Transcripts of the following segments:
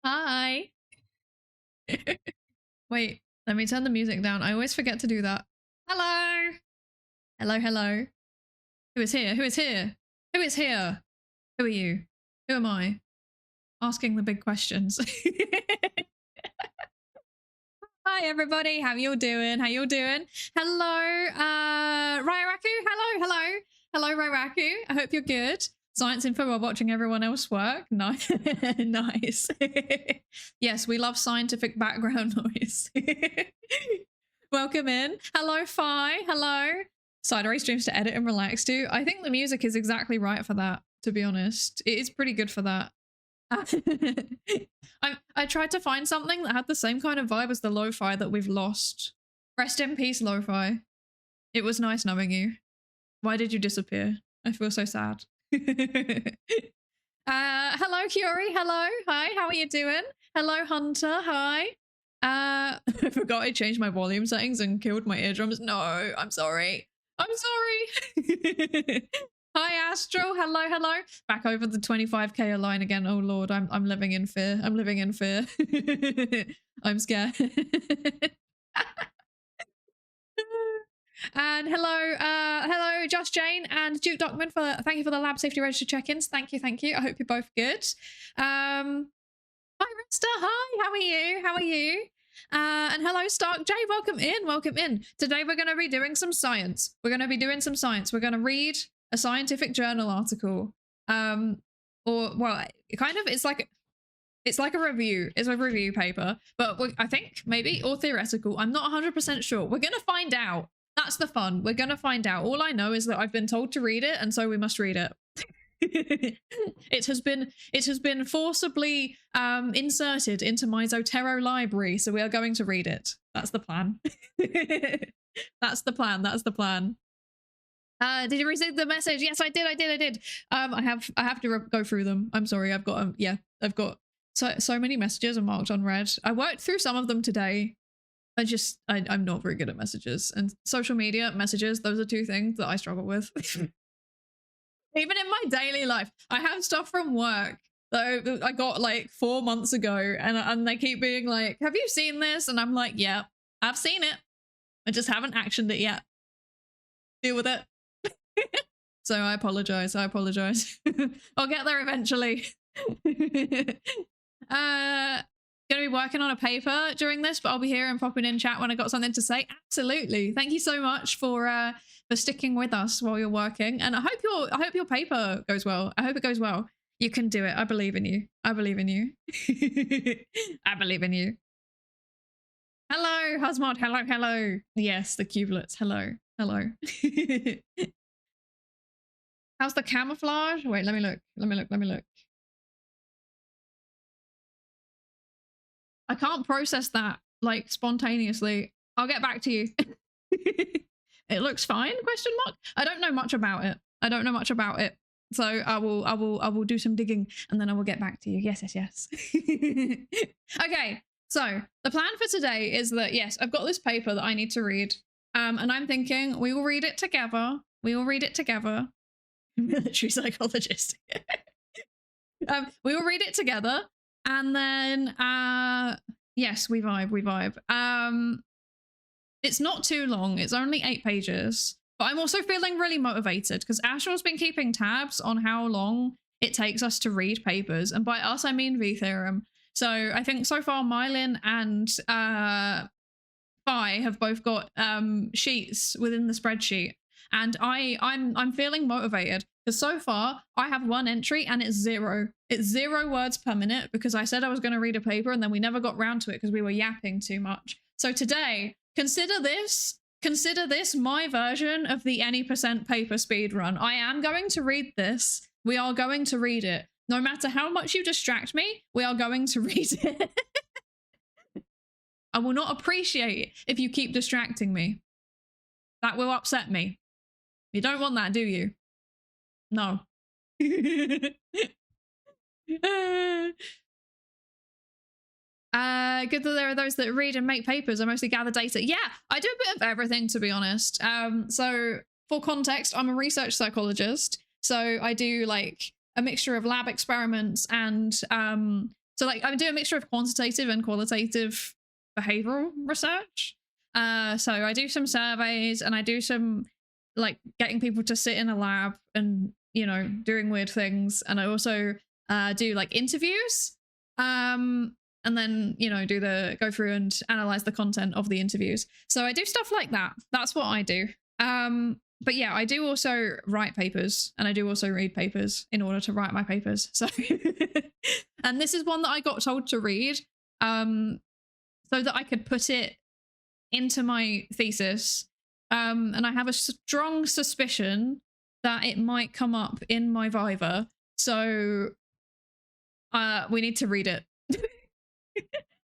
Hi. Wait, let me turn the music down. I always forget to do that. Hello. Hello, hello. Who is here? Who is here? Who is here? Who are you? Who am I? Asking the big questions. Hi everybody, how you doing? How you doing? Hello, Rairaku. Hello, hello. Hello, Rairaku. I hope you're good. Science info while watching everyone else work. Nice. Nice. Yes, we love scientific background noise. Welcome in. Hello, Phi. Hello. Psydere streams to edit and relax to. I think the music is exactly right for that, to be honest. It is pretty good for that. I tried to find something that had the same kind of vibe as the lo-fi that we've lost. Rest in peace, lo-fi. It was nice knowing you. Why did you disappear? I feel so sad. Hello, Curie. Hello. Hi, how are you doing? Hello, Hunter. Hi. I forgot I changed my volume settings and killed my eardrums. No, I'm sorry. I'm sorry. Hi, Astro. Hello, hello. Back over the 25k line again. Oh Lord, I'm living in fear. I'm living in fear. I'm scared. And hello, hello, Josh Jane and Duke Dockman for thank you for the lab safety register check-ins. Thank you, thank you. I hope you're both good. Hi, Rista. Hi, how are you? How are you? And hello, Stark J. Welcome in. Welcome in. Today we're going to be doing some science. We're going to be doing some science. We're going to read a scientific journal article. Or well, kind of. It's like a review. It's a review paper, but I think maybe or theoretical. I'm not 100% sure. We're going to find out. That's the fun. We're going to find out. All I know is that I've been told to read it, and so we must read it. It has been forcibly inserted into my Zotero library, so we are going to read it. That's the plan. That's the plan. That's the plan. Did you receive the message? Yes, I did. I have to go through them. I'm sorry. I've got I've got so many messages are marked on red. I worked through some of them today. I'm not very good at messages, and social media messages. Those are two things that I struggle with. Even in my daily life, I have stuff from work that I got like 4 months ago, and they keep being like, "Have you seen this?" And I'm like, "Yeah, I've seen it. I just haven't actioned it yet. Deal with it." So I apologize. I apologize. I'll get there eventually. Gonna be working on a paper during this, but I'll be here and popping in chat when I got something to say. Absolutely. Thank you so much for sticking with us while you're working, and I hope your paper goes well. I hope it goes well. You can do it. I believe in you. I believe in you. I believe in you. Hello, Husmod. Hello, hello. Yes, the cubelets. Hello, hello. How's the camouflage? Wait, let me look. Let me look. I can't process that like spontaneously. I'll get back to you. It looks fine? Question mark. I don't know much about it. I don't know much about it. So I will do some digging and then I will get back to you. Yes. Okay. So the plan for today is that yes, I've got this paper that I need to read. And I'm thinking we will read it together. We will read it together. Military psychologist. We will read it together. And then, yes, we vibe. It's not too long. It's only 8 pages. But I'm also feeling really motivated because Astro's been keeping tabs on how long it takes us to read papers. And by us, I mean V-Theorem. So I think so far, Mylin and Phi have both got sheets within the spreadsheet. And I'm feeling motivated because so far I have 1 entry and it's 0. It's 0 words per minute because I said I was going to read a paper and then we never got round to it because we were yapping too much. So today, consider this my version of the any % paper speed run. I am going to read this. We are going to read it. No matter how much you distract me, we are going to read it. I will not appreciate it if you keep distracting me. That will upset me. You don't want that, do you? No. Good that there are those that read and make papers. I mostly gather data. Yeah, I do a bit of everything, to be honest. So for context, I'm a research psychologist. So I do like a mixture of lab experiments and So like I do a mixture of quantitative and qualitative behavioral research. So I do some surveys and I do some like getting people to sit in a lab and, you know, doing weird things. And I also do like interviews. And then, you know, go through and analyze the content of the interviews. So I do stuff like that. That's what I do. But yeah, I do also write papers and I do also read papers in order to write my papers. So, and this is one that I got told to read so that I could put it into my thesis. And I have a strong suspicion that it might come up in my Viva. So we need to read it.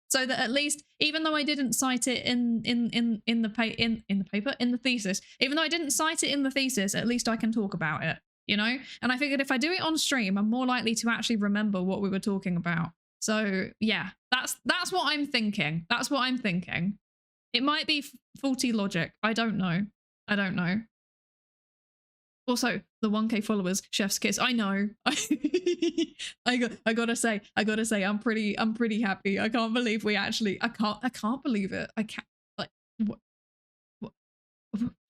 So that at least, even though I didn't cite it in the thesis, even though I didn't cite it in the thesis, at least I can talk about it, you know? And I figured if I do it on stream, I'm more likely to actually remember what we were talking about. So yeah, that's what I'm thinking. That's what I'm thinking. It might be faulty logic. I don't know. I don't know. Also, the 1K followers, chef's kiss. I know. I gotta say, I'm pretty happy. I can't believe we actually. I can't believe it. I can't. Like,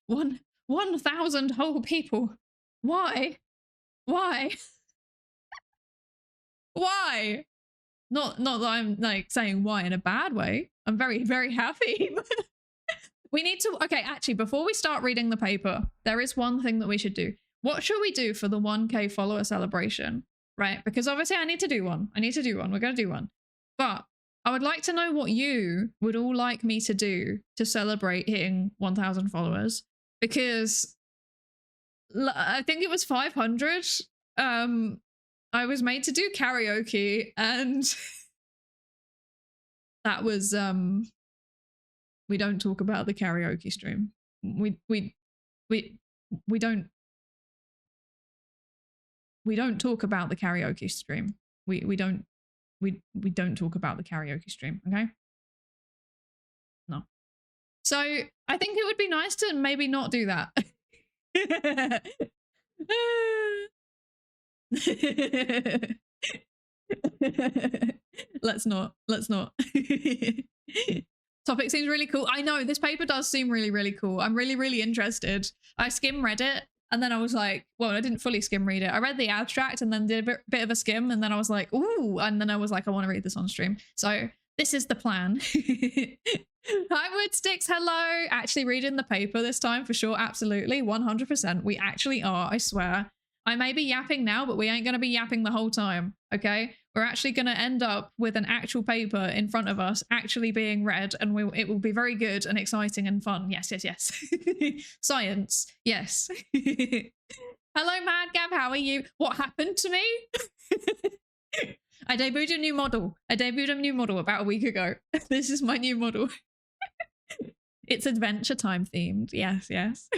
what 1,000 whole people. Why? Why? Why? Not that I'm like saying why in a bad way. I'm very, very happy. We need to, okay, actually, before we start reading the paper, there is one thing that we should do. What should we do for the 1K follower celebration, right? Because obviously I need to do one. We're going to do one. But I would like to know what you would all like me to do to celebrate hitting 1,000 followers. Because I think it was 500. I was made to do karaoke and that was, we don't talk about the karaoke stream. We don't talk about the karaoke stream. We don't talk about the karaoke stream, okay? No. So I think it would be nice to maybe not do that. Let's not. Topic seems really cool. I know, this paper does seem really, really cool. I'm really, really interested. I skim read it and then I was like, well, I didn't fully skim read it. I read the abstract and then did a bit of a skim and then I was like, ooh, and then I was like, I want to read this on stream. So this is the plan. Hi, Woodsticks, hello. Actually reading the paper this time for sure, absolutely, 100%. We actually are, I swear. I may be yapping now, but we ain't going to be yapping the whole time, okay? We're actually going to end up with an actual paper in front of us actually being read, and it will be very good and exciting and fun. Yes, yes, yes. Science, yes. Hello, Mad Gab, how are you? What happened to me? I debuted a new model. About a week ago. This is my new model. It's Adventure Time themed. Yes, yes.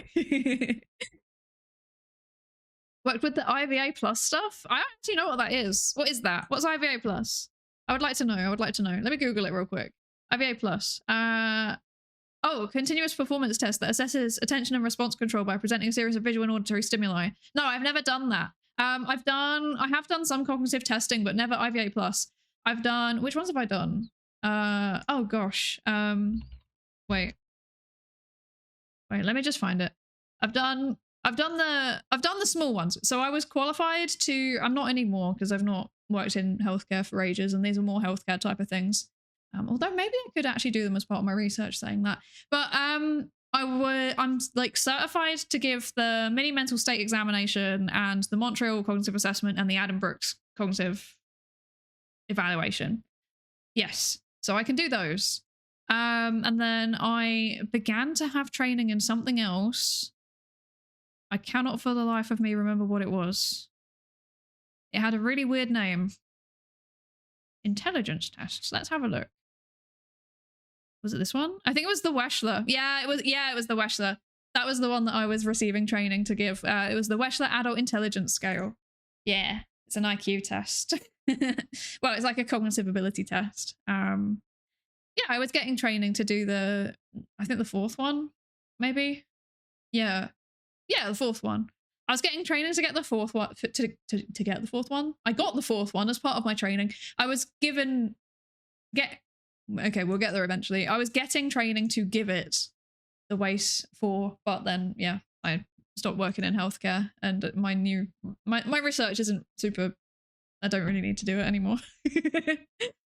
Worked with the IVA Plus stuff? I don't actually know what that is. What is that? What's IVA Plus? I would like to know. Let me Google it real quick. IVA Plus. Oh, continuous performance test that assesses attention and response control by presenting a series of visual and auditory stimuli. No, I've never done that. I have done some cognitive testing, but never IVA Plus. I've done, which ones have I done? Oh gosh. Wait, let me just find it. I've done the small ones. So I was qualified to, I'm not anymore because I've not worked in healthcare for ages and these are more healthcare type of things. Although maybe I could actually do them as part of my research saying that. But I'm like certified to give the mini mental state examination and the Montreal cognitive assessment and the Adam Brooks cognitive evaluation. Yes, so I can do those. And then I began to have training in something else. I cannot for the life of me remember what it was. It had a really weird name. Intelligence tests. Let's have a look. Was it this one? I think it was the Wechsler. Yeah, it was the Wechsler. That was the one that I was receiving training to give. It was the Wechsler Adult Intelligence Scale. Yeah, it's an IQ test. Well, it's like a cognitive ability test. Yeah, I was getting training to do I think the fourth one, maybe. Yeah, the fourth one. I was getting training to get the fourth one. To get the fourth one, I got the fourth one as part of my training. I was given okay, we'll get there eventually. I was getting training to give it the waste for, but then yeah, I stopped working in healthcare, and my research isn't super. I don't really need to do it anymore.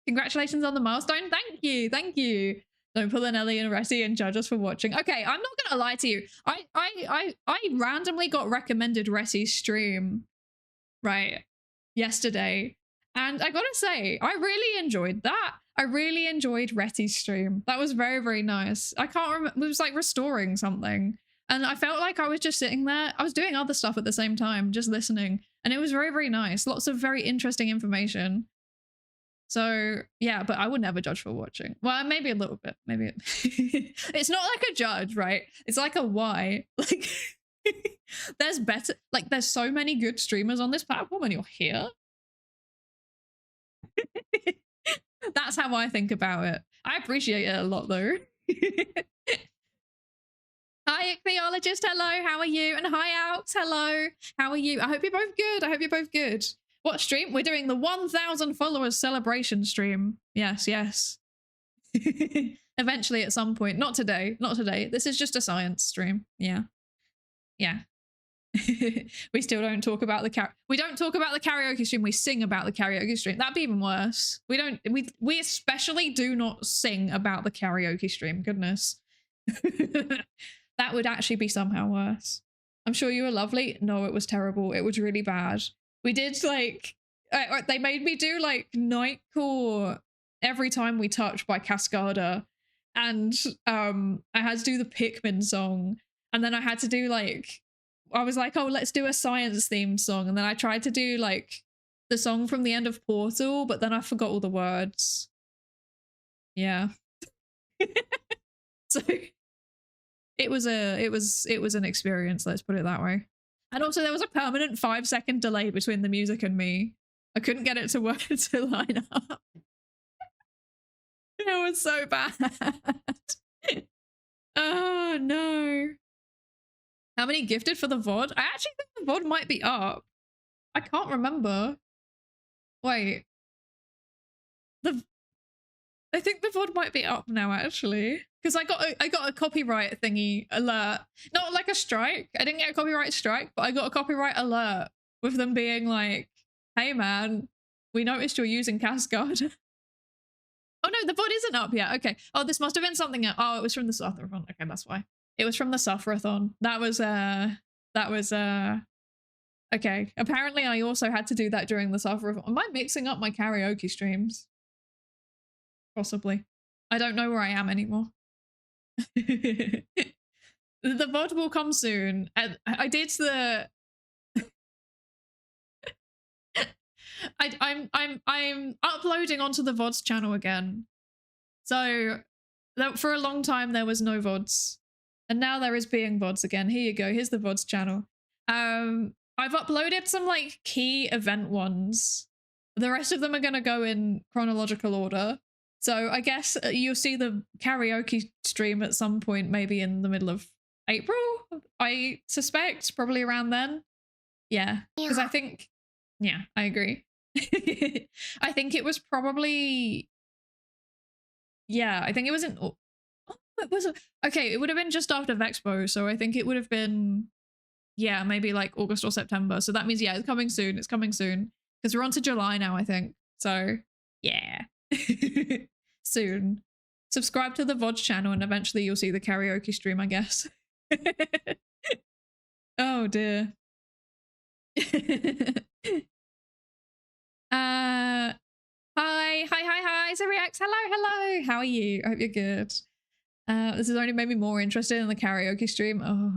Congratulations on the milestone. Thank you. Don't pull an Ellie and Ressi and judge us for watching. Okay, I'm not gonna lie to you. I randomly got recommended Ressi's stream, right, yesterday. And I gotta say, I really enjoyed that. I really enjoyed Ressi's stream. That was very, very nice. I can't remember, it was like restoring something. And I felt like I was just sitting there. I was doing other stuff at the same time, just listening. And it was very, very nice. Lots of very interesting information. So yeah, but I would never judge for watching. Well, maybe a little bit, maybe. It's not like a judge, right? It's like a why. Like there's better, like there's so many good streamers on this platform and you're here. That's how I think about it. I appreciate it a lot though. Hi, Ichthyologist, hello, how are you? And hi, Alps, hello, how are you? I hope you're both good. I hope you're both good. What stream? We're doing the 1,000 followers celebration stream. Yes, yes. Eventually at some point. Not today, not today. This is just a science stream. Yeah. Yeah. We still don't talk about the we don't talk about the karaoke stream, we sing about the karaoke stream. That'd be even worse. We especially do not sing about the karaoke stream. Goodness. That would actually be somehow worse. I'm sure you were lovely. No, it was terrible. It was really bad. We did like they made me do like Nightcore Every Time We Touch by Cascada, and I had to do the Pikmin song, and then I had to do like, I was like, oh, let's do a science themed song, and then I tried to do like the song from the end of Portal, but then I forgot all the words. Yeah. So it was an experience, let's put it that way. And also there was a permanent 5-second delay between the music and me. I couldn't get it to work to line up. It was so bad. Oh no. How many gifted for the VOD? I actually think the VOD might be up. I can't remember. Wait. I think the VOD might be up now actually. Because I got a copyright thingy alert. Not like a strike. I didn't get a copyright strike, but I got a copyright alert with them being like, hey man, we noticed you're using Cascade. Oh no, the VOD isn't up yet. Okay. Oh, this must have been something else. Oh, it was from the Suffer-a-thon. Okay, that's why. It was from the Suffer-a-thon. That was okay. Apparently I also had to do that during the Suffer-a-thon. Am I mixing up my karaoke streams? Possibly. I don't know where I am anymore. The VOD will come soon. And I did the I'm uploading onto the VODs channel again. So for a long time there was no VODs. And now there is being VODs again. Here you go. Here's the VODs channel. I've uploaded some like key event ones. The rest of them are gonna go in chronological order. So I guess you'll see the karaoke stream at some point, maybe in the middle of April, I suspect, probably around then. Yeah, because I think, yeah, I agree. I think it was probably, yeah, I think it was in, oh, it was, okay, it would have been just after Vexpo, so I think it would have been, yeah, maybe like August or September. So that means, yeah, it's coming soon, because we're on to July now, I think. So, yeah. Soon. Subscribe to the VOD channel and eventually you'll see the karaoke stream, I guess. Oh dear. Hi, Zeriax, hello. How are you? I hope you're good. This has only made me more interested in the karaoke stream. Oh.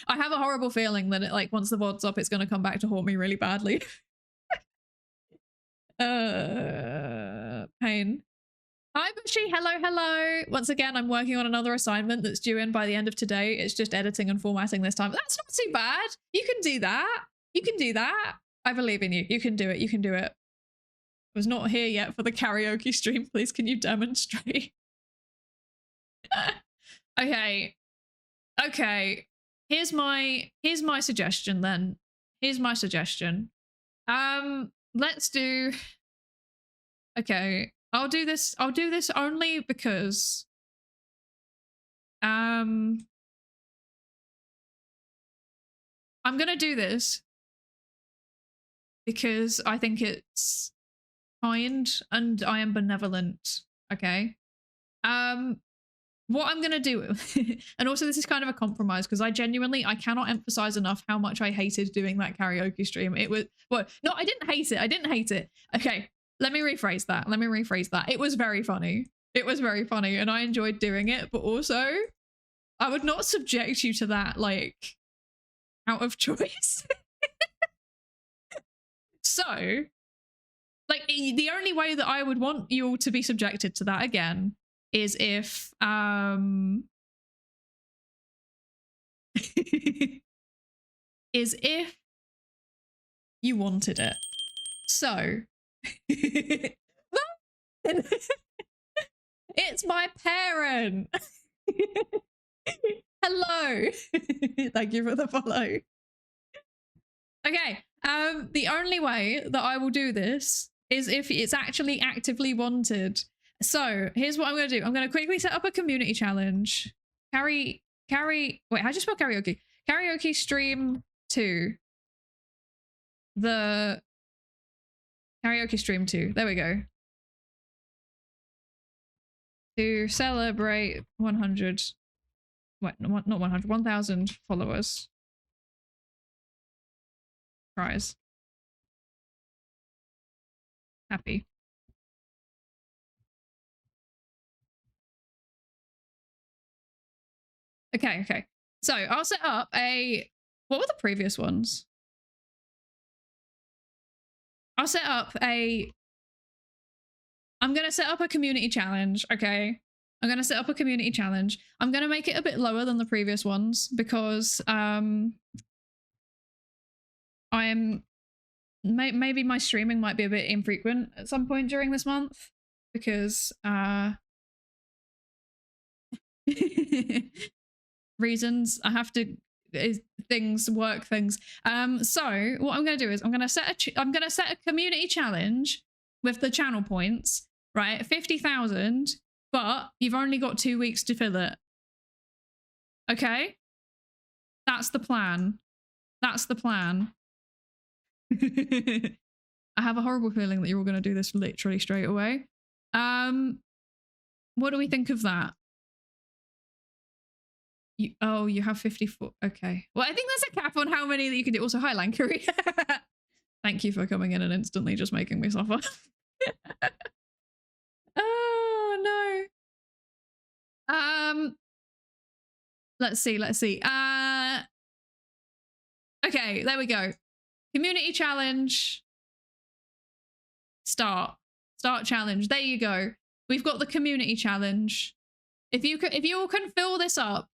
I have a horrible feeling that like once the VOD's up, it's gonna come back to haunt me really badly. Pain. Hi Bushy, hello. Once again, I'm working on another assignment that's due in by the end of today. It's just editing and formatting this time. That's not too bad. You can do that. I believe in you. You can do it. I was not here yet for the karaoke stream. Please, can you demonstrate? Okay. here's my suggestion then. Here's my suggestion. Let's do. Okay, I'll do this only because I'm gonna do this because I think it's kind and I am benevolent. Okay. What I'm gonna do, and also this is kind of a compromise because I cannot emphasize enough how much I hated doing that karaoke stream. It was, well, no, I didn't hate it. Okay, let me rephrase that. It was very funny. And I enjoyed doing it, but also I would not subject you to that, like, out of choice. So, like, the only way that I would want you all to be subjected to that again is if is if you wanted it. So it's my parent. Hello. Thank you for the follow. Okay, the only way that I will do this is if it's actually actively wanted. So here's what I'm going to do. I'm going to quickly set up a community challenge. Wait, how do you spell karaoke? Karaoke stream 2. The karaoke stream 2. There we go. To celebrate 100. Wait, not 100. 1,000 followers. Prize. Happy. Okay. So I'll set up a. What were the previous ones? I'm gonna set up a community challenge. Okay. I'm gonna set up a community challenge. I'm gonna make it a bit lower than the previous ones because maybe my streaming might be a bit infrequent at some point during this month because reasons. I have to work things. So what I'm going to do is I'm going to set a community challenge with the channel points, right? 50,000, but you've only got 2 weeks to fill it. Okay? That's the plan. I have a horrible feeling that you're all going to do this literally straight away. What do we think of that? You have 54. Okay. Well, I think there's a cap on how many that you can do. Also, hi, Lankuri. Thank you for coming in and instantly just making me suffer. Oh, no. Let's see. Okay, there we go. Community challenge. Start challenge. There you go. We've got the community challenge. If you all can fill this up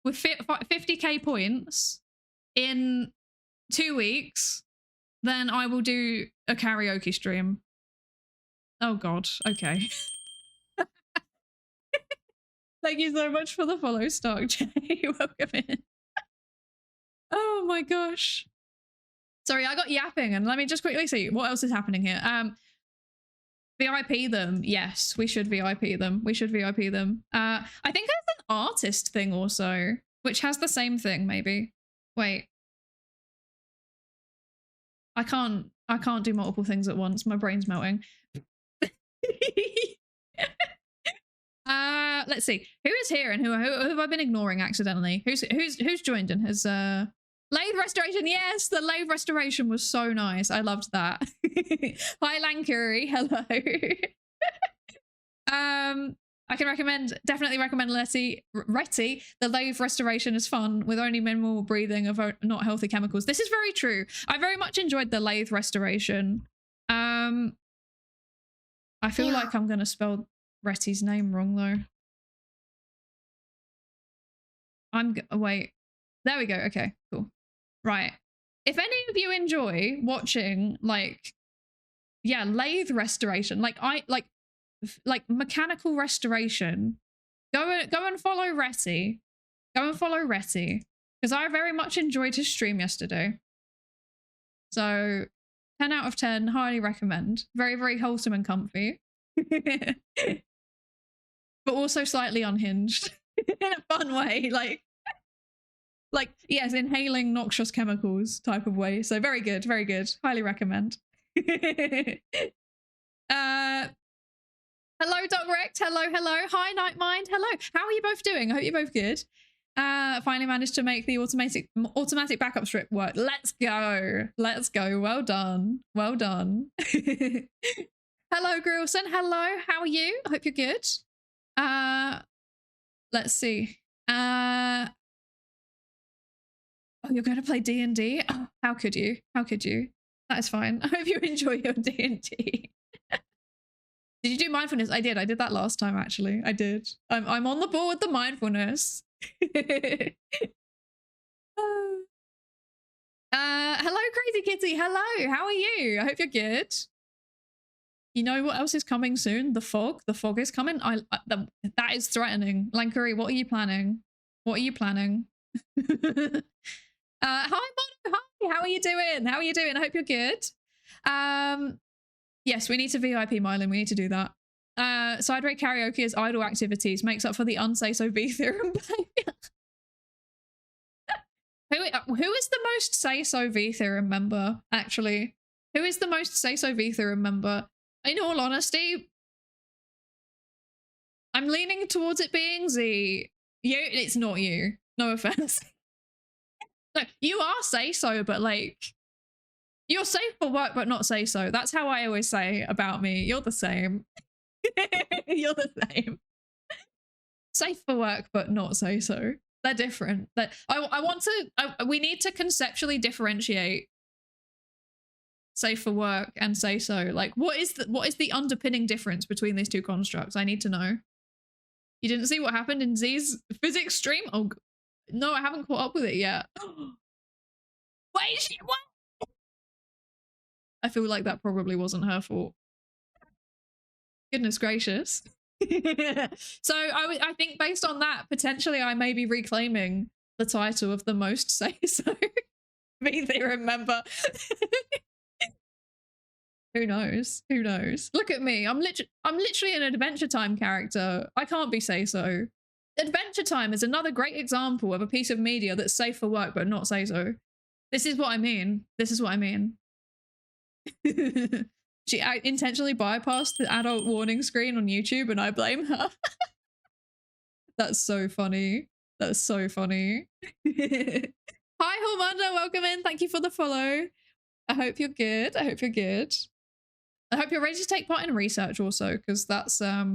with 50k points in 2 weeks, then I will do a karaoke stream. Oh god, okay. Thank you so much for the follow, Stark J. Welcome in. Oh my gosh. Sorry, I got yapping, and let me just quickly see what else is happening here. VIP them. Yes, we should VIP them. I think there's an artist thing also, which has the same thing, maybe. Wait. I can't do multiple things at once. My brain's melting. Let's see. Who is here and who have I been ignoring accidentally? Who's joined in? Has lathe restoration? Yes, the lathe restoration was so nice. I loved that. Hi Lankuri, hello. I can definitely recommend Retty. The lathe restoration is fun with only minimal breathing of not healthy chemicals. This is very true. I very much enjoyed the lathe restoration. I feel like I'm gonna spell Retty's name wrong though. Wait. There we go. Okay, cool. Right. If any of you enjoy watching like lathe restoration, like mechanical restoration, go and follow Retty. because I very much enjoyed his stream yesterday. So 10 out of 10, highly recommend. Very, very wholesome and comfy. But also slightly unhinged in a fun way. Like, yes, inhaling noxious chemicals type of way. So very good, very good. Highly recommend. Hello, Doc Rect. Hello, hello. Hi, Nightmind. Hello. How are you both doing? I hope you're both good. Finally managed to make the automatic backup strip work. Let's go. Let's go. Well done. Well done. Hello, Grillson. Hello. How are you? I hope you're good. Let's see. Oh, you're going to play D&D? Oh, how could you? How could you? That is fine. I hope you enjoy your D&D. Did you do mindfulness? I did. I did that last time, actually. I did. I'm on the ball with the mindfulness. Hello, Crazy Kitty. Hello. How are you? I hope you're good. You know what else is coming soon? The fog. The fog is coming. That is threatening. Lankuri, what are you planning? What are you planning? Hi, Mono. Hi. How are you doing? How are you doing? I hope you're good. Yes, we need to VIP Mylan. We need to do that. Side rate karaoke as idle activities makes up for the unsay-so V theorem. Who is the most say-so V theorem member, actually? Who is the most say-so V theorem member? In all honesty, I'm leaning towards it being Z. It's not you. No offense. No, you are say-so, but like, you're safe for work, but not say-so. That's how I always say about me. You're the same. You're the same. Safe for work, but not say-so. They're different. We need to conceptually differentiate safe for work and say-so. Like, what is the underpinning difference between these two constructs? I need to know. You didn't see what happened in Z's physics stream? Oh, no, I haven't caught up with it yet. Wait, what? I feel like that probably wasn't her fault. Goodness gracious. So I think based on that, potentially I may be reclaiming the title of the most say-so V theorem member. Who knows? Who knows? Look at me. I'm literally an Adventure Time character. I can't be say-so. Adventure Time is another great example of a piece of media that's safe for work but not say-so. This is what I mean. This is what I mean. She intentionally bypassed the adult warning screen on YouTube and I blame her. That's so funny. That's so funny. Hi, Hormanda. Welcome in. Thank you for the follow. I hope you're good. I hope you're good. I hope you're ready to take part in research also, because that's what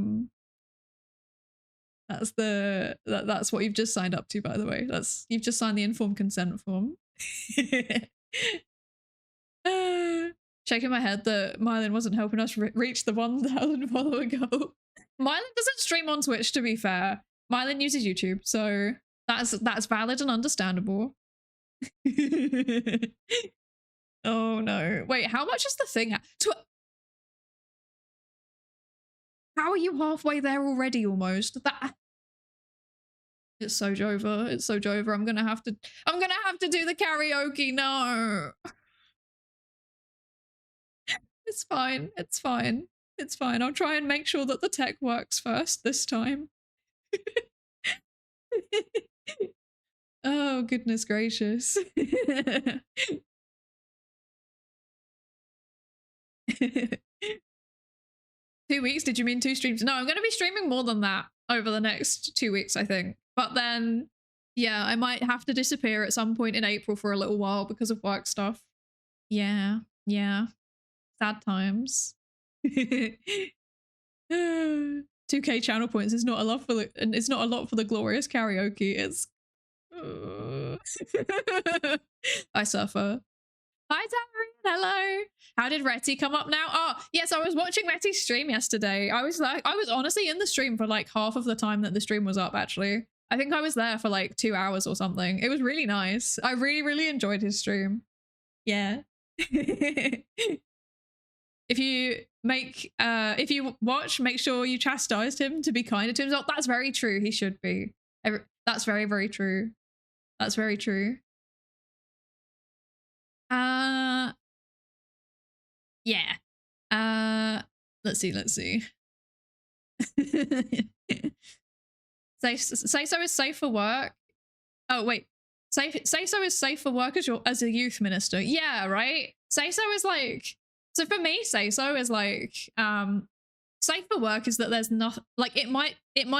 you've just signed up to, by the way. You've just signed the informed consent form. Shaking my head that Mylan wasn't helping us reach the 1,000 follower goal. Mylan doesn't stream on Twitch, to be fair. Mylan uses YouTube, so that's valid and understandable. Oh no. Wait, how much is the thing? How are you halfway there already almost? It's so Jhove. It's so Jhove. I'm gonna have to do the karaoke. No. It's fine. It's fine. It's fine. I'll try and make sure that the tech works first this time. Oh, goodness gracious. 2 weeks? Did you mean 2 streams? No, I'm going to be streaming more than that over the next 2 weeks, I think. But then, yeah, I might have to disappear at some point in April for a little while because of work stuff. Yeah, yeah. Sad times. 2K channel points is not a lot for the glorious karaoke. It's I suffer. Hi Tamarind, hello. How did Retty come up now? Oh yes, I was watching Retty's stream yesterday. I was honestly in the stream for like half of the time that the stream was up. Actually, I think I was there for like 2 hours or something. It was really nice. I really enjoyed his stream. Yeah. If you watch, make sure you chastised him to be kinder to himself. That's very true. He should be. That's very true. That's very true. Yeah. Let's see. Say so is safe for work. Oh wait, say so is safe for work as a youth minister. Yeah, right. Say so is like, so for me, say so is like safe for work is that there's nothing, like it might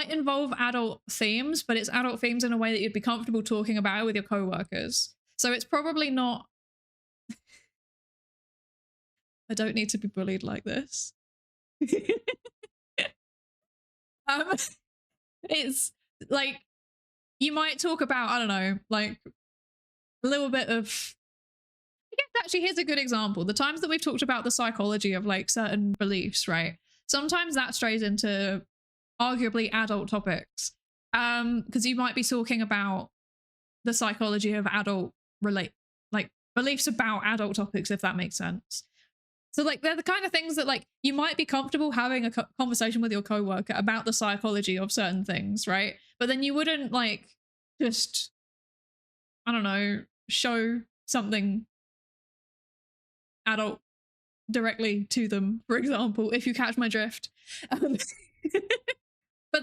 involve adult themes, but it's adult themes in a way that you'd be comfortable talking about it with your co-workers. So it's probably not. I don't need to be bullied like this. It's like you might talk about, I don't know, like a little bit of, I guess actually here's a good example. The times that we've talked about the psychology of like certain beliefs, right? Sometimes that strays into arguably adult topics. Because you might be talking about the psychology of adult like beliefs about adult topics, if that makes sense. So like they're the kind of things that like you might be comfortable having a conversation with your coworker about the psychology of certain things, right? But then you wouldn't like just, I don't know, show something adult directly to them, for example, if you catch my drift. But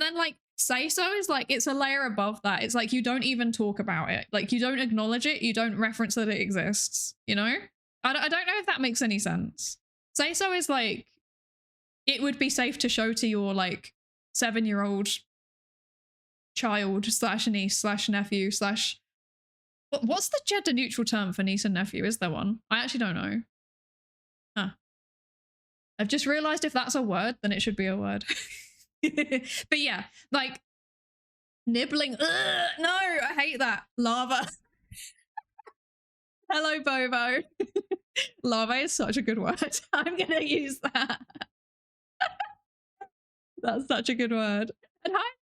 then like say so is like, it's a layer above that. It's like you don't even talk about it. Like you don't acknowledge it. You don't reference that it exists, you know? I don't know if that makes any sense. Say so is like, it would be safe to show to your like 7-year-old child / niece / nephew / what's the gender neutral term for niece and nephew? Is there one? I actually don't know. Huh. I've just realized if that's a word, then it should be a word. But yeah, like nibbling. Ugh, no, I hate that. Lava. Hello, Bobo. Lava is such a good word. I'm gonna use that. That's such a good word. And hi,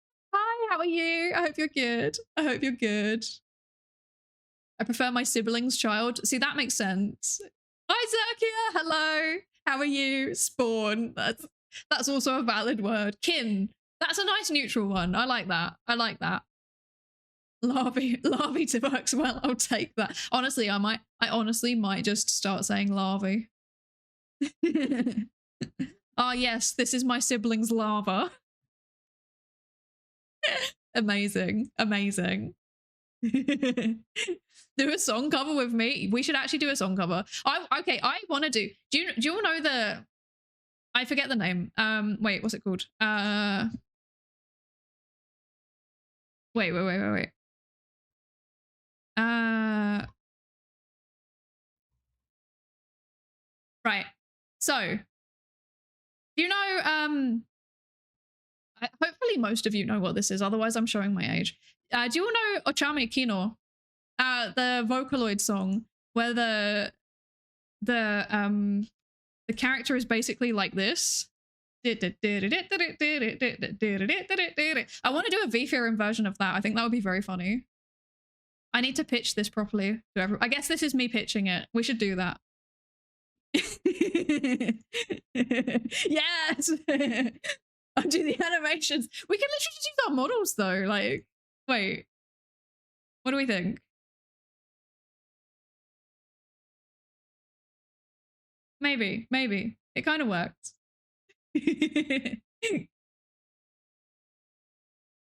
how are you? I hope you're good. I hope you're good. I prefer my sibling's child. See, that makes sense. Hi, Zerkia. Hello. How are you? Spawn. That's also a valid word. Kin. That's a nice neutral one. I like that. I like that. Larvae to works well. I'll take that. Honestly, I honestly might just start saying larvae. Ah, yes, this is my sibling's lava. Amazing. Amazing. Do a song cover with me. We should actually do a song cover. Okay, I want to do you all know the, I forget the name. Wait, what's it called? Wait. Right. So, do you know, hopefully most of you know what this is, otherwise I'm showing my age. Do you all know Ochame Kino? The Vocaloid song where the character is basically like this. I want to do a V-Theorem version of that. I think that would be very funny. I need to pitch this properly to everyone. I guess this is me pitching it. We should do that. Yes. I'll do the animations. We can literally just use our models though. Like, wait. What do we think? Maybe. It kind of works.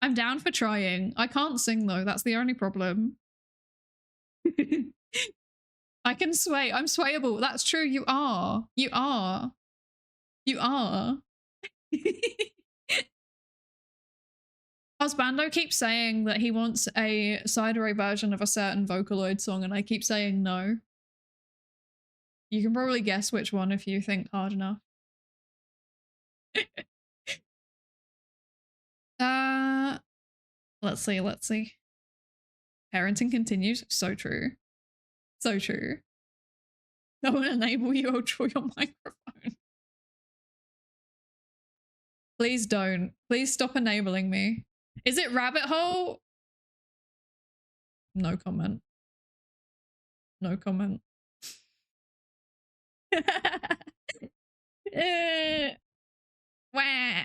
I'm down for trying. I can't sing though. That's the only problem. I can sway. I'm swayable. That's true. You are. Husbando keeps saying that he wants a Psydere version of a certain Vocaloid song, and I keep saying no. You can probably guess which one if you think hard enough. Let's see. Parenting continues. So true. I want to enable you or draw your microphone. Please don't. Please stop enabling me. Is it rabbit hole? No comment. Wah.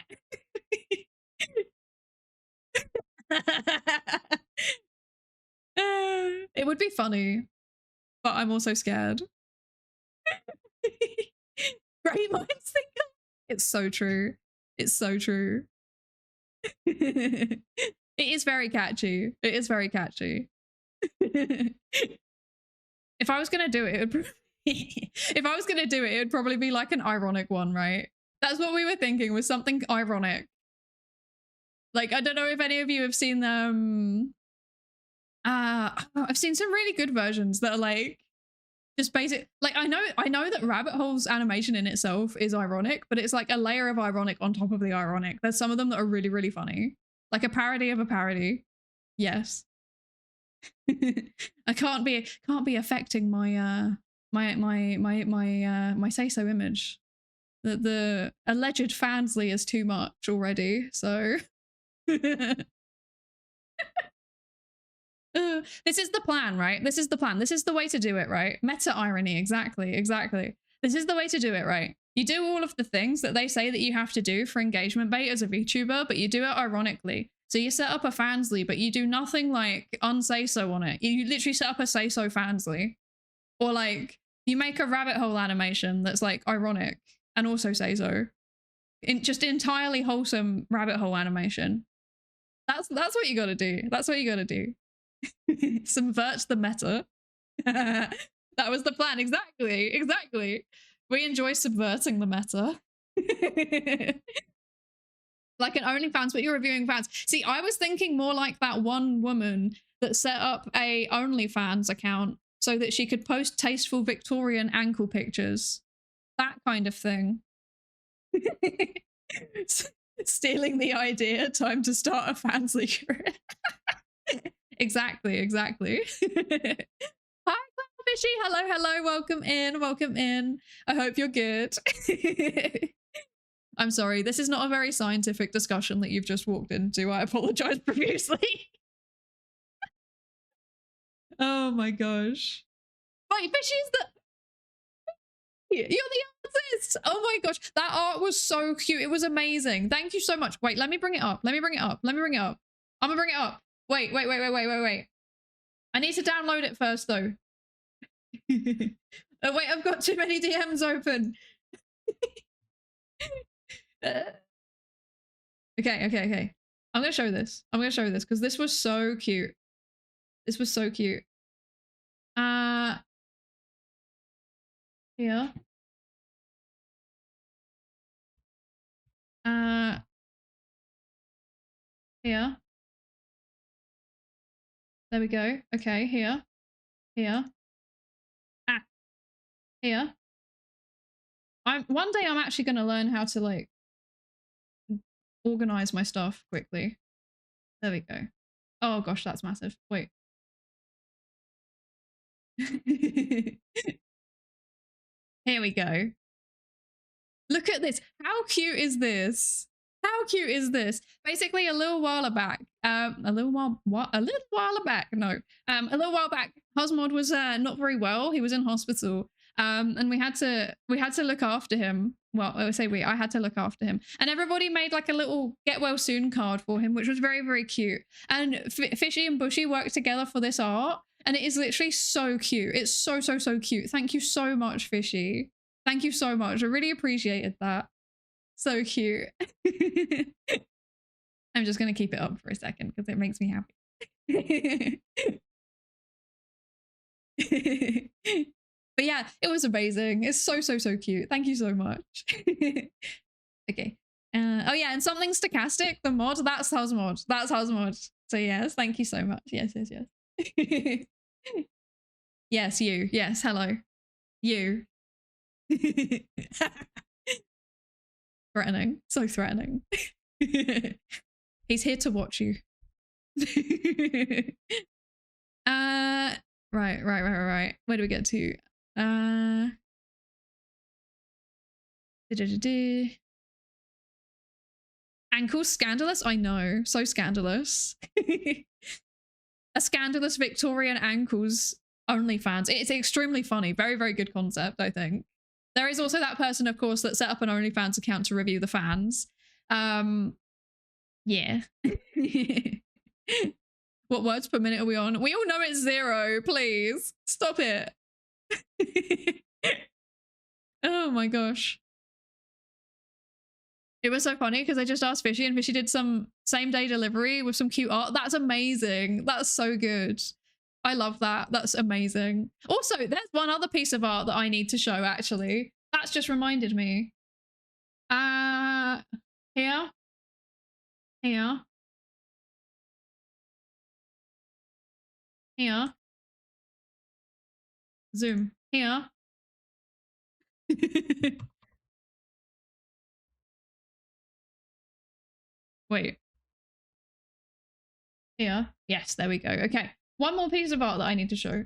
It would be funny, but I'm also scared. Great minds think alike. It's so true. It's so true. It is very catchy. It is very catchy. If I was gonna do it, it would probably be like an ironic one, right? That's what we were thinking, was something ironic. Like, I don't know if any of you have seen them. I've seen some really good versions that are like just basic. Like, I know that Rabbit Hole's animation in itself is ironic, but it's like a layer of ironic on top of the ironic. There's some of them that are really, really funny. Like a parody of a parody. Yes. I can't be affecting my my say-so image. The alleged Fansly is too much already, so this is the plan, right? This is the plan. This is the way to do it, right? Meta irony, exactly. This is the way to do it, right? You do all of the things that they say that you have to do for engagement bait as a VTuber, but you do it ironically. So you set up a Fansly, but you do nothing like unsay-so on it. You literally set up a say-so Fansly. Or like, you make a rabbit hole animation that's like ironic and also say-so. Just entirely wholesome rabbit hole animation. That's what you gotta do. That's what you gotta do. Subvert the meta. That was the plan. Exactly. We enjoy subverting the meta. Like an OnlyFans, but you're reviewing fans. See, I was thinking more like that one woman that set up a OnlyFans account so that she could post tasteful Victorian ankle pictures. That kind of thing. Stealing the idea, time to start a Fansly career. Exactly. Hi, Fishy. Hello. Welcome in. I hope you're good. I'm sorry, this is not a very scientific discussion that you've just walked into. I apologize profusely. Oh my gosh. Wait, Fishy's you're the artist. Oh my gosh, that art was so cute. It was amazing. Thank you so much. Wait, let me bring it up. I'm gonna bring it up. Wait. I need to download it first though. Oh wait, I've got too many DMs open. Okay. I'm gonna show this because this was so cute. Here. Here. There we go. Okay, here. Here. One day I'm actually gonna learn how to like organize my stuff quickly. There we go. Oh gosh, that's massive. Wait. Here we go. Look at this. How cute is this? Basically, a little while back, Hosmod was not very well. He was in hospital. And we had to look after him. Well, I had to look after him. And everybody made like a little get well soon card for him, which was very, very cute. And Fishy and Bushy worked together for this art. And it is literally so cute. It's so cute. Thank you so much, Fishy. Thank you so much. I really appreciated that. So cute. I'm just going to keep it up for a second because it makes me happy. But yeah, it was amazing. It's so cute. Thank you so much. Okay. Oh yeah, and something stochastic, the mod, that's Hosmod. So yes, thank you so much. Yes. Yes, you. Yes, hello. You. Threatening. So threatening. He's here to watch you. Right. Where do we get to? Ankles scandalous? I know. So scandalous. A scandalous Victorian ankles OnlyFans. It's extremely funny. Very, very good concept, I think. There is also that person, of course, that set up an OnlyFans account to review the fans. Yeah. What words per minute are we on? We all know it's 0. Please stop it. Oh my gosh. It was so funny because I just asked Fishy and Fishy did some same day delivery with some cute art. That's amazing. That's so good. I love that. That's amazing. Also, there's one other piece of art that I need to show actually. That's just reminded me. Here. Here. Here. Zoom. Here. Wait. Here. Yes, there we go. Okay. One more piece of art that I need to show.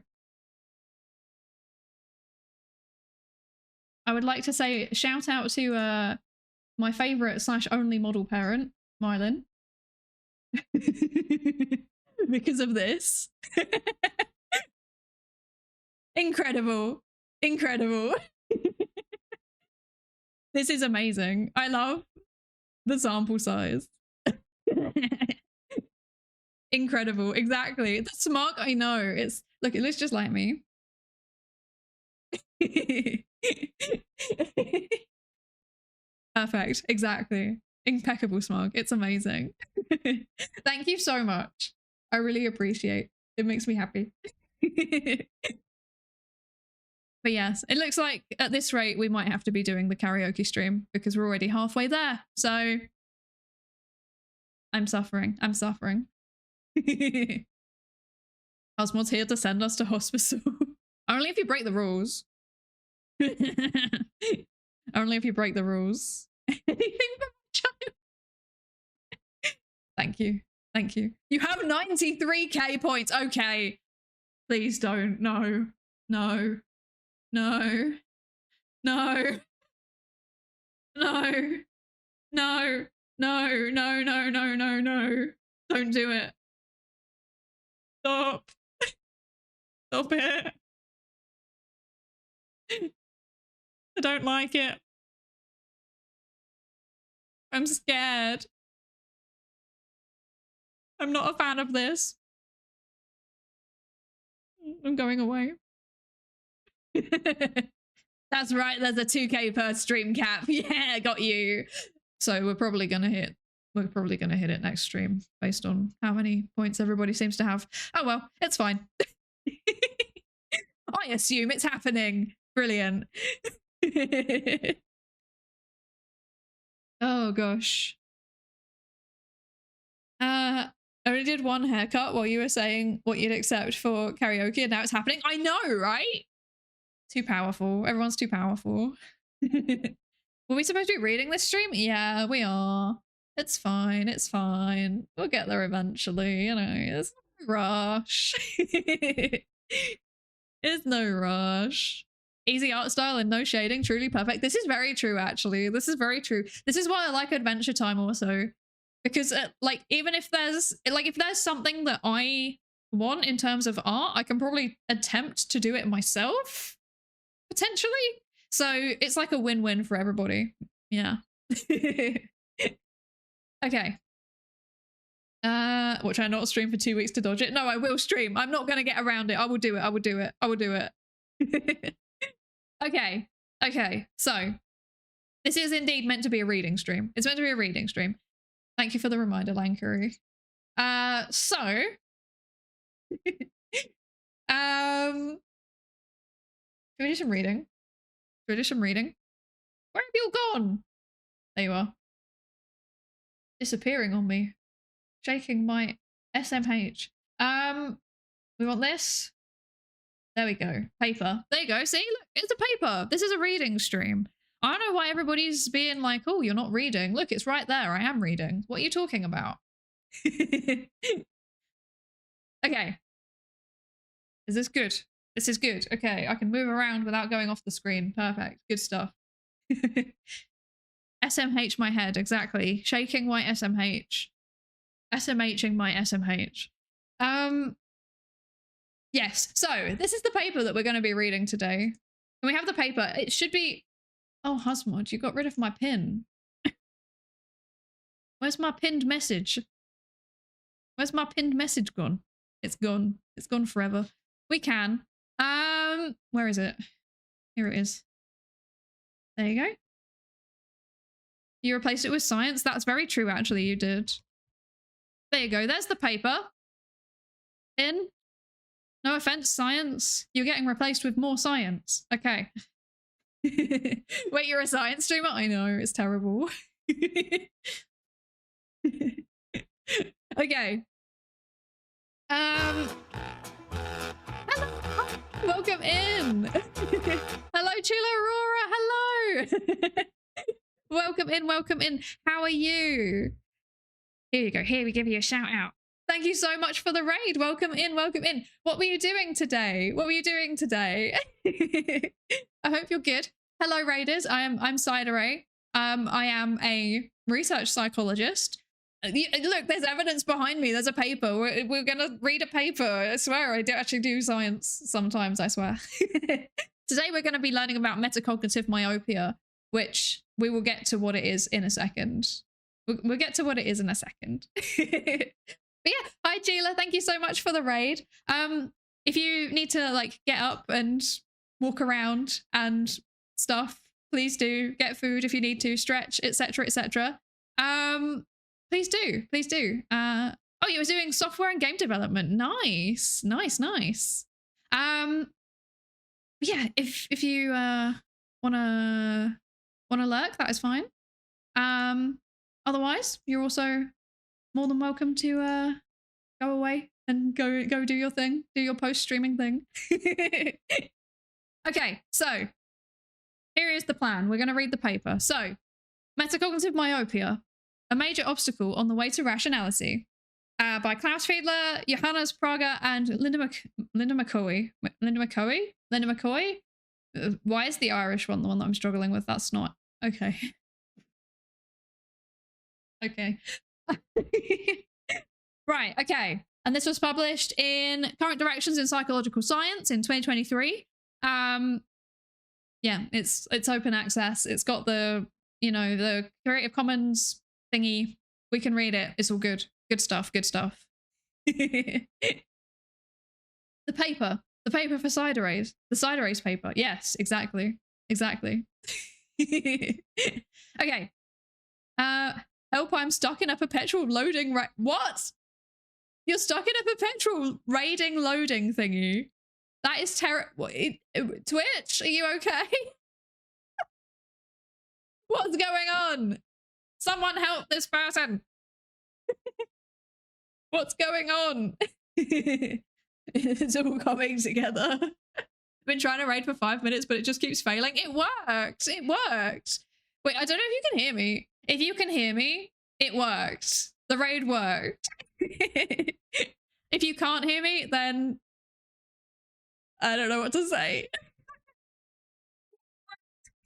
I would like to say shout out to my favorite / only model parent, Mylin. Because of this. Incredible. Incredible. This is amazing. I love the sample size. Incredible. Exactly. The smug, I know. It's look, it looks just like me. Perfect. Exactly. Impeccable smug. It's amazing. Thank you so much. I really appreciate it. Makes me happy. But yes, it looks like at this rate we might have to be doing the karaoke stream because we're already halfway there. So I'm suffering. I'm suffering. Osmod's here to send us to hospital. Only if you break the rules. Only if you break the rules. Anything for my child. Thank you. Thank you. You have 93k points. Okay. Please don't. No. No. No. No. No. No. No. No. No. No. No. No. Don't do it. Stop. Stop it. I don't like it. I'm scared. I'm not a fan of this. I'm going away. That's right, there's a 2k per stream cap. Yeah, got you. So we're probably gonna hit it next stream based on how many points everybody seems to have. Oh well, it's fine. I assume it's happening. Brilliant. Oh gosh. I only did one haircut while you were saying what you'd accept for karaoke and now it's happening. I know, right? Too powerful. Everyone's too powerful. Were we supposed to be reading this stream? Yeah, we are. It's fine. It's fine. We'll get there eventually, you know. There's no rush. There's no rush. Easy art style and no shading. Truly perfect. This is very true, actually. This is very true. This is why I like Adventure Time also. Because like, even if there's something that I want in terms of art, I can probably attempt to do it myself. Potentially. So it's like a win-win for everybody. Yeah. Okay. What, should I not stream for 2 weeks to dodge it? No, I will stream. I'm not going to get around it. I will do it. I will do it. I will do it. Okay. Okay. So this is indeed meant to be a reading stream. It's meant to be a reading stream. Thank you for the reminder, Lankuri. So should we do some reading? Should we do some reading? Where have you gone? There you are. Disappearing on me. Shaking my SMH. We want this. There we go. Paper. There you go. See, look, it's a paper. This is a reading stream. I don't know why everybody's being like, oh, you're not reading. Look, it's right there. I am reading. What are you talking about? Okay. Is this good? This is good. Okay, I can move around without going off the screen. Perfect. Good stuff. SMH my head, exactly. Shaking my SMH. SMHing my SMH. Yes, so this is the paper that we're going to be reading today. And we have the paper. It should be... Oh, Husmod, you got rid of my pin. Where's my pinned message? Where's my pinned message gone? It's gone. It's gone forever. We can. Where is it? Here it is. There you go. You replaced it with science. That's very true, actually. You did. There you go. There's the paper. In. No offense, science. You're getting replaced with more science. Okay. Wait, you're a science streamer? I know, it's terrible. Okay. Hello. Welcome in. Hello, Chula Aurora. Hello. Welcome in. Welcome in. How are you? Here you go. Here we give you a shout out. Thank you so much for the raid. Welcome in. Welcome in. What were you doing today? What were you doing today? I hope you're good. Hello, raiders. I'm Psydere. I am a research psychologist. Look, there's evidence behind me. There's a paper. We're gonna read a paper. I swear, I do actually do science sometimes. I swear. Today we're going to be learning about metacognitive myopia, which we will get to what it is in a second. We'll get to what it is in a second. But yeah, hi Gila, thank you so much for the raid. If you need to like get up and walk around and stuff, please do. Get food if you need to, stretch, etc, etc. Please do, please do. Oh, you were doing software and game development. Nice, nice, nice. Yeah, if you wanna lurk, that is fine. Otherwise, you're also more than welcome to go away and go do your thing, do your post-streaming thing. Okay, so here is the plan. We're going to read the paper. So, metacognitive myopia, a major obstacle on the way to rationality, by Klaus Fiedler, Johannes Prager, and Linda McCoy. Why is the Irish one the one that I'm struggling with? That's not okay. Okay. Right, okay. And this was published in Current Directions in Psychological Science in 2023. Yeah, it's open access. It's got the, you know, the Creative Commons thingy. We can read it. It's all good. Good stuff, good stuff. The paper for Psydere's. The Psydere's paper. Yes, exactly. Exactly. Okay. Help, I'm stuck in a perpetual loading what? You're stuck in a perpetual raiding loading thingy. That is terrible. Twitch, are you okay? What's going on? Someone help this person. What's going on? It's all coming together. I've been trying to raid for 5 minutes, but it just keeps failing. It worked. It worked. Wait, I don't know if you can hear me. If you can hear me, it worked. The raid worked. If you can't hear me, then I don't know what to say.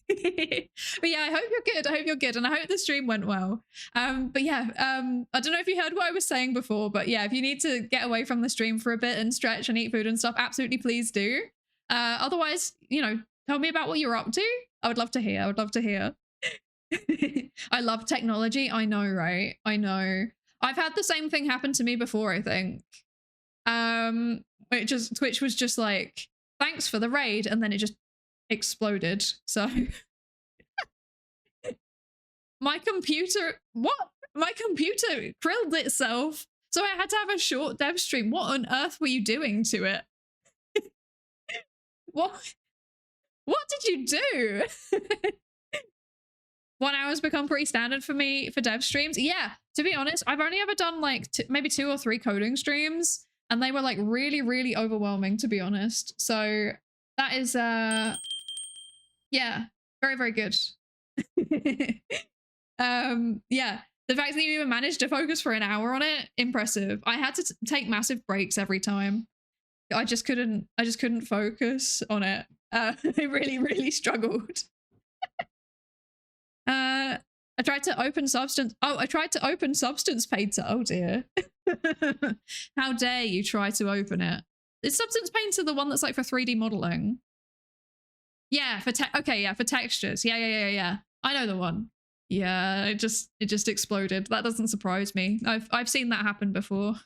But yeah, I hope you're good. I hope you're good, and I hope the stream went well. But yeah, I don't know if you heard what I was saying before, but yeah, if you need to get away from the stream for a bit and stretch and eat food and stuff, absolutely please do. Otherwise, you know, tell me about what you're up to. I would love to hear. I would love to hear. I love technology. I know, right? I know. I've had the same thing happen to me before, I think. Twitch was just like, thanks for the raid, and then it just exploded. So my computer krilled itself, so I had to have a short dev stream. What on earth were you doing to it? What did you do? 1 hour has become pretty standard for me for dev streams. Yeah, to be honest, I've only ever done like maybe 2 or 3 coding streams, and they were like really, really overwhelming, to be honest. So that is, yeah, very, very good. Yeah, the fact that you even managed to focus for an hour on it, impressive. I had to take massive breaks every time. I just couldn't focus on it. I really, really struggled. I tried to open Substance. Oh, I tried to open Substance Painter. Oh dear. How dare you try to open it? Is Substance Painter the one that's like for 3D modeling? Yeah, for okay, yeah, for textures. Yeah. I know the one. Yeah, it just exploded. That doesn't surprise me. I've seen that happen before.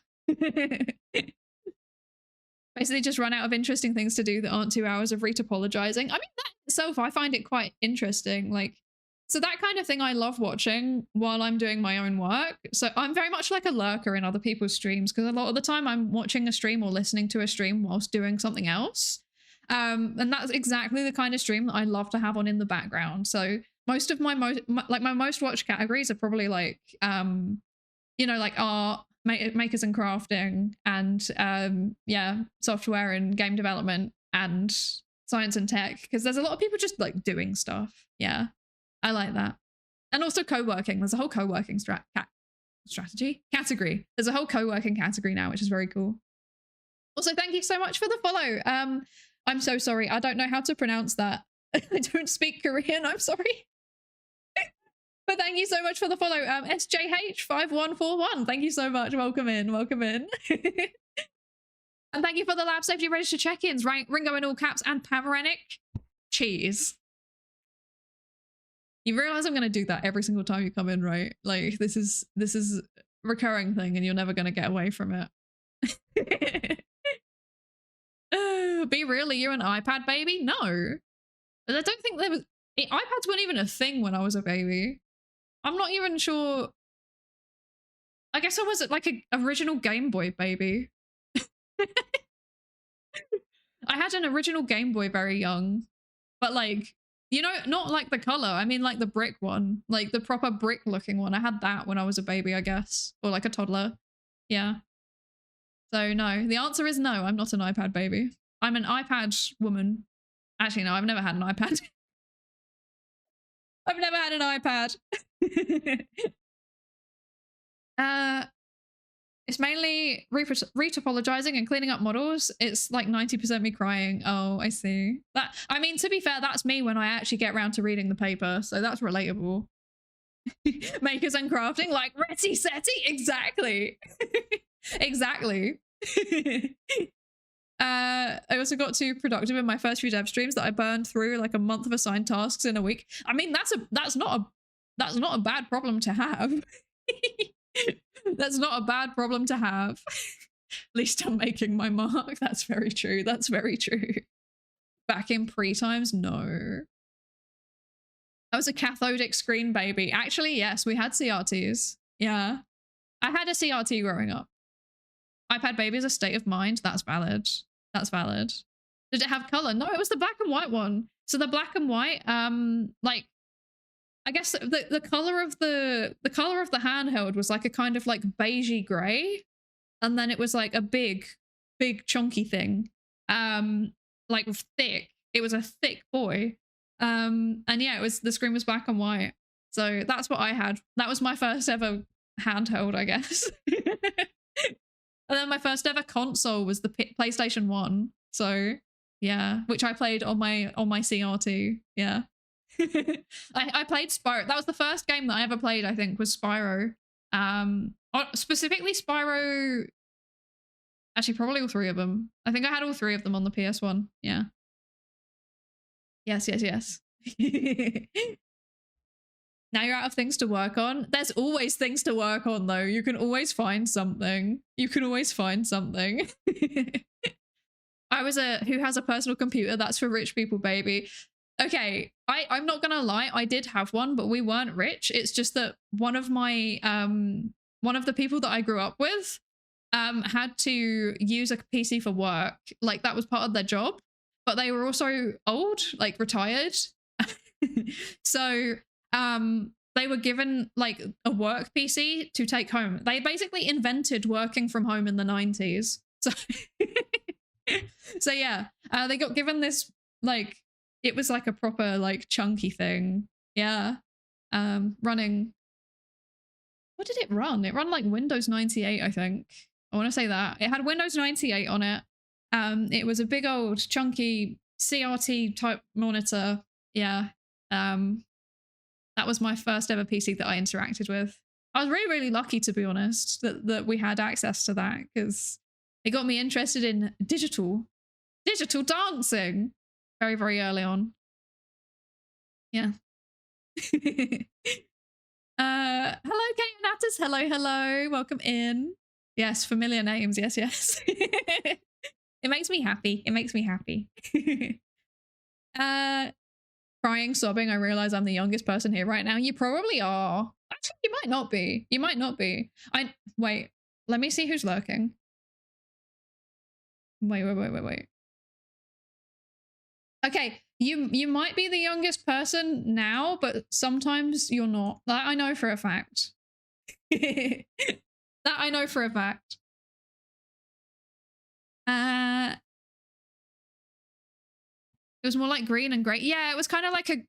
Basically just run out of interesting things to do that aren't 2 hours of retopologizing. I mean, that itself, I find it quite interesting. Like, so that kind of thing I love watching while I'm doing my own work. So I'm very much like a lurker in other people's streams because a lot of the time I'm watching a stream or listening to a stream whilst doing something else. And that's exactly the kind of stream that I love to have on in the background. So most of my most watched categories are probably like, you know, like art, makers and crafting, and yeah, software and game development and science and tech, because there's a lot of people just like doing stuff. Yeah, I like that. And also co-working. There's a whole co-working strategy category. There's a whole co-working category now, which is very cool. Also, thank you so much for the follow. I'm so sorry. I don't know how to pronounce that. I don't speak Korean. I'm sorry. But thank you so much for the follow. SJH5141. Thank you so much. Welcome in. Welcome in. And thank you for the lab safety register check-ins. Ringo in all caps and Pamarenic. Cheese. You realize I'm going to do that every single time you come in, right? Like, this is a recurring thing and you're never going to get away from it. Be real, you're an iPad baby? No. But I don't think there was... iPads weren't even a thing when I was a baby. I'm not even sure... I guess I was like an original Game Boy baby. I had an original Game Boy very young. But like, you know, not like the color. I mean like the brick one. Like the proper brick looking one. I had that when I was a baby, I guess. Or like a toddler. Yeah. So no, the answer is no, I'm not an iPad baby. I'm an iPad woman. Actually, no, I've never had an iPad. I've never had an iPad. It's mainly retopologizing and cleaning up models. It's like 90% me crying. Oh, I see. That, I mean, to be fair, that's me when I actually get around to reading the paper, so that's relatable. Makers and crafting, like Retty Setty, exactly. Exactly. I also got too productive in my first few dev streams that I burned through like a month of assigned tasks in a week. I mean, that's not a bad problem to have. That's not a bad problem to have. At least I'm making my mark. That's very true. That's very true. Back in pre-times, no. I was a cathodic screen baby. Actually, yes, we had CRTs. Yeah. I had a CRT growing up. iPad baby is a state of mind. That's valid. That's valid. Did it have color? No, it was the black and white one. So the black and white, like, I guess the color of the handheld was like a kind of like beigey gray, and then it was like a big chunky thing, like thick. It was a thick boy, and yeah, it was, the screen was black and white. So that's what I had. That was my first ever handheld, I guess. And then my first ever console was the PlayStation 1. So yeah, which I played on my CRT. Yeah. I played Spyro. That was the first game that I ever played, I think, was Spyro. Specifically Spyro. Actually, probably all three of them. I think I had all three of them on the PS1. Yeah. Yes. Now you're out of things to work on. There's always things to work on, though. You can always find something. You can always find something. I was who has a personal computer? That's for rich people, baby. Okay, I'm not gonna lie, I did have one, but we weren't rich. It's just that one of the people that I grew up with had to use a PC for work. Like that was part of their job, but they were also old, like retired. So they were given like a work PC to take home. They basically invented working from home in the 90s. So so yeah, they got given this, like, it was like a proper like chunky thing. Yeah. Running, what did it run? It ran like Windows 98, I think. I want to say that. It had Windows 98 on it. It was a big old chunky CRT type monitor. Yeah. That was my first ever PC that I interacted with. I was really, really lucky, to be honest, that we had access to that, because it got me interested in digital dancing very, very early on. Yeah. Hello, Kate Natters. Hello. Welcome in. Yes, familiar names. Yes. It makes me happy. It makes me happy. Crying, sobbing. I realize I'm the youngest person here right now. You probably are. Actually, you might not be. You might not be. Wait. Let me see who's lurking. Wait. Okay, you might be the youngest person now, but sometimes you're not. That I know for a fact. That I know for a fact. It was more like green and gray. Yeah, it was kind of like a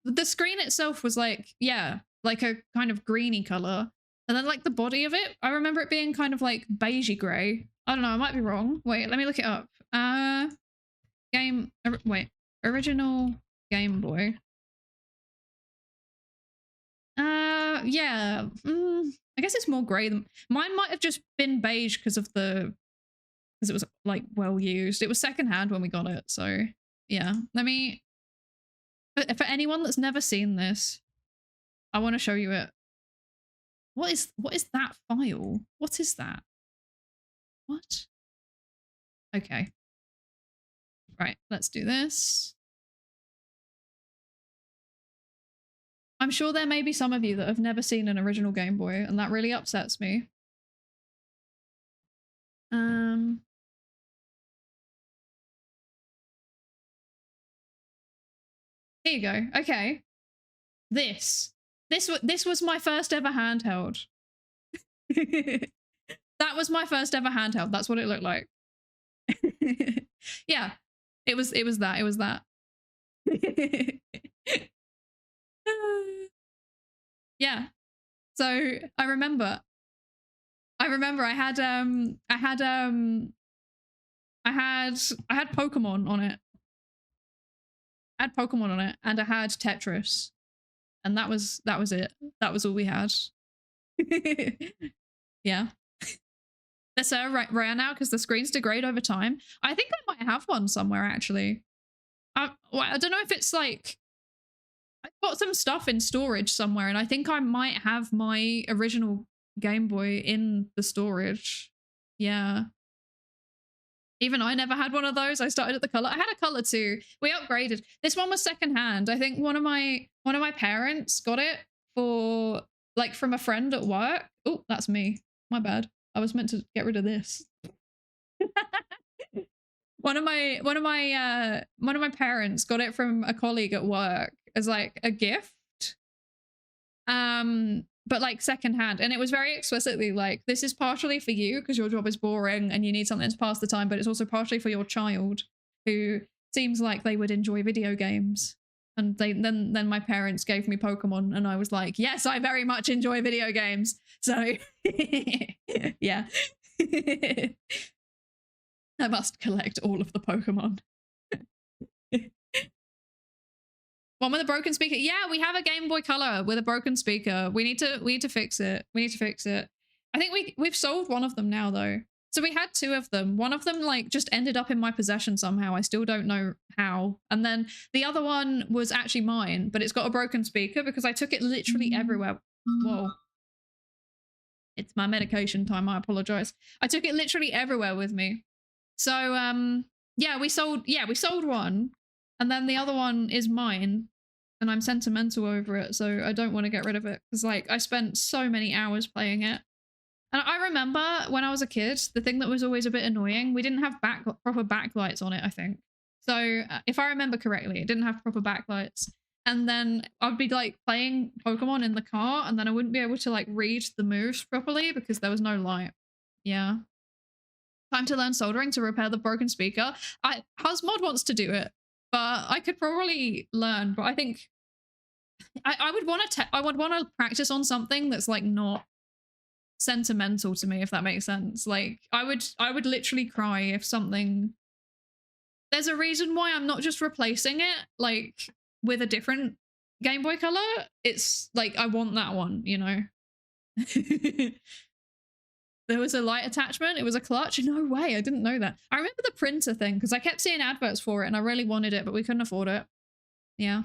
the screen itself was like, yeah, like a kind of greeny color. And then like the body of it, I remember it being kind of like beigey gray. I don't know, I might be wrong. Wait, let me look it up. Original Game Boy. Yeah. I guess it's more gray than mine. Might have just been beige because it was like well used. It was secondhand when we got it, so yeah. Let me. For anyone that's never seen this, I want to show you it. What is that file? What is that? What? Okay. Right, let's do this. I'm sure there may be some of you that have never seen an original Game Boy, and that really upsets me. Here you go. Okay. This was my first ever handheld. That was my first ever handheld. That's what it looked like. Yeah. It was that. Yeah. So I remember I had Pokemon on it. I had Pokemon on it, and I had Tetris. And that was it. That was all we had. Yeah. That's right now because the screens degrade over time. I think I might have one somewhere actually. I don't know if it's like I've got some stuff in storage somewhere, and I think I might have my original Game Boy in the storage. Yeah. Even I never had one of those. I started at the color. I had a color too. We upgraded. This one was secondhand. I think one of my parents got it for like from a friend at work. Oh, that's me. My bad. I was meant to get rid of this. One of my parents got it from a colleague at work as like a gift. But like secondhand, and it was very explicitly like, this is partially for you because your job is boring and you need something to pass the time, but it's also partially for your child who seems like they would enjoy video games. And then my parents gave me Pokemon, and I was like, yes, I very much enjoy video games. So yeah. I must collect all of the Pokemon. One with a broken speaker. Yeah, we have a Game Boy Color with a broken speaker. We need to fix it. We need to fix it. I think we've solved one of them now though. So we had two of them. One of them like just ended up in my possession somehow. I still don't know how. And then the other one was actually mine, but it's got a broken speaker because I took it literally everywhere. Whoa. It's my medication time. I apologize. I took it literally everywhere with me. So yeah, we sold one. And then the other one is mine, and I'm sentimental over it, so I don't want to get rid of it because like I spent so many hours playing it. And I remember when I was a kid, the thing that was always a bit annoying, we didn't have proper backlights on it, I think. So if I remember correctly, it didn't have proper backlights. And then I'd be like playing Pokemon in the car, and then I wouldn't be able to like read the moves properly because there was no light. Yeah. Time to learn soldering to repair the broken speaker. Husmod wants to do it. But I could probably learn, but I think I would want to practice on something that's like not sentimental to me, if that makes sense. Like I would literally cry if something. There's a reason why I'm not just replacing it like with a different Game Boy Color. It's like I want that one, you know. There was a light attachment. It was a clutch. No way. I didn't know that. I remember the printer thing because I kept seeing adverts for it and I really wanted it, but we couldn't afford it. Yeah.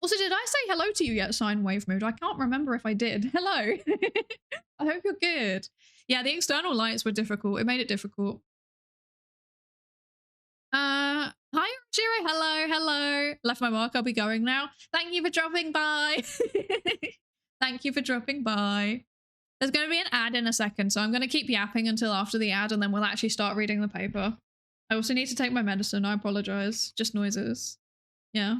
Also, did I say hello to you yet, Sine Wave Mood? I can't remember if I did. Hello. I hope you're good. Yeah, the external lights were difficult. It made it difficult. Hi, Jiro. Hello, hello. Left my mark. I'll be going now. Thank you for dropping by. Thank you for dropping by. There's going to be an ad in a second, so I'm going to keep yapping until after the ad, and then we'll actually start reading the paper. I also need to take my medicine. I apologize. Just noises. Yeah.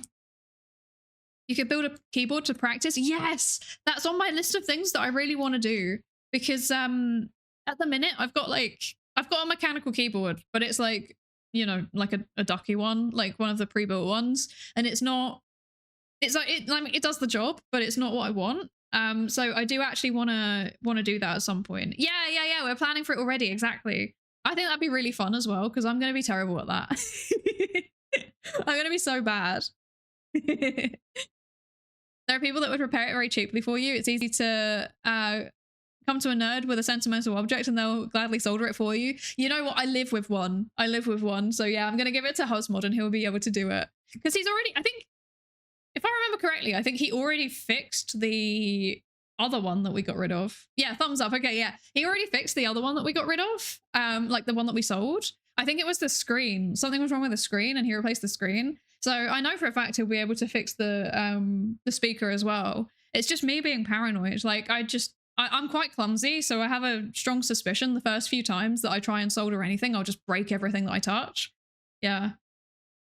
You could build a keyboard to practice. Yes, that's on my list of things that I really want to do, because at the minute I've got a mechanical keyboard, but it's like, you know, like a ducky one, like one of the pre-built ones, and it's like it does the job, but it's not what I want. So I do actually want to do that at some point. Yeah, we're planning for it already. Exactly. I think that'd be really fun as well, because I'm going to be terrible at that. I'm going to be so bad. There are people that would repair it very cheaply for you. It's easy to come to a nerd with a sentimental object and they'll gladly solder it for you. You know what? I live with one. So yeah, I'm going to give it to Husmod and he'll be able to do it. Because he's already, I think, if I remember correctly, I think he already fixed the other one that we got rid of. Yeah, thumbs up. Okay, yeah. He already fixed the other one that we got rid of. Like the one that we sold. I think it was the screen. Something was wrong with the screen and he replaced the screen. So I know for a fact he'll be able to fix the speaker as well. It's just me being paranoid. Like I'm quite clumsy, so I have a strong suspicion the first few times that I try and solder anything, I'll just break everything that I touch. Yeah.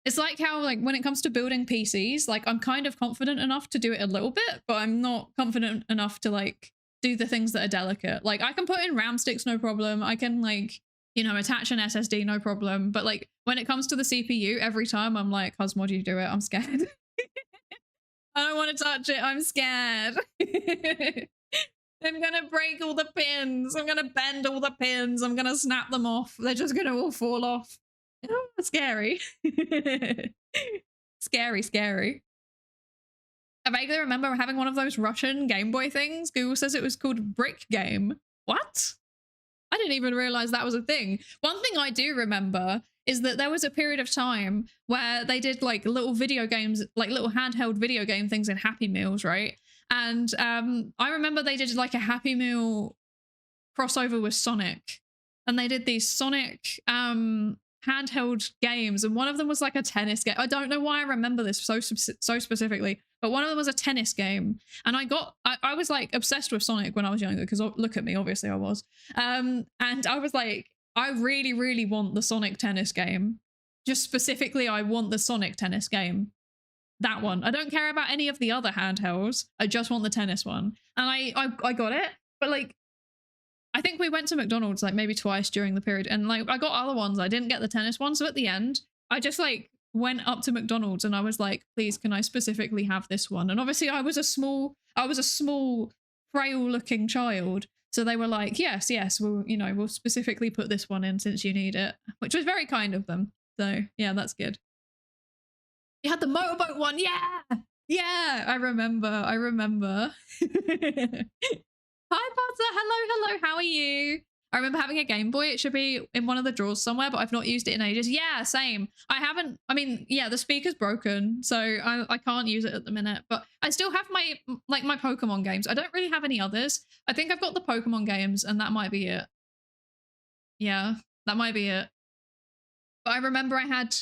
It's like how, like, when it comes to building PCs, like, I'm kind of confident enough to do it a little bit, but I'm not confident enough to, like, do the things that are delicate. Like, I can put in RAM sticks, no problem. I can, like, you know, attach an SSD, no problem. But, like, when it comes to the CPU, every time I'm like, Cosmo, do you do it? I'm scared. I don't want to touch it. I'm scared. I'm going to break all the pins. I'm going to bend all the pins. I'm going to snap them off. They're just going to all fall off. Oh, scary. Scary. I vaguely remember having one of those Russian Game Boy things. Google says it was called Brick Game. What? I didn't even realize that was a thing. One thing I do remember is that there was a period of time where they did like little video games, like little handheld video game things in Happy Meals, right? And I remember they did like a Happy Meal crossover with Sonic. And they did these Sonic handheld games, and one of them was like a tennis game. I don't know why I remember this so specifically, but one of them was a tennis game, and I was like obsessed with Sonic when I was younger, because look at me, obviously I was, and I was like, I really want the Sonic tennis game. Just specifically, I want the Sonic tennis game, that one. I don't care about any of the other handhelds, I just want the tennis one. And I got it, but like, I think we went to McDonald's like maybe twice during the period, and like I got other ones. I didn't get the tennis one. So at the end, I just like went up to McDonald's and I was like, please, can I specifically have this one? And obviously I was a small, frail looking child. So they were like, yes, we'll specifically put this one in since you need it, which was very kind of them. So yeah, that's good. You had the motorboat one. Yeah, I remember. Hi, Potter. Hello. How are you? I remember having a Game Boy. It should be in one of the drawers somewhere, but I've not used it in ages. Yeah, same. The speaker's broken, so I can't use it at the minute, but I still have my Pokemon games. I don't really have any others. I think I've got the Pokemon games, and that might be it. Yeah, that might be it. But I remember I had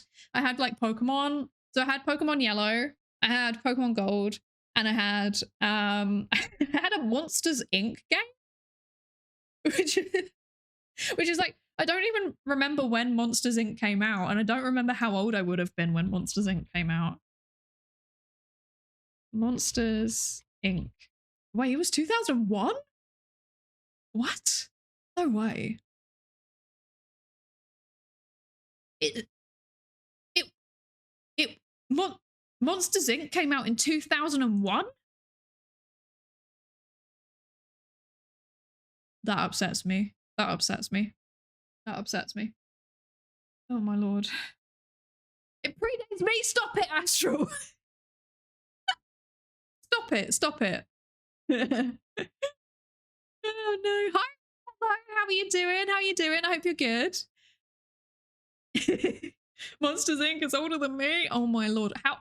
like Pokemon. So I had Pokemon Yellow, I had Pokemon Gold, and I had I had a Monsters Inc. game, which is like, I don't even remember when Monsters Inc. came out, and I don't remember how old I would have been when Monsters Inc. came out. Monsters Inc. Wait, it was 2001? What? No way. Monsters Inc. came out in 2001? That upsets me. Oh my lord. It predates me. Stop it, Astro. Stop it. Oh no. Hi. Hello. How are you doing? I hope you're good. Monsters Inc. is older than me. Oh my lord. How?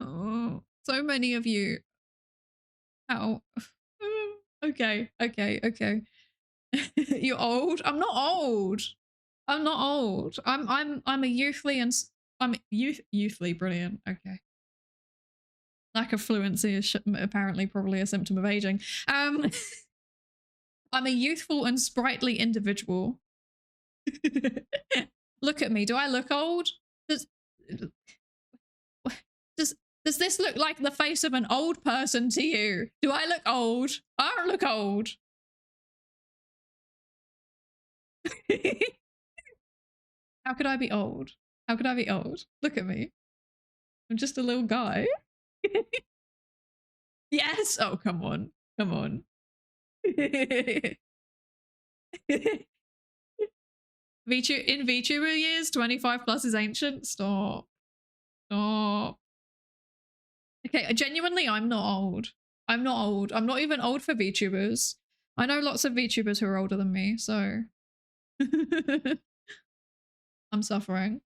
Oh, So many of you. Ow. Okay. You're old? I'm not old. I'm not old. I'm a youthly and I'm youthly brilliant. Okay. Lack of fluency is apparently probably a symptom of aging. I'm a youthful and sprightly individual. Look at me. Do I look old? Does this look like the face of an old person to you? Do I look old? I don't look old. How could I be old? How could I be old? Look at me. I'm just a little guy. Yes. Oh, come on. Come on. In VTuber years, 25 plus is ancient. Stop. Stop. Okay, genuinely, I'm not old. I'm not old. I'm not even old for VTubers. I know lots of VTubers who are older than me, so I'm suffering.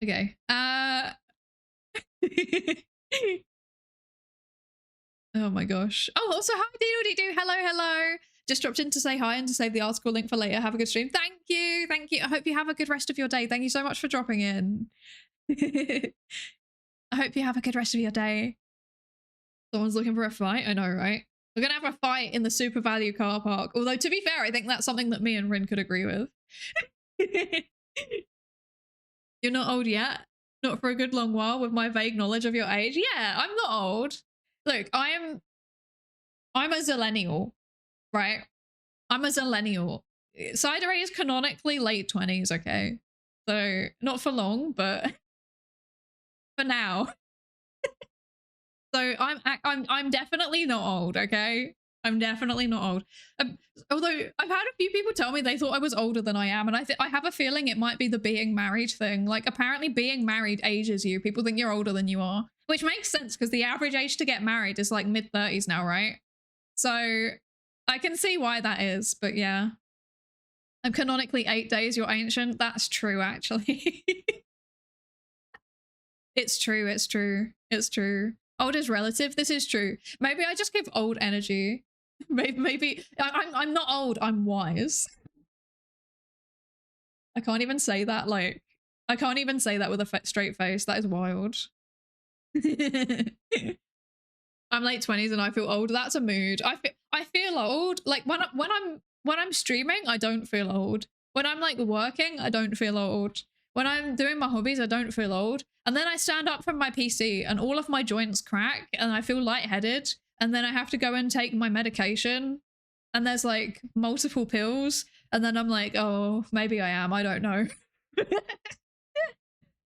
Okay. Oh my gosh. Oh, also hi Doody-Doo. Hello, hello. Just dropped in to say hi and to save the article link for later. Have a good stream. Thank you. Thank you. I hope you have a good rest of your day. Thank you so much for dropping in. I hope you have a good rest of your day. Someone's looking for a fight. I know, right? We're gonna have a fight in the Super Value car park. Although, to be fair, I think that's something that me and Rin could agree with. You're not old yet? Not for a good long while with my vague knowledge of your age? Yeah, I'm not old. Look, I'm a zillennial, right? I'm a zillennial. Psydere is canonically late 20s, okay? So, not for long, but for now. So I'm definitely not old, okay? I'm definitely not old. Although I've had a few people tell me they thought I was older than I am, and I have a feeling it might be the being married thing. Like, apparently being married ages you. People think you're older than you are, which makes sense because the average age to get married is like mid-30s now, right? So I can see why that is, but yeah. I'm canonically 8 days, you're ancient. That's true, actually. It's true, it's true, it's true. Old is relative. This is true. Maybe I just give old energy. Maybe I'm not old. I'm wise. I can't even say that. Like, I can't even say that with a straight face. That is wild. I'm late 20s and I feel old. That's a mood. I feel old. Like when I'm streaming, I don't feel old. When I'm like working, I don't feel old. When I'm doing my hobbies, I don't feel old. And then I stand up from my PC and all of my joints crack and I feel lightheaded. And then I have to go and take my medication. And there's like multiple pills. And then I'm like, oh, maybe I am. I don't know.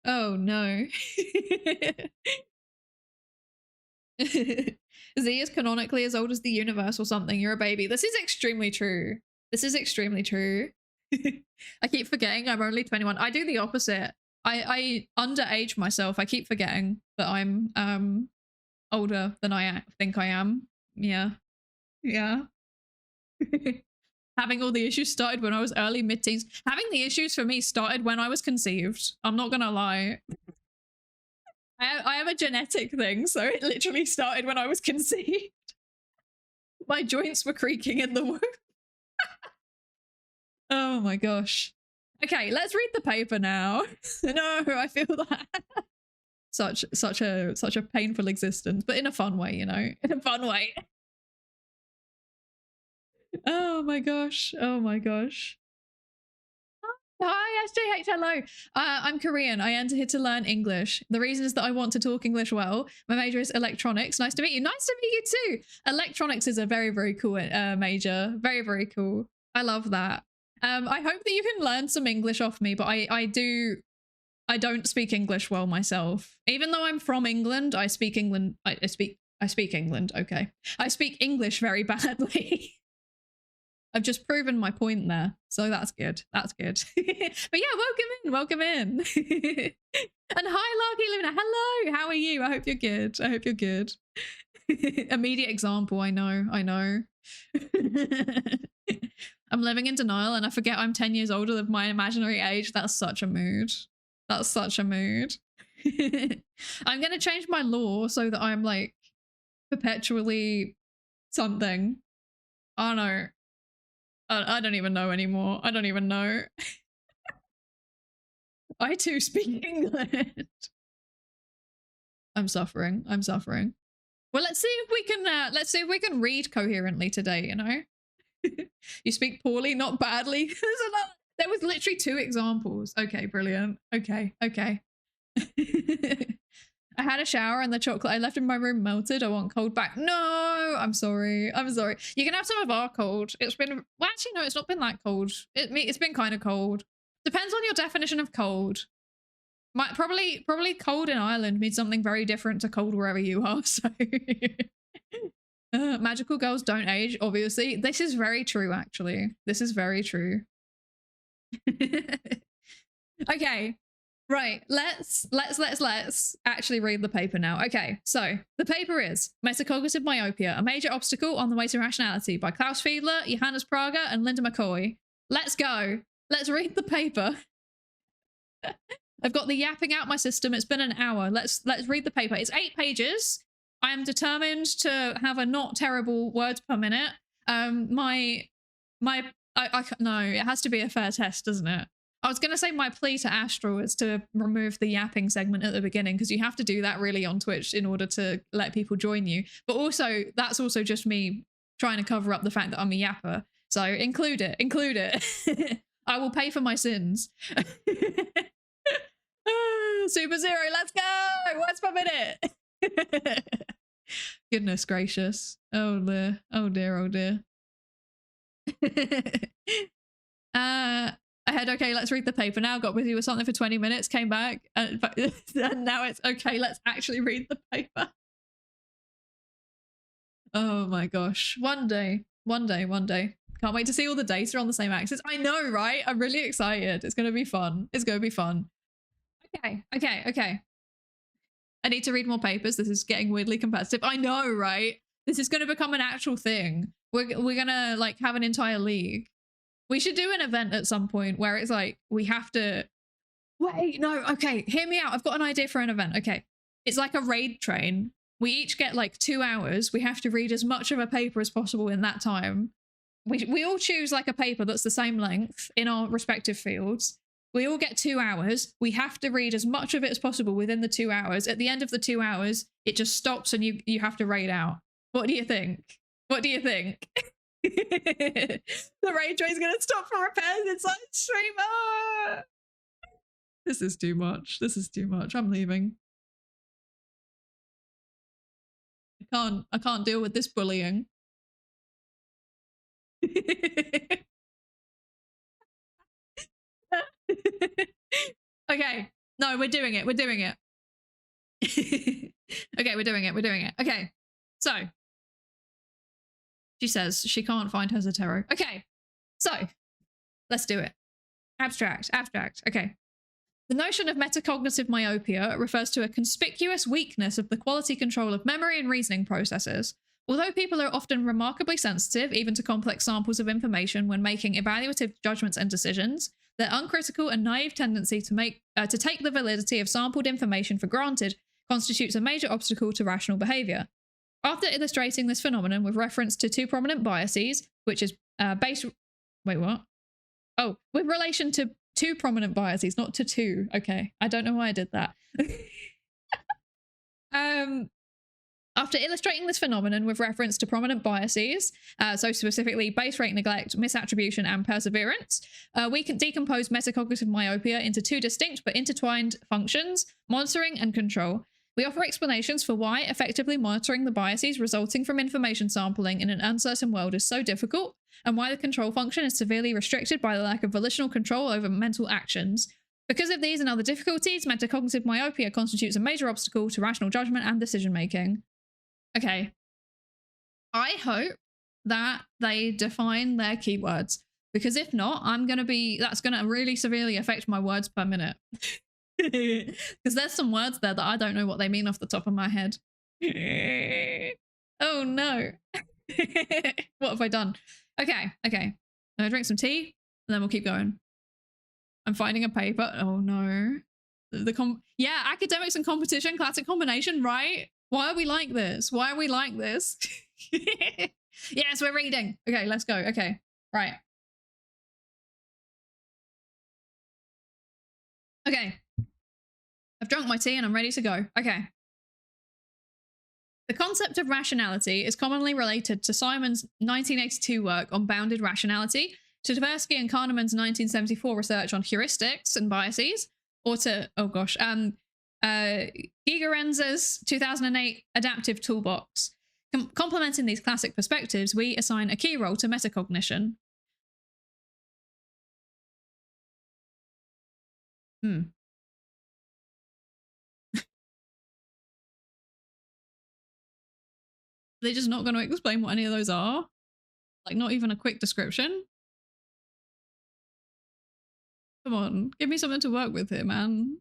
Oh, no. Z is canonically as old as the universe or something. You're a baby. This is extremely true. This is extremely true. I keep forgetting I'm only 21. I do the opposite. I underage myself. I keep forgetting that I'm older than I think I am. Yeah. Yeah. Having all the issues started when I was early mid-teens. Having the issues for me started when I was conceived. I'm not gonna lie. I have a genetic thing, so it literally started when I was conceived. My joints were creaking in the womb. Oh my gosh. Okay, let's read the paper now. No, I feel that. Such a painful existence, but in a fun way, you know, in a fun way. Oh my gosh. Oh my gosh. Hi, SJH, hello. I'm Korean. I entered here to learn English. The reason is that I want to talk English well. My major is electronics. Nice to meet you. Nice to meet you too. Electronics is a very, very cool major. Very, very cool. I love that. I hope that you can learn some English off me, but I don't speak English well myself. Even though I'm from England, I speak England. I speak England. Okay. I speak English very badly. I've just proven my point there. So that's good. That's good. But yeah, welcome in. And hi, Larky Luna. Hello. How are you? I hope you're good. I hope you're good. Immediate example. I know. I'm living in denial and I forget I'm 10 years older than my imaginary age. That's such a mood. That's such a mood. I'm gonna change my law so that I'm like perpetually something. I don't know. I don't even know anymore. I don't even know. I too speak English. I'm suffering. I'm suffering. Well, let's see if we can read coherently today, you know? You speak poorly, not badly. There was literally 2 examples. Okay, brilliant. Okay, okay. I had a shower and the chocolate I left in my room melted. I want cold back. No, I'm sorry. I'm sorry. You can have some of our cold. It's been, well, actually, no, it's not been that cold. It's been kind of cold. Depends on your definition of cold. Probably cold in Ireland means something very different to cold wherever you are. So magical girls don't age, obviously. This is very true, actually. This is very true. Okay. Right, let's actually read the paper now. Okay, so the paper is Metacognitive Myopia, a Major Obstacle on the Way to Rationality by Klaus Fiedler, Johannes Prager, and Linda McCoy. Let's go. Let's read the paper. I've got the yapping out my system. It's been an hour. Let's read the paper. It's 8 pages. I am determined to have a not terrible words per minute. No, it has to be a fair test, doesn't it? I was going to say my plea to Astro is to remove the yapping segment at the beginning, because you have to do that really on Twitch in order to let people join you. But also, that's also just me trying to cover up the fact that I'm a yapper. So include it, include it. I will pay for my sins. Super Zero, let's go! Words per minute. Goodness gracious. Oh dear, oh dear, oh dear. I had, okay, let's read the paper now. Got busy with something for 20 minutes, came back, and now it's okay, let's actually read the paper. Oh my gosh. One day. Can't wait to see all the data on the same axis. I know, right? I'm really excited. It's going to be fun. It's going to be fun. Okay. I need to read more papers. This is getting weirdly competitive. I know, right? This is going to become an actual thing. We're going to like have an entire league. We should do an event at some point where it's like, we have to... Wait, no, okay, hear me out. I've got an idea for an event. Okay, it's like a raid train. We each get like 2 hours. We have to read as much of a paper as possible in that time. We all choose like a paper that's the same length in our respective fields. We all get 2 hours. We have to read as much of it as possible within the 2 hours. At the end of the 2 hours, it just stops and you have to raid out. What do you think? What do you think? The raid train's gonna stop for repairs inside streamer. This is too much. This is too much. I'm leaving. I can't deal with this bullying. Okay. No, we're doing it. We're doing it. Okay, we're doing it. Okay. So she says she can't find her Zotero. Okay. So let's do it. Abstract. Okay. The notion of metacognitive myopia refers to a conspicuous weakness of the quality control of memory and reasoning processes. Although people are often remarkably sensitive, even to complex samples of information when making evaluative judgments and decisions, their uncritical and naive tendency to take the validity of sampled information for granted constitutes a major obstacle to rational behavior. After illustrating this phenomenon with reference to 2 prominent biases, which is wait, what? Oh, with relation to 2 prominent biases, not to 2. Okay, I don't know why I did that. After illustrating this phenomenon with reference to prominent biases, so specifically base rate neglect, misattribution, and perseverance, we can decompose metacognitive myopia into 2 distinct but intertwined functions, monitoring and control. We offer explanations for why effectively monitoring the biases resulting from information sampling in an uncertain world is so difficult, and why the control function is severely restricted by the lack of volitional control over mental actions. Because of these and other difficulties, metacognitive myopia constitutes a major obstacle to rational judgment and decision-making. Okay. I hope that they define their keywords, because if not, that's going to really severely affect my words per minute. Because there's some words there that I don't know what they mean off the top of my head. Oh no. What have I done? Okay. I'm gonna drink some tea and then we'll keep going. I'm finding a paper. Oh no. Yeah, academics and competition, classic combination, right? Why are we like this? Why are we like this? Yes, we're reading. Okay, let's go. Okay, right. Okay. I've drunk my tea and I'm ready to go. Okay. The concept of rationality is commonly related to Simon's 1982 work on bounded rationality, to Tversky and Kahneman's 1974 research on heuristics and biases, or to, Gigerenze's 2008 adaptive toolbox. Complementing these classic perspectives, we assign a key role to metacognition. They're just not going to explain what any of those are? Like, not even a quick description? Come on, give me something to work with here, man.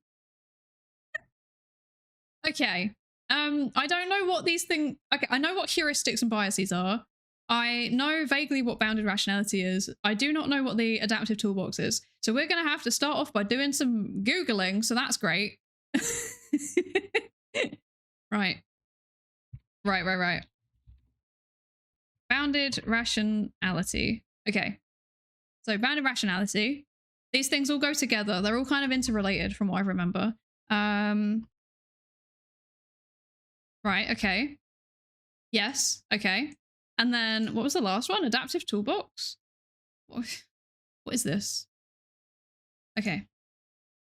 Okay. I don't know what these things... Okay, I know what heuristics and biases are. I know vaguely what bounded rationality is. I do not know what the adaptive toolbox is. So we're going to have to start off by doing some Googling, so that's great. Right. Bounded rationality. Okay. So bounded rationality. These things all go together. They're all kind of interrelated from what I remember. Right, okay. Yes, okay. And then what was the last one? Adaptive toolbox? What is this? Okay.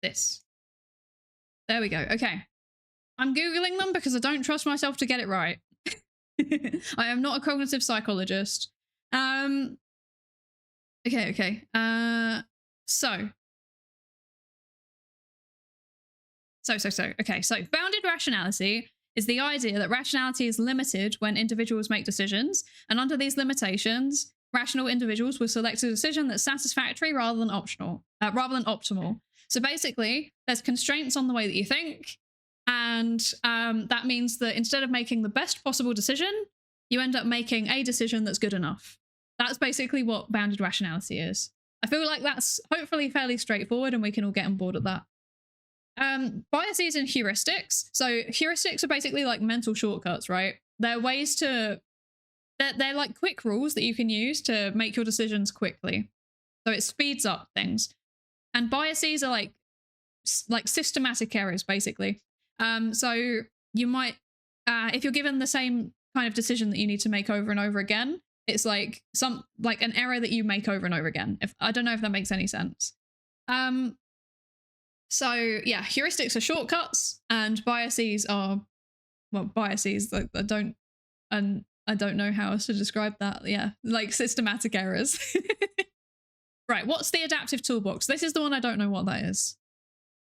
This. There we go. Okay. I'm Googling them because I don't trust myself to get it right. I am not a cognitive psychologist. Okay. Okay, so bounded rationality is the idea that rationality is limited when individuals make decisions, and under these limitations, rational individuals will select a decision that's satisfactory rather than optimal. So basically, there's constraints on the way that you think, and that means that instead of making the best possible decision, you end up making a decision that's good enough. That's basically what bounded rationality is. I feel like that's hopefully fairly straightforward and we can all get on board with that. Biases and heuristics. So heuristics are basically like mental shortcuts, right? They're ways to... They're like quick rules that you can use to make your decisions quickly. So it speeds up things. And biases are like systematic errors, basically. So you might, if you're given the same kind of decision that you need to make over and over again, it's like an error that you make over and over again. I don't know if that makes any sense. So yeah, heuristics are shortcuts and biases are, well, biases, I don't know how else to describe that. Yeah, like systematic errors. Right, what's the adaptive toolbox? This is the one I don't know what that is.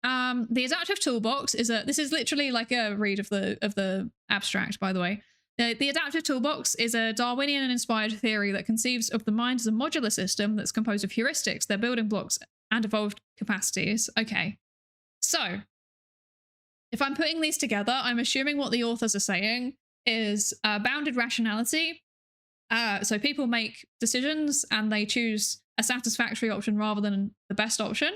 The adaptive toolbox is this is literally like a read of the abstract, by the way. The adaptive toolbox is a Darwinian-inspired theory that conceives of the mind as a modular system that's composed of heuristics, their building blocks, and evolved capacities. Okay, so if I'm putting these together, I'm assuming what the authors are saying is bounded rationality. So people make decisions and they choose a satisfactory option rather than the best option.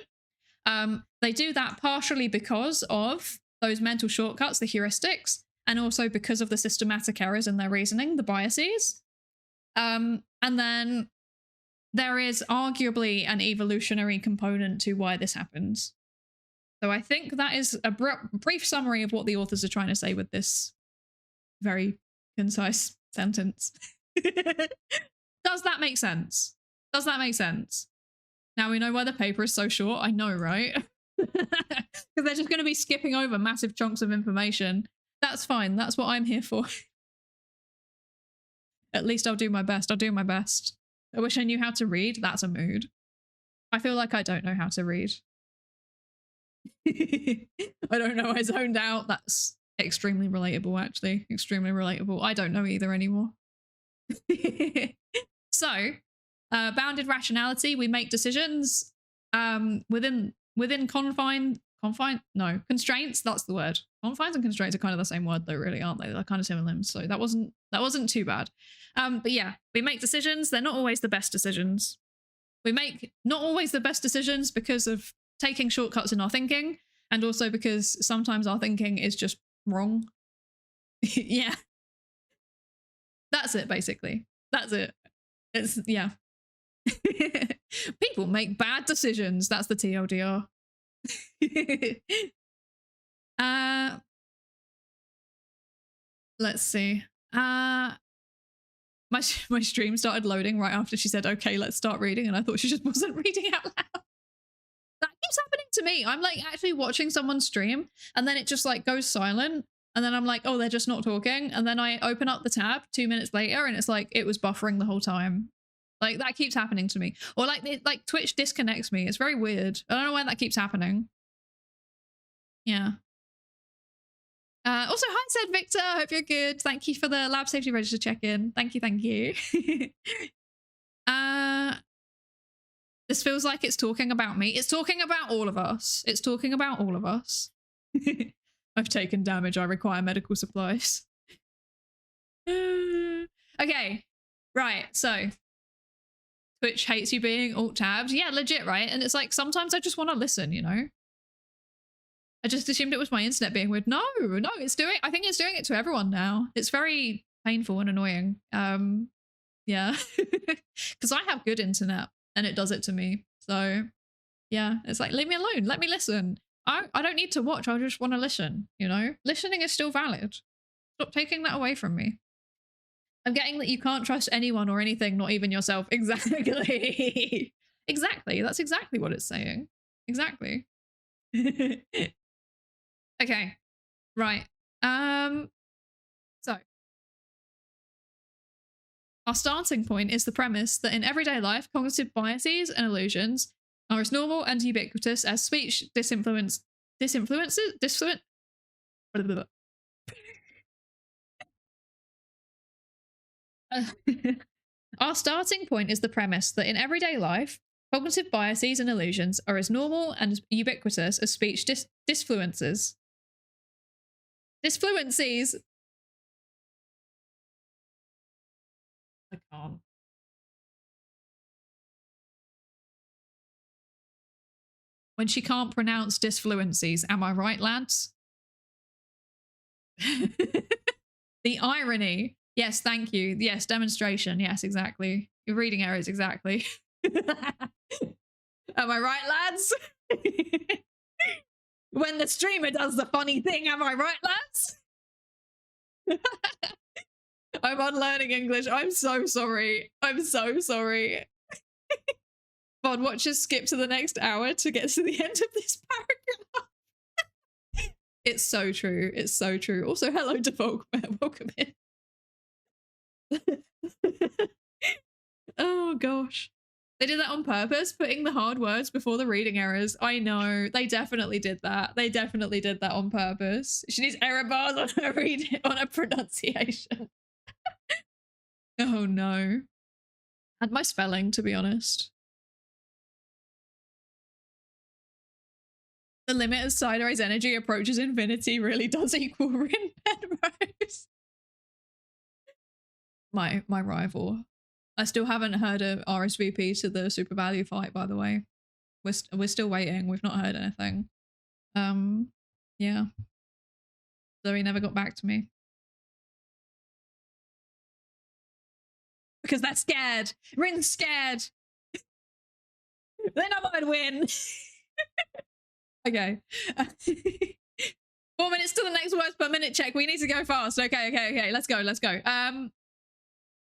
They do that partially because of those mental shortcuts, the heuristics, and also because of the systematic errors in their reasoning, the biases. And then there is arguably an evolutionary component to why this happens. So I think that is a brief summary of what the authors are trying to say with this very concise sentence. Does that make sense? Does that make sense? Now we know why the paper is so short. I know, right? Because they're just going to be skipping over massive chunks of information. That's fine. That's what I'm here for. At least I'll do my best. I'll do my best. I wish I knew how to read. That's a mood. I feel like I don't know how to read. I don't know. I zoned out. That's extremely relatable, actually. Extremely relatable. I don't know either anymore. So, bounded rationality, we make decisions within constraints, that's the word. Confines and constraints are kind of the same word though, really, aren't they? They're kind of synonyms, so that wasn't too bad. But yeah, we make decisions. They're not always the best decisions. We make not always the best decisions because of taking shortcuts in our thinking, And also because sometimes our thinking is just wrong. Yeah. That's it, basically. That's it. It's, yeah. People make bad decisions. That's the TLDR. Let's see. My stream started loading right after she said, okay, let's start reading. And I thought she just wasn't reading out loud. That keeps happening to me. I'm like actually watching someone stream and then it just like goes silent. And then I'm like, oh, they're just not talking. And then I open up the tab 2 minutes later and it's like, it was buffering the whole time. Like that keeps happening to me. Or like Twitch disconnects me. It's very weird. I don't know why that keeps happening. Yeah. Also, hi, said Victor. Hope you're good. Thank you for the lab safety register check-in. Thank you, thank you. This feels like it's talking about me. It's talking about all of us. It's talking about all of us. I've taken damage. I require medical supplies. Okay, right. So Twitch hates you being alt-tabbed. Yeah, legit, right? And it's like sometimes I just want to listen, you know? I just assumed it was my internet being weird. No, it's doing, I think it's doing it to everyone now. It's very painful and annoying. Yeah, because I have good internet and it does it to me. So yeah, it's like, leave me alone, let me listen. I don't need to watch, I just want to listen, you know? Listening is still valid. Stop taking that away from me. I'm getting that you can't trust anyone or anything, not even yourself. Exactly. Exactly, that's exactly what it's saying. Exactly. Okay, right. So our starting point is the premise that in everyday life, cognitive biases and illusions are as normal and ubiquitous as speech Our starting point is the premise that in everyday life, cognitive biases and illusions are as normal and ubiquitous as speech disfluences. Disfluencies. I can't. When she can't pronounce disfluencies, am I right, lads? The irony. Yes, thank you. Yes, demonstration. Yes, exactly. Your reading errors, exactly. Am I right, lads? When the streamer does the funny thing, am I right, lads? I'm unlearning English. I'm so sorry. I'm so sorry. VOD watchers skip to the next hour to get to the end of this paragraph. It's so true. It's so true. Also, hello to Volkman. Welcome in. Oh gosh. They did that on purpose, putting the hard words before the reading errors. I know. They definitely did that. They definitely did that on purpose. She needs error bars on her on her pronunciation. Oh no. And my spelling, to be honest. The limit of Psydere's energy approaches infinity really does equal Rin Penrose. My rival. I still haven't heard of RSVP to the Super Value fight, by the way. We're still waiting. We've not heard anything. Yeah. So he never got back to me. Because they're scared. Rin's scared. Then I might win. Okay. 4 minutes to the next words per minute check. We need to go fast. Okay. Let's go.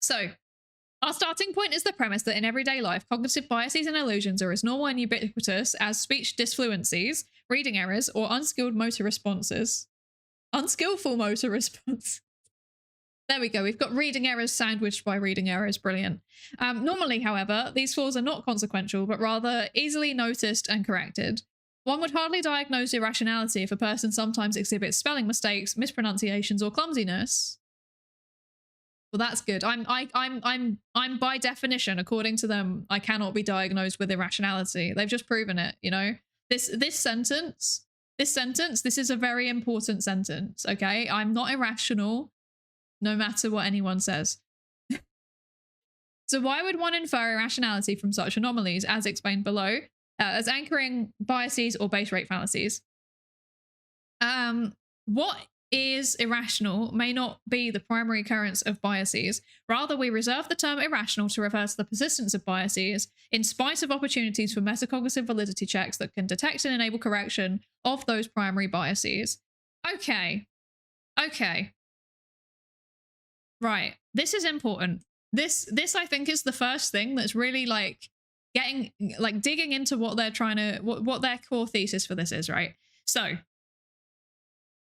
So, our starting point is the premise that in everyday life, cognitive biases and illusions are as normal and ubiquitous as speech disfluencies, reading errors, or unskilled motor responses. Unskillful motor response. There we go. We've got reading errors sandwiched by reading errors. Brilliant. Normally, however, these flaws are not consequential, but rather easily noticed and corrected. One would hardly diagnose irrationality if a person sometimes exhibits spelling mistakes, mispronunciations, or clumsiness. Well, that's good. I'm by definition, according to them, I cannot be diagnosed with irrationality. They've just proven it, you know? This sentence, this is a very important sentence, okay? I'm not irrational, no matter what anyone says. So why would one infer irrationality from such anomalies, as explained below, as anchoring biases or base rate fallacies? What is irrational may not be the primary occurrence of biases. Rather, we reserve the term irrational to refer to the persistence of biases in spite of opportunities for metacognitive validity checks that can detect and enable correction of those primary biases. Okay. Right. This is important. This I think is the first thing that's really like digging into what they're trying to what their core thesis for this is, right? So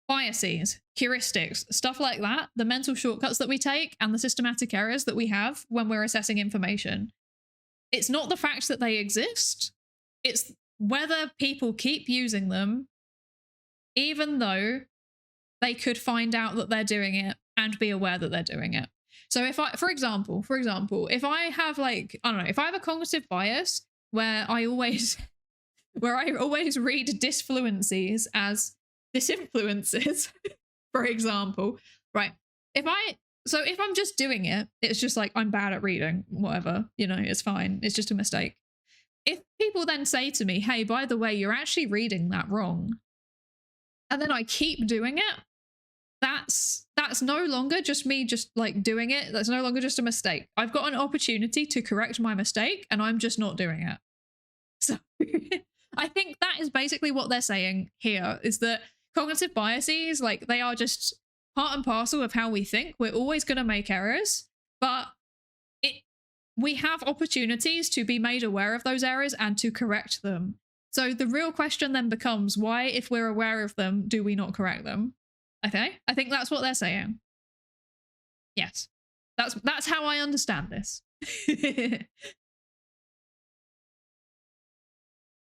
biases, heuristics, stuff like that, the mental shortcuts that we take and the systematic errors that we have when we're assessing information. It's not the fact that they exist, it's whether people keep using them even though they could find out that they're doing it and be aware that they're doing it. So if I, for example, if I have like, I don't know, if I have a cognitive bias where I always read disfluencies as disinfluences, for example, right? If I'm just doing it, it's just like, I'm bad at reading, whatever, you know, it's fine. It's just a mistake. If people then say to me, hey, by the way, you're actually reading that wrong, and then I keep doing it, that's no longer just me just like doing it. That's no longer just a mistake. I've got an opportunity to correct my mistake and I'm just not doing it. So I think that is basically what they're saying here, is that cognitive biases, like, they are just part and parcel of how we think. We're always going to make errors, but we have opportunities to be made aware of those errors and to correct them. So the real question then becomes, why, if we're aware of them, do we not correct them? Okay, I think that's what they're saying. Yes, that's how I understand this.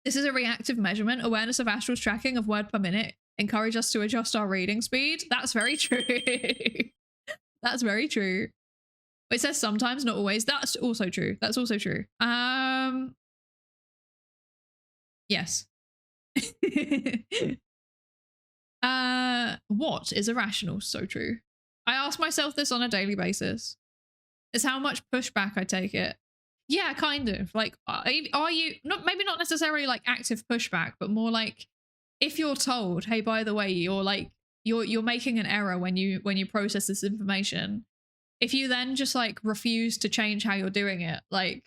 This is a reactive measurement. Awareness of Astral's tracking of word per minute encourage us to adjust our reading speed. That's very true. That's very true. It says sometimes, not always. That's also true. That's also true. Yes. What is irrational? So true. I ask myself this on a daily basis. It's how much pushback I take it. Yeah, kind of. Like, are you maybe not necessarily like active pushback, but more like if you're told, hey, by the way, you're making an error when you process this information. If you then just like refuse to change how you're doing it, like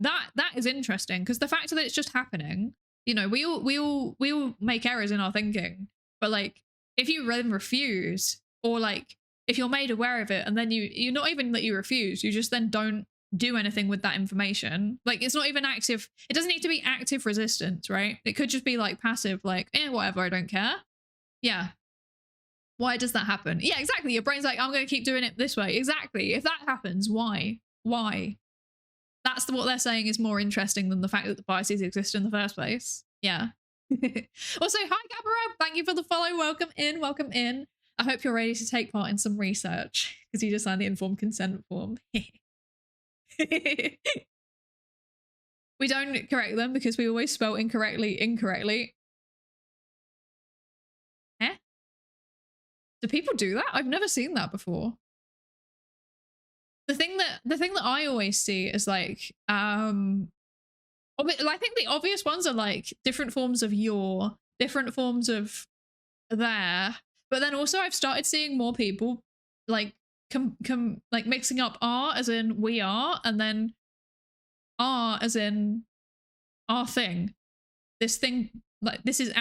that is interesting, because the fact that it's just happening, you know, we all make errors in our thinking, but like if you then refuse, or like if you're made aware of it and then you're not even that you refuse, you just then don't do anything with that information. Like, it's not even active. It doesn't need to be active resistance, right? It could just be like passive, like, whatever, I don't care. Yeah. Why does that happen? Yeah, exactly. Your brain's like, I'm going to keep doing it this way. Exactly. If that happens, why? That's what they're saying is more interesting than the fact that the biases exist in the first place. Yeah. Also, hi, Gabara. Thank you for the follow. Welcome in. Welcome in. I hope you're ready to take part in some research, because you just signed the informed consent form. We don't correct them because we always spell incorrectly. Eh? Do people do that? I've never seen that before. The thing that I always see is like, I think the obvious ones are like different forms of your, different forms of there, but then also I've started seeing more people like like mixing up R as in we are, and then R as in our thing. This thing, like, this is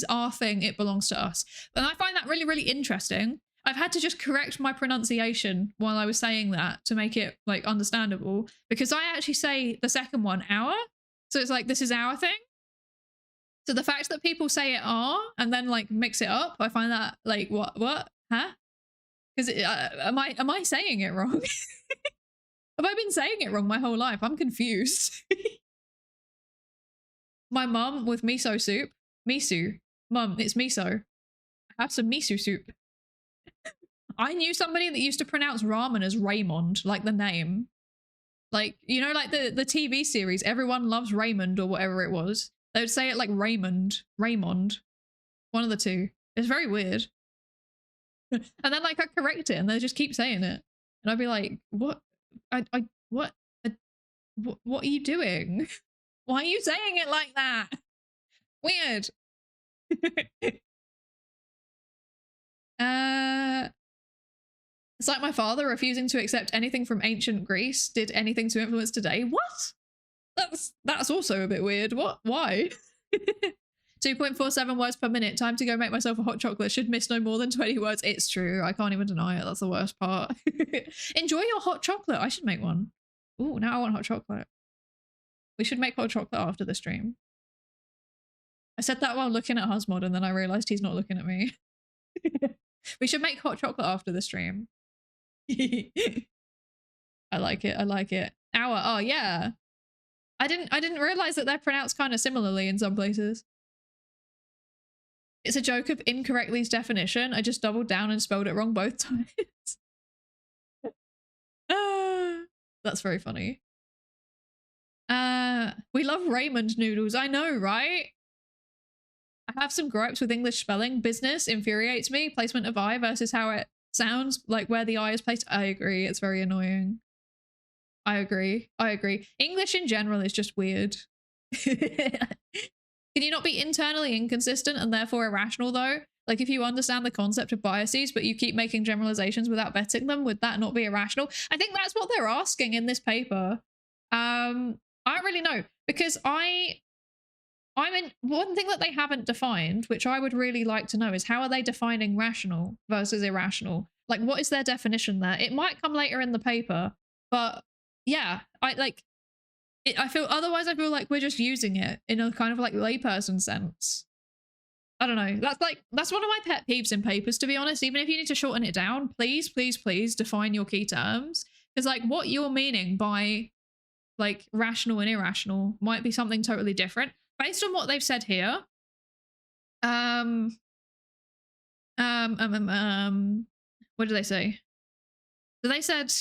our thing, it belongs to us. And I find that really, really interesting. I've had to just correct my pronunciation while I was saying that to make it like understandable, because I actually say the second one our, so it's like, this is our thing. So the fact that people say it are and then like mix it up, I find that like, what, huh? Because am I saying it wrong? Have I been saying it wrong my whole life? I'm confused. My mum with miso soup. Miso. Mum, it's miso. Have some miso soup. I knew somebody that used to pronounce ramen as Raymond, like the name. Like, you know, like the TV series, Everyone Loves Raymond, or whatever it was. They would say it like Raymond. One of the two. It's very weird. And then like I correct it and they just keep saying it. And I'd be like, what? What are you doing? Why are you saying it like that? Weird. It's like my father refusing to accept anything from ancient Greece did anything to influence today. What? That's also a bit weird. What? Why? 2.47 words per minute. Time to go make myself a hot chocolate. Should miss no more than 20 words. It's true. I can't even deny it. That's the worst part. Enjoy your hot chocolate. I should make one. Ooh, now I want hot chocolate. We should make hot chocolate after the stream. I said that while looking at Husmod and then I realized he's not looking at me. We should make hot chocolate after the stream. I like it. I like it. Hour. Oh yeah. I didn't realize that they're pronounced kind of similarly in some places. It's a joke of incorrectly's definition. I just doubled down and spelled it wrong both times. That's very funny. We love Raymond noodles. I know, right? I have some gripes with English spelling. Business infuriates me. Placement of I versus how it sounds, like where the I is placed. I agree. It's very annoying. I agree. I agree. English in general is just weird. Can you not be internally inconsistent and therefore irrational though? Like if you understand the concept of biases, but you keep making generalizations without vetting them, would that not be irrational? I think that's what they're asking in this paper. I don't really know, because I'm in one thing that they haven't defined, which I would really like to know, is how are they defining rational versus irrational? Like what is their definition there? It might come later in the paper, but yeah, I feel like we're just using it in a kind of like layperson sense. I don't know. That's one of my pet peeves in papers, to be honest. Even if you need to shorten it down, please, please, please define your key terms. Because like what you're meaning by like rational and irrational might be something totally different. Based on what they've said here. What did they say? So they said,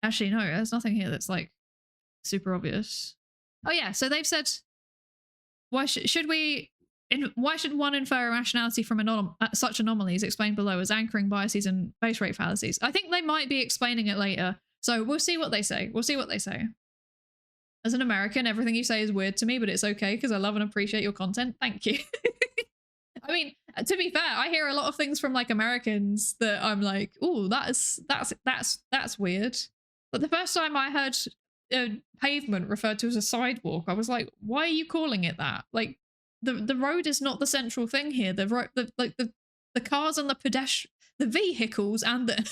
actually, no, there's nothing here that's like super obvious. Oh yeah, so they've said, why should one infer irrationality from such anomalies explained below as anchoring biases and base rate fallacies? I think they might be explaining it later, so we'll see what they say. We'll see what they say. As an American, everything you say is weird to me, but it's okay because I love and appreciate your content. Thank you. I mean, to be fair, I hear a lot of things from like Americans that I'm like, oh, that's weird. But the first time I heard pavement referred to as a sidewalk, I was like, why are you calling it that? Like, the road is not the central thing here. The cars and the vehicles and the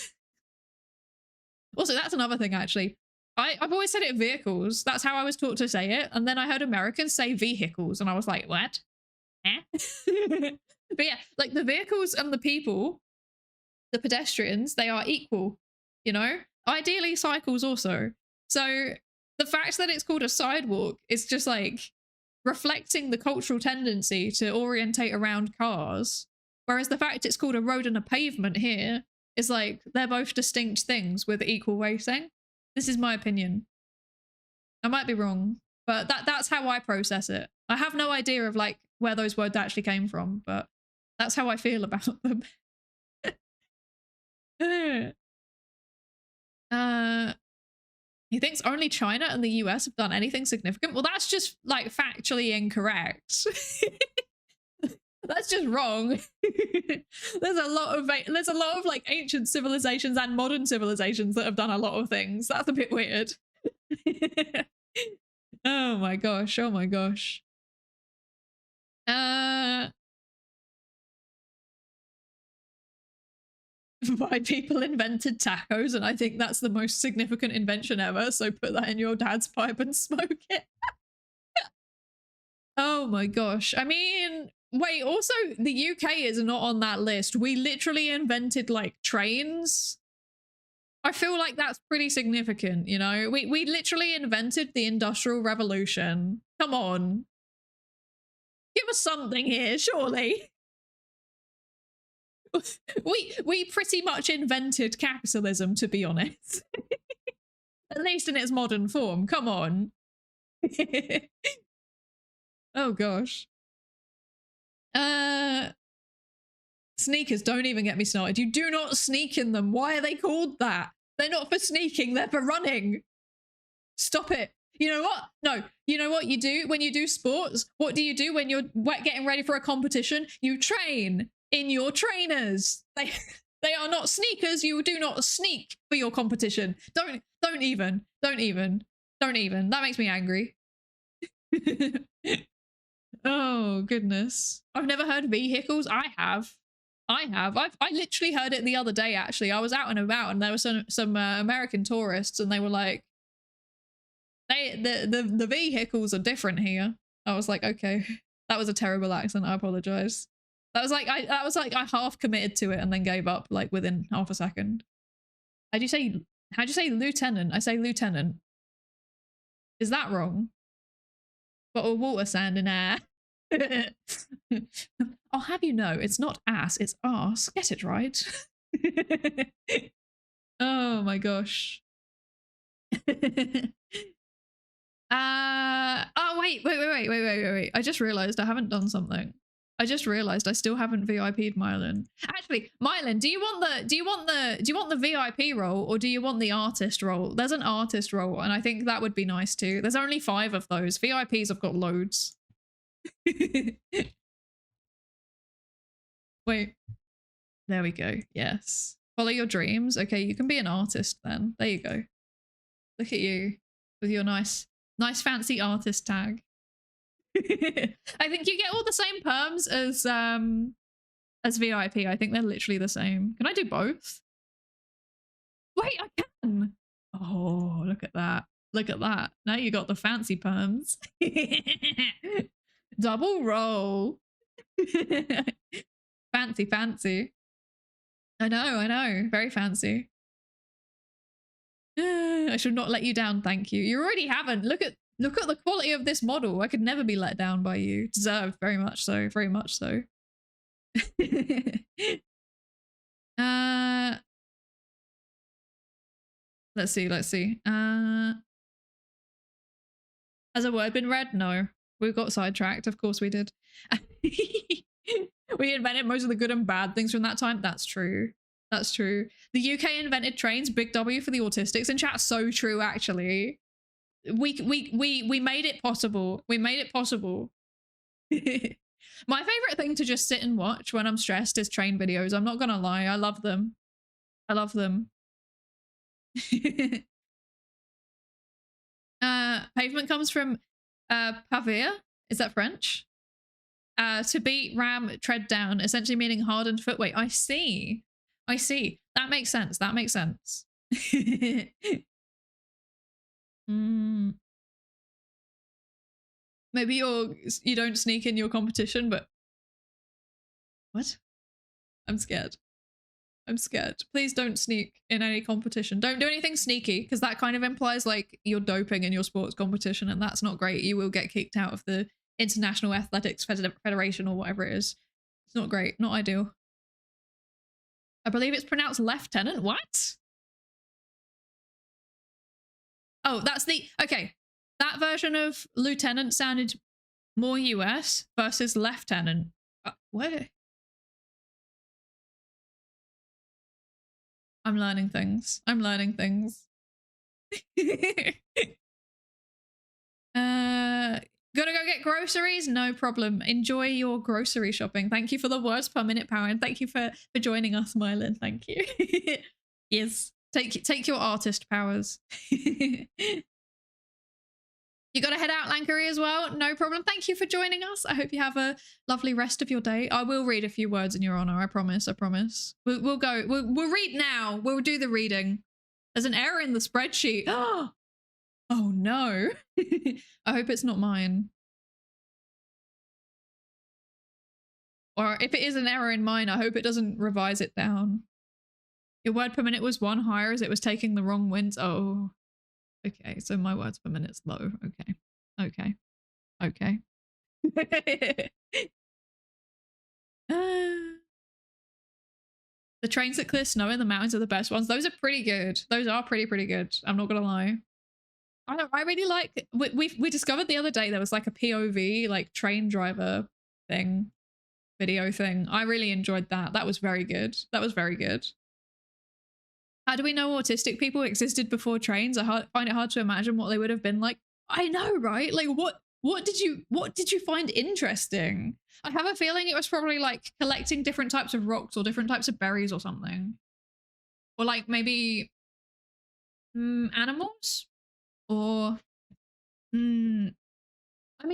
also that's another thing actually. I've always said it vehicles. That's how I was taught to say it. And then I heard Americans say vehicles and I was like, what? Eh? But yeah, like the vehicles and the people, the pedestrians, they are equal, you know? Ideally cycles also. So the fact that it's called a sidewalk is just like reflecting the cultural tendency to orientate around cars. Whereas the fact it's called a road and a pavement here is like, they're both distinct things with equal weighting. This is my opinion. I might be wrong, but that's how I process it. I have no idea of like where those words actually came from, but that's how I feel about them. He thinks only China and the US have done anything significant. Well, that's just like factually incorrect. That's just wrong. There's a lot of like ancient civilizations and modern civilizations that have done a lot of things. That's a bit weird. Oh my gosh. Oh my gosh. Why people invented tacos, and I think that's the most significant invention ever. So put that in your dad's pipe and smoke it. Oh my gosh. I mean, wait, also the UK is not on that list. We literally invented like trains. I feel like that's pretty significant, you know? We literally invented the Industrial Revolution. Come on. Give us something here, surely. We pretty much invented capitalism, to be honest. At least in its modern form. Come on. Oh gosh. Sneakers, don't even get me started. You do not sneak in them. Why are they called that? They're not for sneaking, they're for running. Stop it. You know what? No, you know what you do when you do sports? What do you do when you're getting ready for a competition? You train in your trainers. They are not sneakers. You do not sneak for your competition. Don't even. That makes me angry. Oh goodness. I've never heard vehicles. I have. I literally heard it the other day, actually. I was out and about and there were some American tourists and they were like, the vehicles are different here. I was like, okay, that was a terrible accent. I apologize. That was like I half committed to it and then gave up like within half a second. How'd you say lieutenant? I say lieutenant. Is that wrong? Bottle of water sounding air. I'll have you know, it's not ass, it's arse. Get it right. Oh my gosh. Oh wait. I just realized I haven't done something. I just realized I still haven't VIP'd Mylan. Actually, Mylan, do you want the VIP role or do you want the artist role? There's an artist role and I think that would be nice too. There's only 5 of those. VIPs have got loads. Wait. There we go. Yes. Follow your dreams. Okay, you can be an artist then. There you go. Look at you with your nice fancy artist tag. I think you get all the same perms as VIP. I think they're literally the same. Can I do both? Wait, I can. Oh, look at that. Look at that. Now you got the fancy perms. Double roll. Fancy. I know. Very fancy. I should not let you down, thank you. You already haven't. Look at the quality of this model. I could never be let down by you. Deserved, very much so. Very much so. Let's see. Has a word been read? No. We got sidetracked. Of course we did. We invented most of the good and bad things from that time. That's true. That's true. The UK invented trains. Big W for the autistics in chat. So true, actually. We made it possible. We made it possible. My favorite thing to just sit and watch when I'm stressed is train videos. I'm not gonna lie. I love them. I love them. Pavement comes from pavir. Is that French? To beat, ram, tread down, essentially meaning hardened footway. I see. That makes sense. Maybe you don't sneak in your competition, but what? I'm scared. Please don't sneak in any competition. Don't do anything sneaky, because that kind of implies like you're doping in your sports competition, and that's not great. You will get kicked out of the International Athletics Federation or whatever it is. It's not great. Not ideal. I believe it's pronounced lieutenant. What? Oh, that's the... Okay. That version of lieutenant sounded more US versus lieutenant. What? I'm learning things. Gonna go get groceries? No problem. Enjoy your grocery shopping. Thank you for the words per minute power, and thank you for joining us, Mylan. Thank you. Yes. Take your artist powers. You gotta head out, Lankuri, as well. No problem. Thank you for joining us. I hope you have a lovely rest of your day. I will read a few words in your honor. I promise. We'll go. We'll read now. We'll do the reading. There's an error in the spreadsheet. Oh no. I hope it's not mine. Or if it is an error in mine, I hope it doesn't revise it down. Your word per minute was 1 higher as it was taking the wrong winds. Oh. Okay, so my words per minute's low. Okay. The trains that clear snow in the mountains are the best ones. Those are pretty good. Those are pretty good. I'm not gonna lie. I really like... We discovered the other day there was like a POV, like train driver thing, video thing. I really enjoyed that. That was very good. How do we know autistic people existed before trains? I find it hard to imagine what they would have been like. I know, right? Like what did you find interesting? I have a feeling it was probably like collecting different types of rocks or different types of berries or something. Or like maybe animals? Or I mean,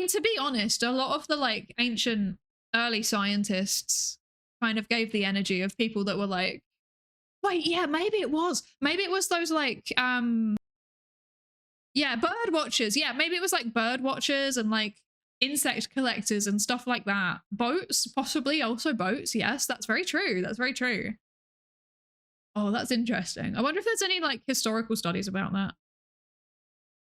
to be honest, a lot of the like ancient early scientists kind of gave the energy of people that were like, wait, yeah, maybe it was those like yeah, bird watchers. Yeah, maybe it was like bird watchers and like insect collectors and stuff like that. Boats, possibly also boats. Yes, that's very true. That's very true. Oh, that's interesting. I wonder if there's any like historical studies about that.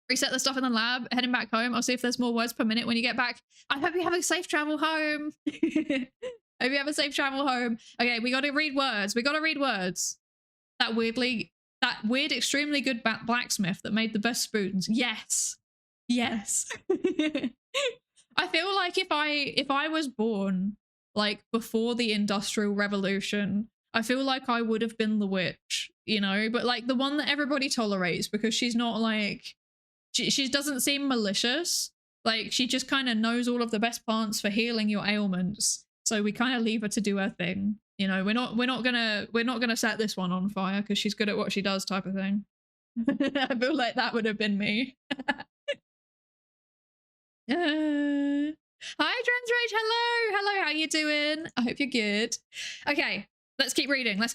Reset the stuff in the lab, heading back home. I'll see if there's more words per minute when you get back. I hope you have a safe travel home. Hope you have a safe travel home. Okay, we got to read words. We got to read words. That weird, extremely good blacksmith that made the best spoons. Yes. Yes. I feel like if I was born like before the Industrial Revolution, I feel like I would have been the witch, you know, but like the one that everybody tolerates because she's not like, she doesn't seem malicious. Like she just kind of knows all of the best plants for healing your ailments. So we kind of leave her to do her thing. You know, we're not gonna set this one on fire because she's good at what she does, type of thing. I feel like that would have been me. Hi, Transrage. Hello, how you doing? I hope you're good. Okay, let's keep reading. Let's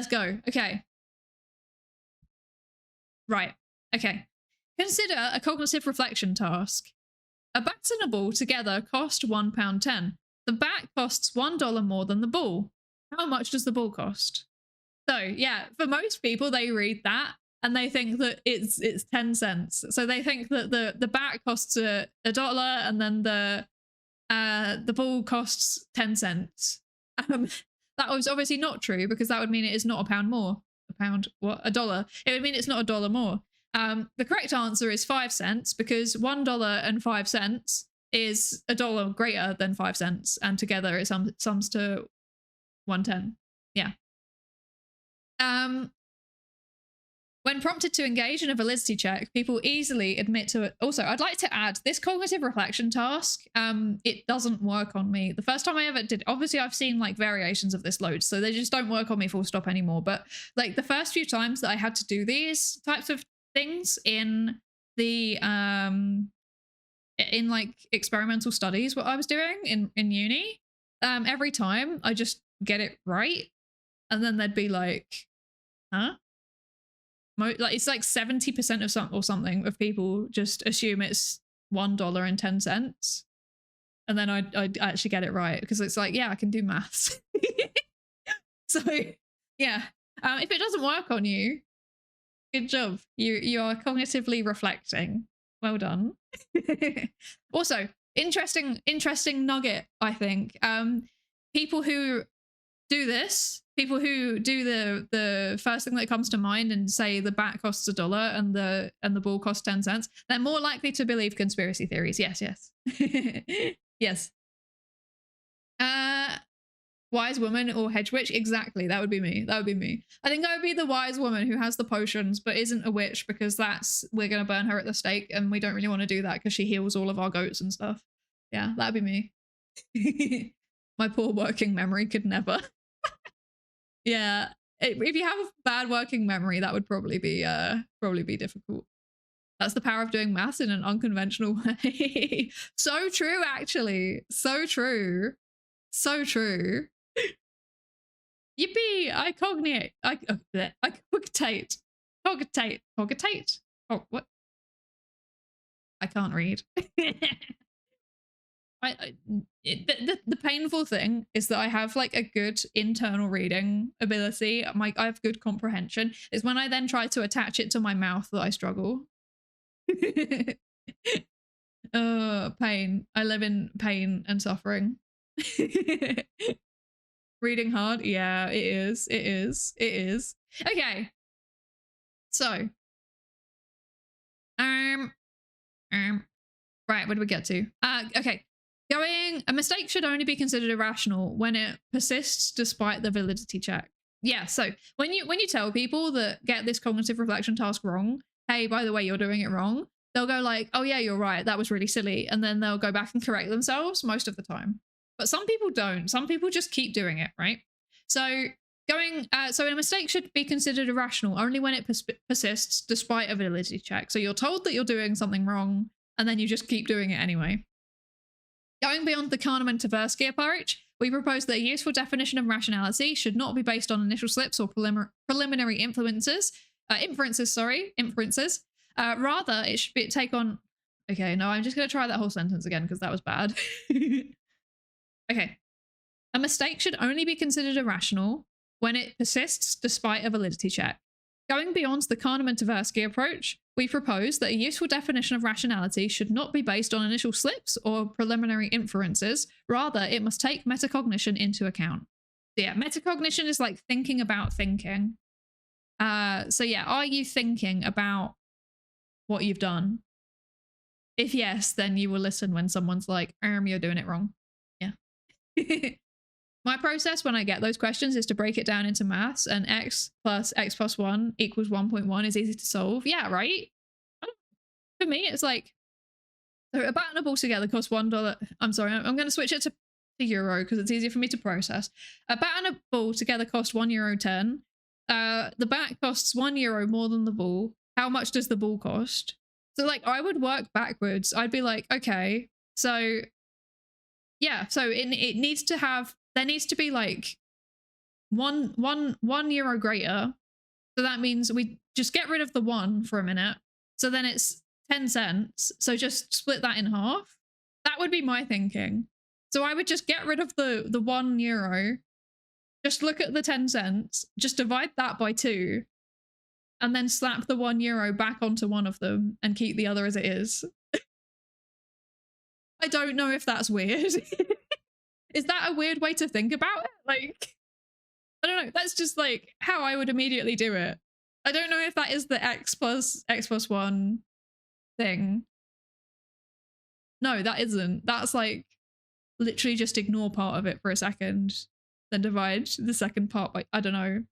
go. Okay. Right. Okay. Consider a cognitive reflection task. A bat and a ball together cost £1.10. The bat costs $1 more than the ball. How much does the ball cost? So yeah, for most people, they read that and they think that it's 10 cents. So they think that the bat costs $1 and then the ball costs 10 cents. That was obviously not true because that would mean it is not a pound more. A pound, what? $1. It would mean it's not $1 more. The correct answer is 5 cents because $1.05 is $1 greater than 5 cents, and together it sums to 1.10. Yeah. When prompted to engage in a validity check, people easily admit to it. Also, I'd like to add this cognitive reflection task. It doesn't work on me. The first time I ever did, obviously I've seen like variations of this loads, so they just don't work on me full stop anymore. But like the first few times that I had to do these types of things in the in like experimental studies, what I was doing in uni, every time I just get it right, and then they'd be like, huh? Like it's like 70% of something of people just assume it's $1.10, and then I'd actually get it right because it's like, yeah, I can do maths. So yeah, if it doesn't work on you, good job. You are cognitively reflecting. Well done. Also, interesting nugget, I think. People who do this, people who do the first thing that comes to mind and say the bat costs $1 and the ball costs 10 cents, they're more likely to believe conspiracy theories. Yes. Yes. Wise woman or hedge witch? Exactly. That would be me. I think I would be the wise woman who has the potions but isn't a witch because we're going to burn her at the stake and we don't really want to do that because she heals all of our goats and stuff. Yeah, that'd be me. My poor working memory could never. Yeah. If you have a bad working memory, that would probably be difficult. That's the power of doing maths in an unconventional way. So true, actually. So true. Yippee! I cogitate. Oh, what? I can't read. The painful thing is that I have like a good internal reading ability. I have good comprehension. It's when I then try to attach it to my mouth that I struggle. Pain. I live in pain and suffering. Reading hard? Yeah, it is. Okay. So. Right, where do we get to? Okay. A mistake should only be considered irrational when it persists despite the validity check. Yeah, so when you tell people that get this cognitive reflection task wrong, hey, by the way, you're doing it wrong, they'll go like, oh yeah, you're right, that was really silly, and then they'll go back and correct themselves most of the time. But some people don't. Some people just keep doing it, right? So so a mistake should be considered irrational only when it persists despite a validity check. So you're told that you're doing something wrong, and then you just keep doing it anyway. Going beyond the Kahneman-Tversky approach, we propose that a useful definition of rationality should not be based on initial slips or preliminary inferences. Rather, it should take on... Okay, no, I'm just going to try that whole sentence again because that was bad. Okay. A mistake should only be considered irrational when it persists despite a validity check. Going beyond the Kahneman-Tversky approach, we propose that a useful definition of rationality should not be based on initial slips or preliminary inferences. Rather, it must take metacognition into account. So yeah, metacognition is like thinking about thinking. So yeah, are you thinking about what you've done? If yes, then you will listen when someone's like, you're doing it wrong. Yeah. My process when I get those questions is to break it down into maths, and x plus 1 equals 1.1 is easy to solve. Yeah, right? For me, it's like, so a bat and a ball together costs $1. I'm sorry, I'm going to switch it to euro because it's easier for me to process. A bat and a ball together cost €1.10. The bat costs €1 more than the ball. How much does the ball cost? So like I would work backwards. I'd be like, okay, so yeah, so it needs to have, there needs to be like one euro greater. So that means we just get rid of the 1 for a minute. So then it's 10 cents. So just split that in half. That would be my thinking. So I would just get rid of the €1. Just look at the 10 cents, just divide that by 2, and then slap the €1 back onto one of them and keep the other as it is. I don't know if that's weird. Is that a weird way to think about it? Like, I don't know. That's just like how I would immediately do it. I don't know if that is the x plus 1 thing. No, that isn't. That's like literally just ignore part of it for a second, then divide the second part by, I don't know.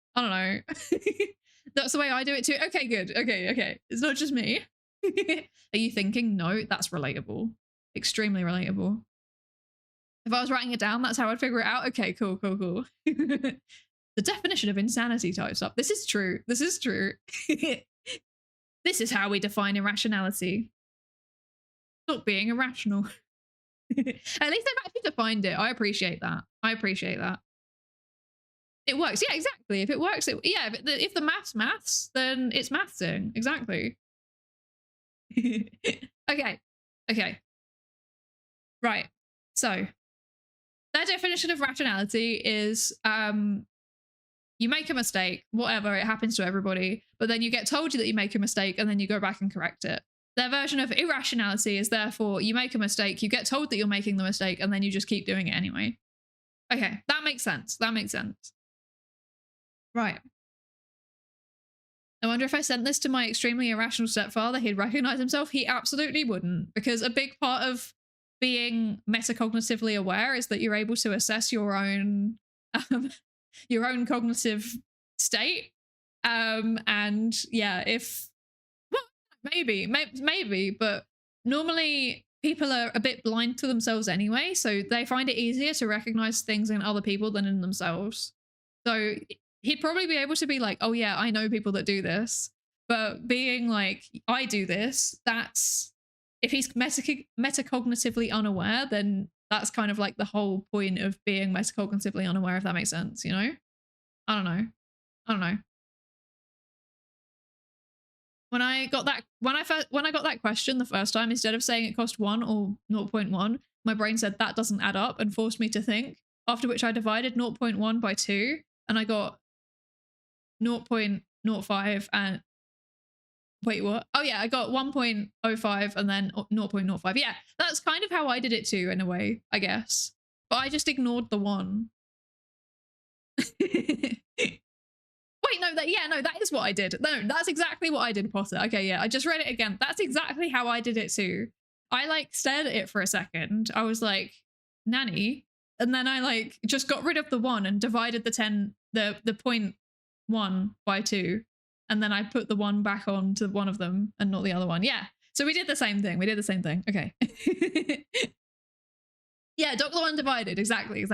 That's the way I do it too. Okay, good. Okay. It's not just me. Are you thinking? No, that's relatable. Extremely relatable. If I was writing it down, that's how I'd figure it out. Okay, cool. The definition of insanity types up. This is true. This is how we define irrationality. Stop being irrational. At least they've actually defined it. I appreciate that. It works. Yeah, exactly. If it works, if the maths, then it's mathsing. Exactly. Okay. Right. So their definition of rationality is you make a mistake, whatever, it happens to everybody, but then you get told that you make a mistake and then you go back and correct it. Their version of irrationality is therefore you make a mistake, you get told that you're making the mistake, and then you just keep doing it anyway. Okay, that makes sense. Right. I wonder if I sent this to my extremely irrational stepfather, he'd recognize himself. He absolutely wouldn't, because a big part of being metacognitively aware is that you're able to assess your own cognitive state. And yeah, maybe, but normally people are a bit blind to themselves anyway, so they find it easier to recognize things in other people than in themselves. So he'd probably be able to be like, oh yeah, I know people that do this, but being like, I do this, that's, if he's metacognitively unaware, then that's kind of like the whole point of being metacognitively unaware, if that makes sense, you know? I don't know. When I got that question the first time, instead of saying it cost 1 or 0.1, my brain said that doesn't add up and forced me to think, after which I divided 0.1 by 2 and I got 0.05 and wait, what? Oh yeah, I got 1.05 and then 0.05. Yeah, that's kind of how I did it too, in a way, I guess. But I just ignored the 1. Wait, no, that is what I did. No, that's exactly what I did, Potter. Okay, yeah, I just read it again. That's exactly how I did it too. I like stared at it for a second. I was like, nanny? And then I like just got rid of the 1 and divided the 0.1 by 2. And then I put the 1 back on to one of them and not the other one. Yeah. So we did the same thing. We did the same thing. Okay. Yeah, Dr. Undivided. Exactly.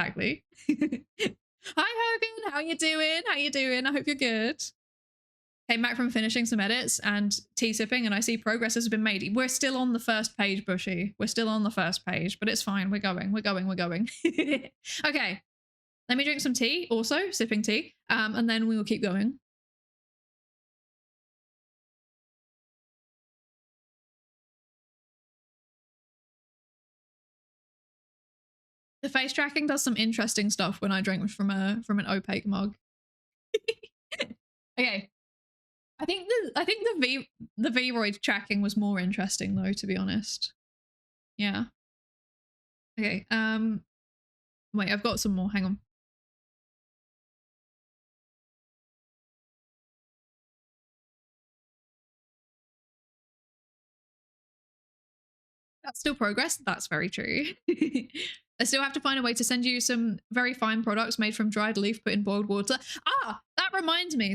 Hi, Hogan. How you doing? I hope you're good. Came back from finishing some edits and tea sipping, and I see progress has been made. We're still on the first page, Bushy. We're still on the first page, but it's fine. We're going. Okay. Let me drink some tea, also sipping tea, and then we will keep going. The face tracking does some interesting stuff when I drink from an opaque mug. Okay. I think the Vroid tracking was more interesting though, to be honest. Yeah. Okay. Wait, I've got some more. Hang on. That's still progress. That's very true. I still have to find a way to send you some very fine products made from dried leaf put in boiled water. Ah, that reminds me.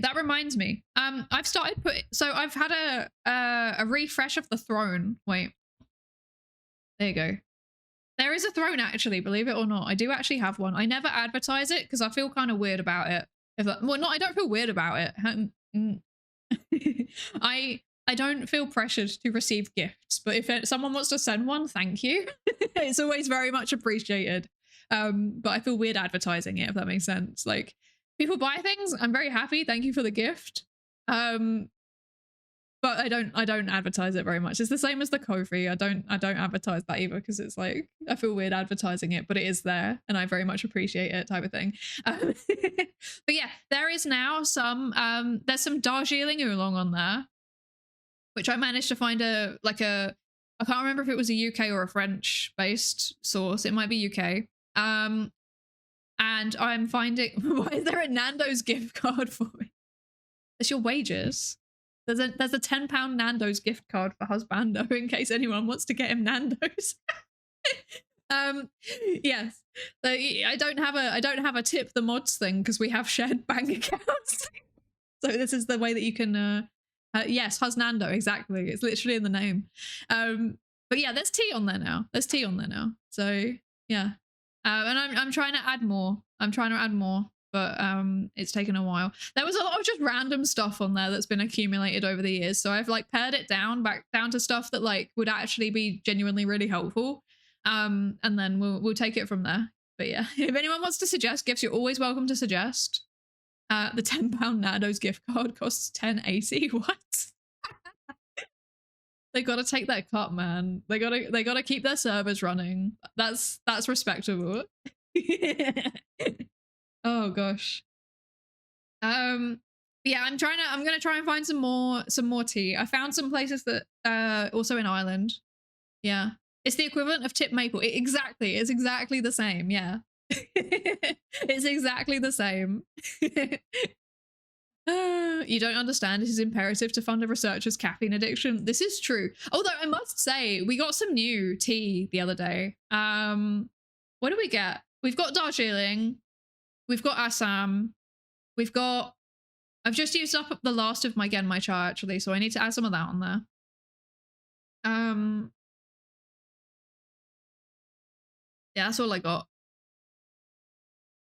I've started so I've had a refresh of the throne. Wait. There you go. There is a throne actually, believe it or not. I do actually have one. I never advertise it because I feel kind of weird about it. I don't feel weird about it. I don't feel pressured to receive gifts, but if someone wants to send one, thank you. It's always very much appreciated. But I feel weird advertising it, if that makes sense. Like, people buy things, I'm very happy. Thank you for the gift. But I don't advertise it very much. It's the same as the Ko-fi. I don't advertise that either because it's like I feel weird advertising it, but it is there and I very much appreciate it, type of thing. But yeah, there is now some there's some Darjeeling oolong on there, which I managed to find I can't remember if it was a UK or a French based source. It might be UK. And I'm finding, why is there a Nando's gift card for me? It's your wages. There's a £10 Nando's gift card for Husbando in case anyone wants to get him Nando's. Yes. So I don't have a tip the mods thing because we have shared bank accounts. So this is the way that you can yes, Husnando, exactly. It's literally in the name. But yeah, there's tea on there now. So yeah. And I'm trying to add more. But it's taken a while. There was a lot of just random stuff on there that's been accumulated over the years. So I've like pared it back down to stuff that like would actually be genuinely really helpful. And then we'll take it from there. But yeah, if anyone wants to suggest gifts, you're always welcome to suggest. The £10 Nando's gift card costs 10.80. What? They gotta take their cut, man. They gotta keep their servers running. That's respectable. Oh gosh. Yeah, I'm gonna try and find some more tea. I found some places that also in Ireland. Yeah. It's the equivalent of tip maple. It's exactly the same, yeah. It's exactly the same. You don't understand. It is imperative to fund a researcher's caffeine addiction. This is true. Although I must say, we got some new tea the other day. What did we get? We've got Darjeeling. We've got Assam. I've just used up the last of my Genmai cha actually, so I need to add some of that on there. Yeah, that's all I got.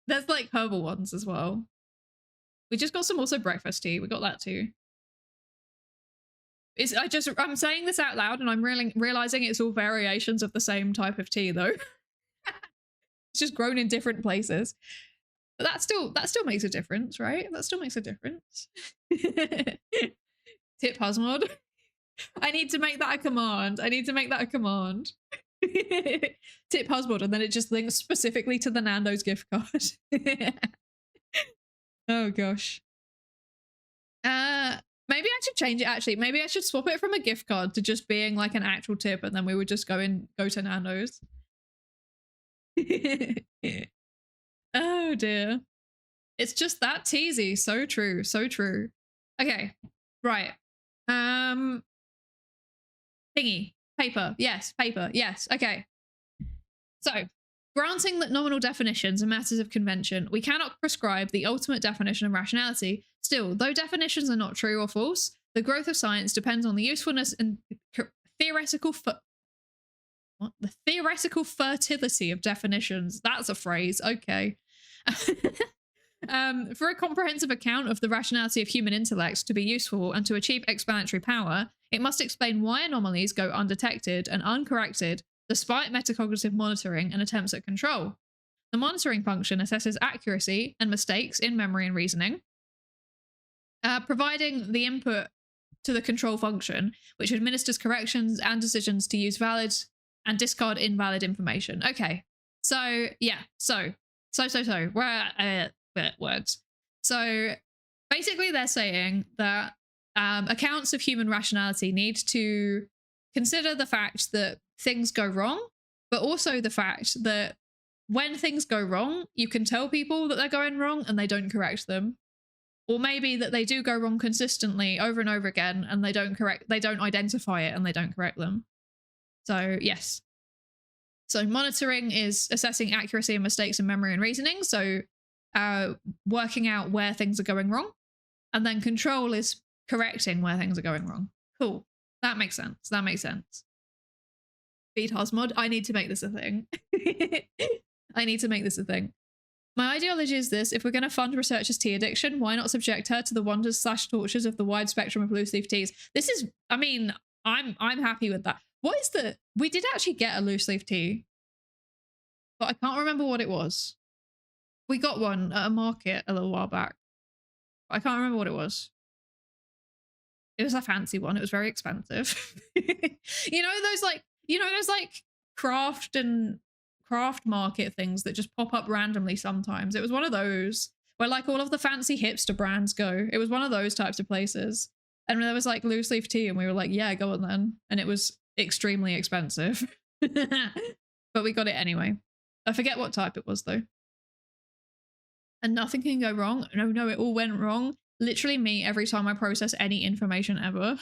There's like herbal ones as well. We just got some also breakfast tea. We got that too. I'm saying this out loud and I'm realizing it's all variations of the same type of tea though. It's just grown in different places. But that still makes a difference, right? That still makes a difference. Tip Husmod. I need to make that a command. Tip Husband, and then it just links specifically to the Nando's gift card. Oh gosh. Maybe I should change it actually. Maybe I should swap it from a gift card to just being like an actual tip, and then we would just go to Nando's. Oh dear. It's just that teasy. So true. Okay. Right. Thingy. Paper. Yes. Okay. So, granting that nominal definitions are matters of convention, we cannot prescribe the ultimate definition of rationality. Still, though definitions are not true or false, the growth of science depends on the usefulness and theoretical what? The theoretical fertility of definitions. That's a phrase. Okay. For a comprehensive account of the rationality of human intellect to be useful and to achieve explanatory power, it must explain why anomalies go undetected and uncorrected despite metacognitive monitoring and attempts at control. The monitoring function assesses accuracy and mistakes in memory and reasoning, providing the input to the control function, which administers corrections and decisions to use valid and discard invalid information. Okay, so yeah, where words. So basically they're saying that accounts of human rationality need to consider the fact that things go wrong, but also the fact that when things go wrong, you can tell people that they're going wrong and they don't correct them. Or maybe that they do go wrong consistently over and over again and they don't identify it and they don't correct them. So yes. So monitoring is assessing accuracy and mistakes in memory and reasoning. So working out where things are going wrong. And then control is correcting where things are going wrong. Cool. That makes sense. That makes sense. Feed Hosmod. I need to make this a thing. I need to make this a thing. My ideology is this: if we're going to fund researchers' tea addiction, why not subject her to the wonders / tortures of the wide spectrum of loose leaf teas? This is, I mean, I'm happy with that. What is the, we did actually get a loose leaf tea, but I can't remember what it was. We got one at a market a little while back. I can't remember what it was. It was a fancy one. It was very expensive. You know those like craft market things that just pop up randomly sometimes. It was one of those where like all of the fancy hipster brands go. It was one of those types of places. And there was like loose leaf tea and we were like, yeah, go on then. And it was extremely expensive. But we got it anyway. I forget what type it was though. And nothing can go wrong. No, it all went wrong. Literally me every time I process any information ever.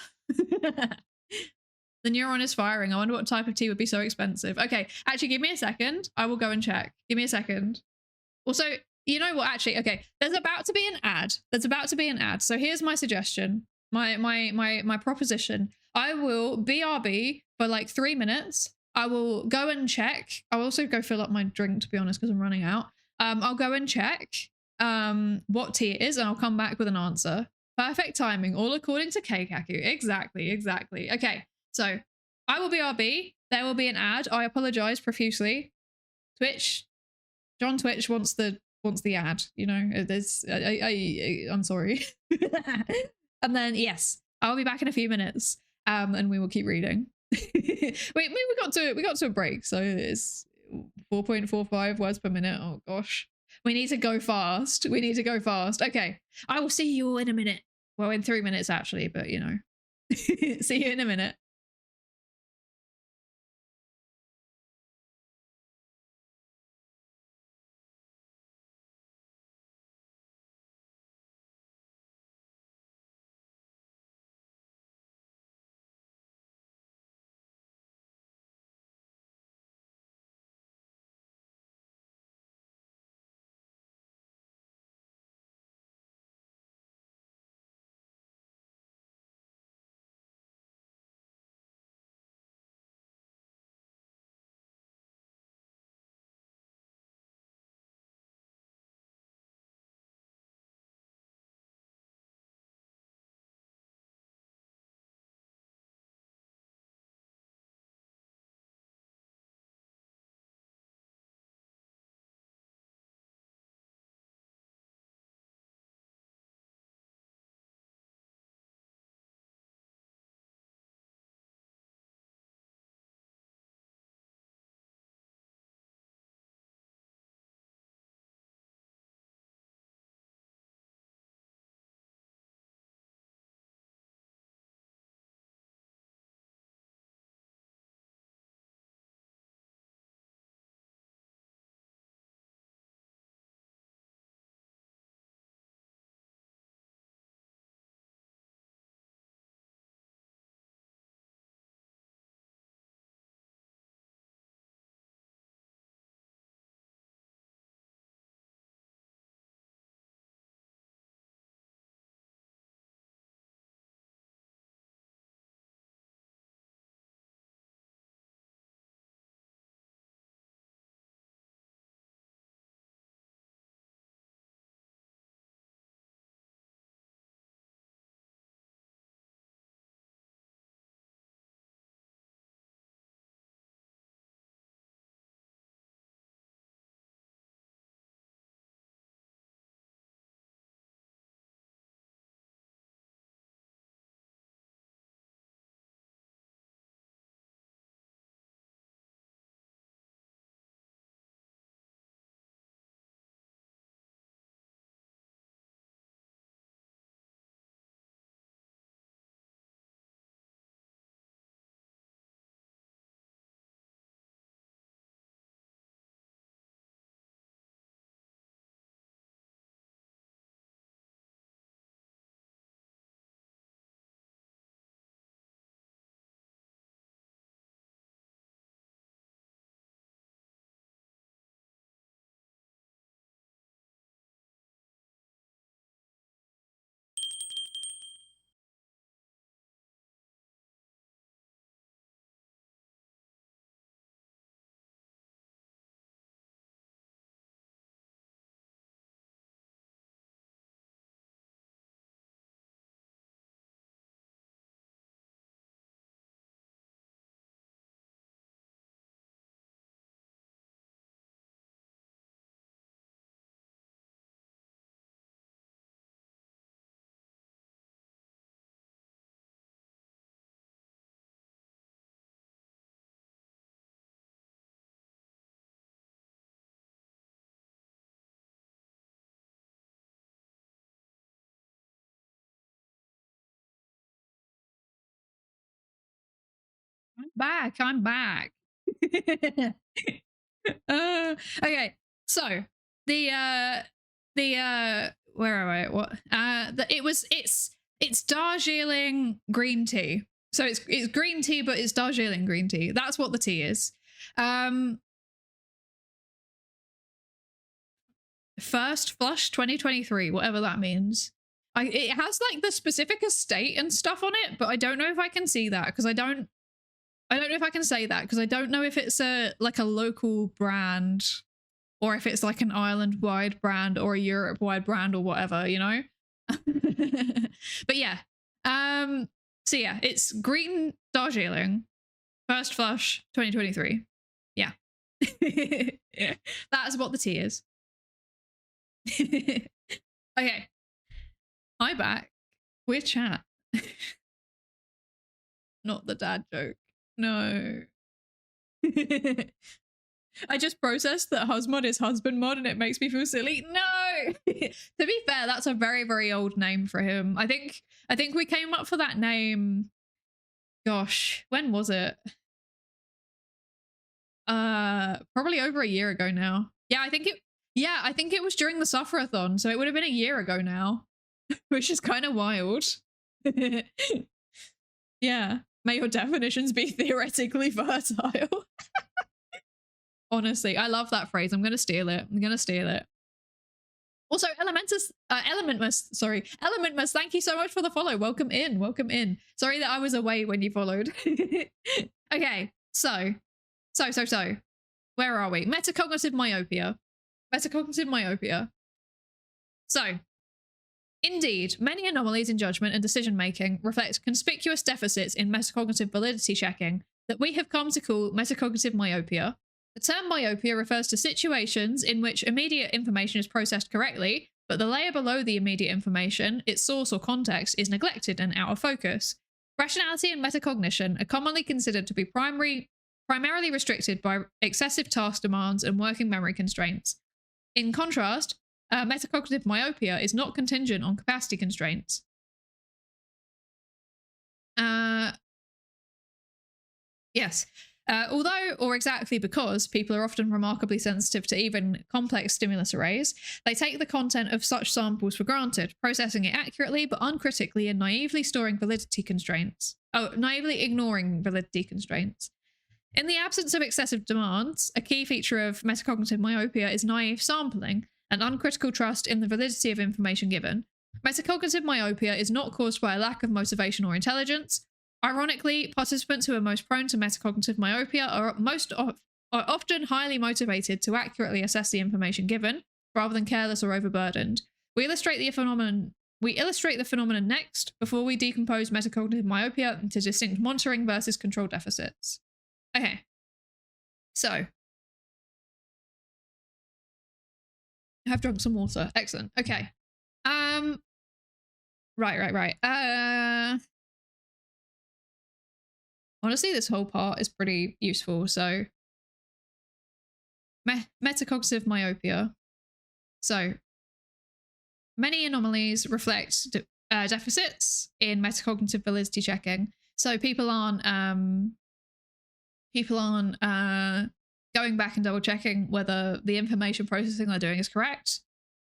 The neuron is firing. I wonder what type of tea would be so expensive. Okay, actually, give me a second. I will go and check. Give me a second. Also, you know what? Actually, okay, there's about to be an ad. There's about to be an ad. So here's my suggestion. My proposition. I will BRB for like 3 minutes. I will go and check. I'll also go fill up my drink, to be honest, because I'm running out. I'll go and check what tea it is, and I'll come back with an answer. Perfect timing, all according to Keikaku. Exactly. Okay, so I will BRB. There will be an ad. I apologize profusely. Twitch, John Twitch wants the ad. You know, there's I'm sorry. And then yes, I'll be back in a few minutes. And we will keep reading. we got to a break, so it's 4.45 words per minute. Oh gosh. We need to go fast. Okay. I will see you all in a minute. Well, in 3 minutes actually, but you know. See you in a minute. back. I'm back. Okay, so the where am I? What? It's Darjeeling green tea. So it's green tea, but it's Darjeeling green tea. That's what the tea is. First flush 2023, whatever that means. It has like the specific estate and stuff on it, but I don't know if I can see that because I don't know if I can say that because I don't know if it's like a local brand or if it's like an Ireland-wide brand or a Europe-wide brand or whatever, you know? But yeah. So yeah, it's green Darjeeling. First flush 2023. Yeah. Yeah. That's what the tea is. Okay. Hi back. We're chat. Not the dad joke. No. I just processed that husmod is husband mod and it makes me feel silly. No. To be fair, that's a very, very old name for him. I think we came up for that name. Gosh, when was it? Probably over a year ago now. Yeah, I think it was during the Sufferathon, so it would have been a year ago now. Which is kind of wild. Yeah. May your definitions be theoretically fertile. Honestly, I love that phrase. I'm gonna steal it. Also, Elementmus, thank you so much for the follow. Welcome in. Sorry that I was away when you followed. Okay, so. Where are we? Metacognitive myopia. So, indeed, many anomalies in judgment and decision-making reflect conspicuous deficits in metacognitive validity checking that we have come to call metacognitive myopia. The term myopia refers to situations in which immediate information is processed correctly, but the layer below the immediate information, its source or context, is neglected and out of focus. Rationality and metacognition are commonly considered to be primarily restricted by excessive task demands and working memory constraints. In contrast, metacognitive myopia is not contingent on capacity constraints. Yes. Although, or exactly because, people are often remarkably sensitive to even complex stimulus arrays, they take the content of such samples for granted, processing it accurately but uncritically and naively ignoring validity constraints. In the absence of excessive demands, a key feature of metacognitive myopia is naive sampling and uncritical trust in the validity of information given. Metacognitive myopia is not caused by a lack of motivation or intelligence. Ironically, participants who are most prone to metacognitive myopia are often highly motivated to accurately assess the information given, rather than careless or overburdened. We illustrate the phenomenon next before we decompose metacognitive myopia into distinct monitoring versus control deficits. Okay, so I have drunk some water. Excellent. Okay. Right. Honestly, this whole part is pretty useful. So, metacognitive myopia. So, many anomalies reflect deficits in metacognitive validity checking. So people aren't going back and double checking whether the information processing they're doing is correct.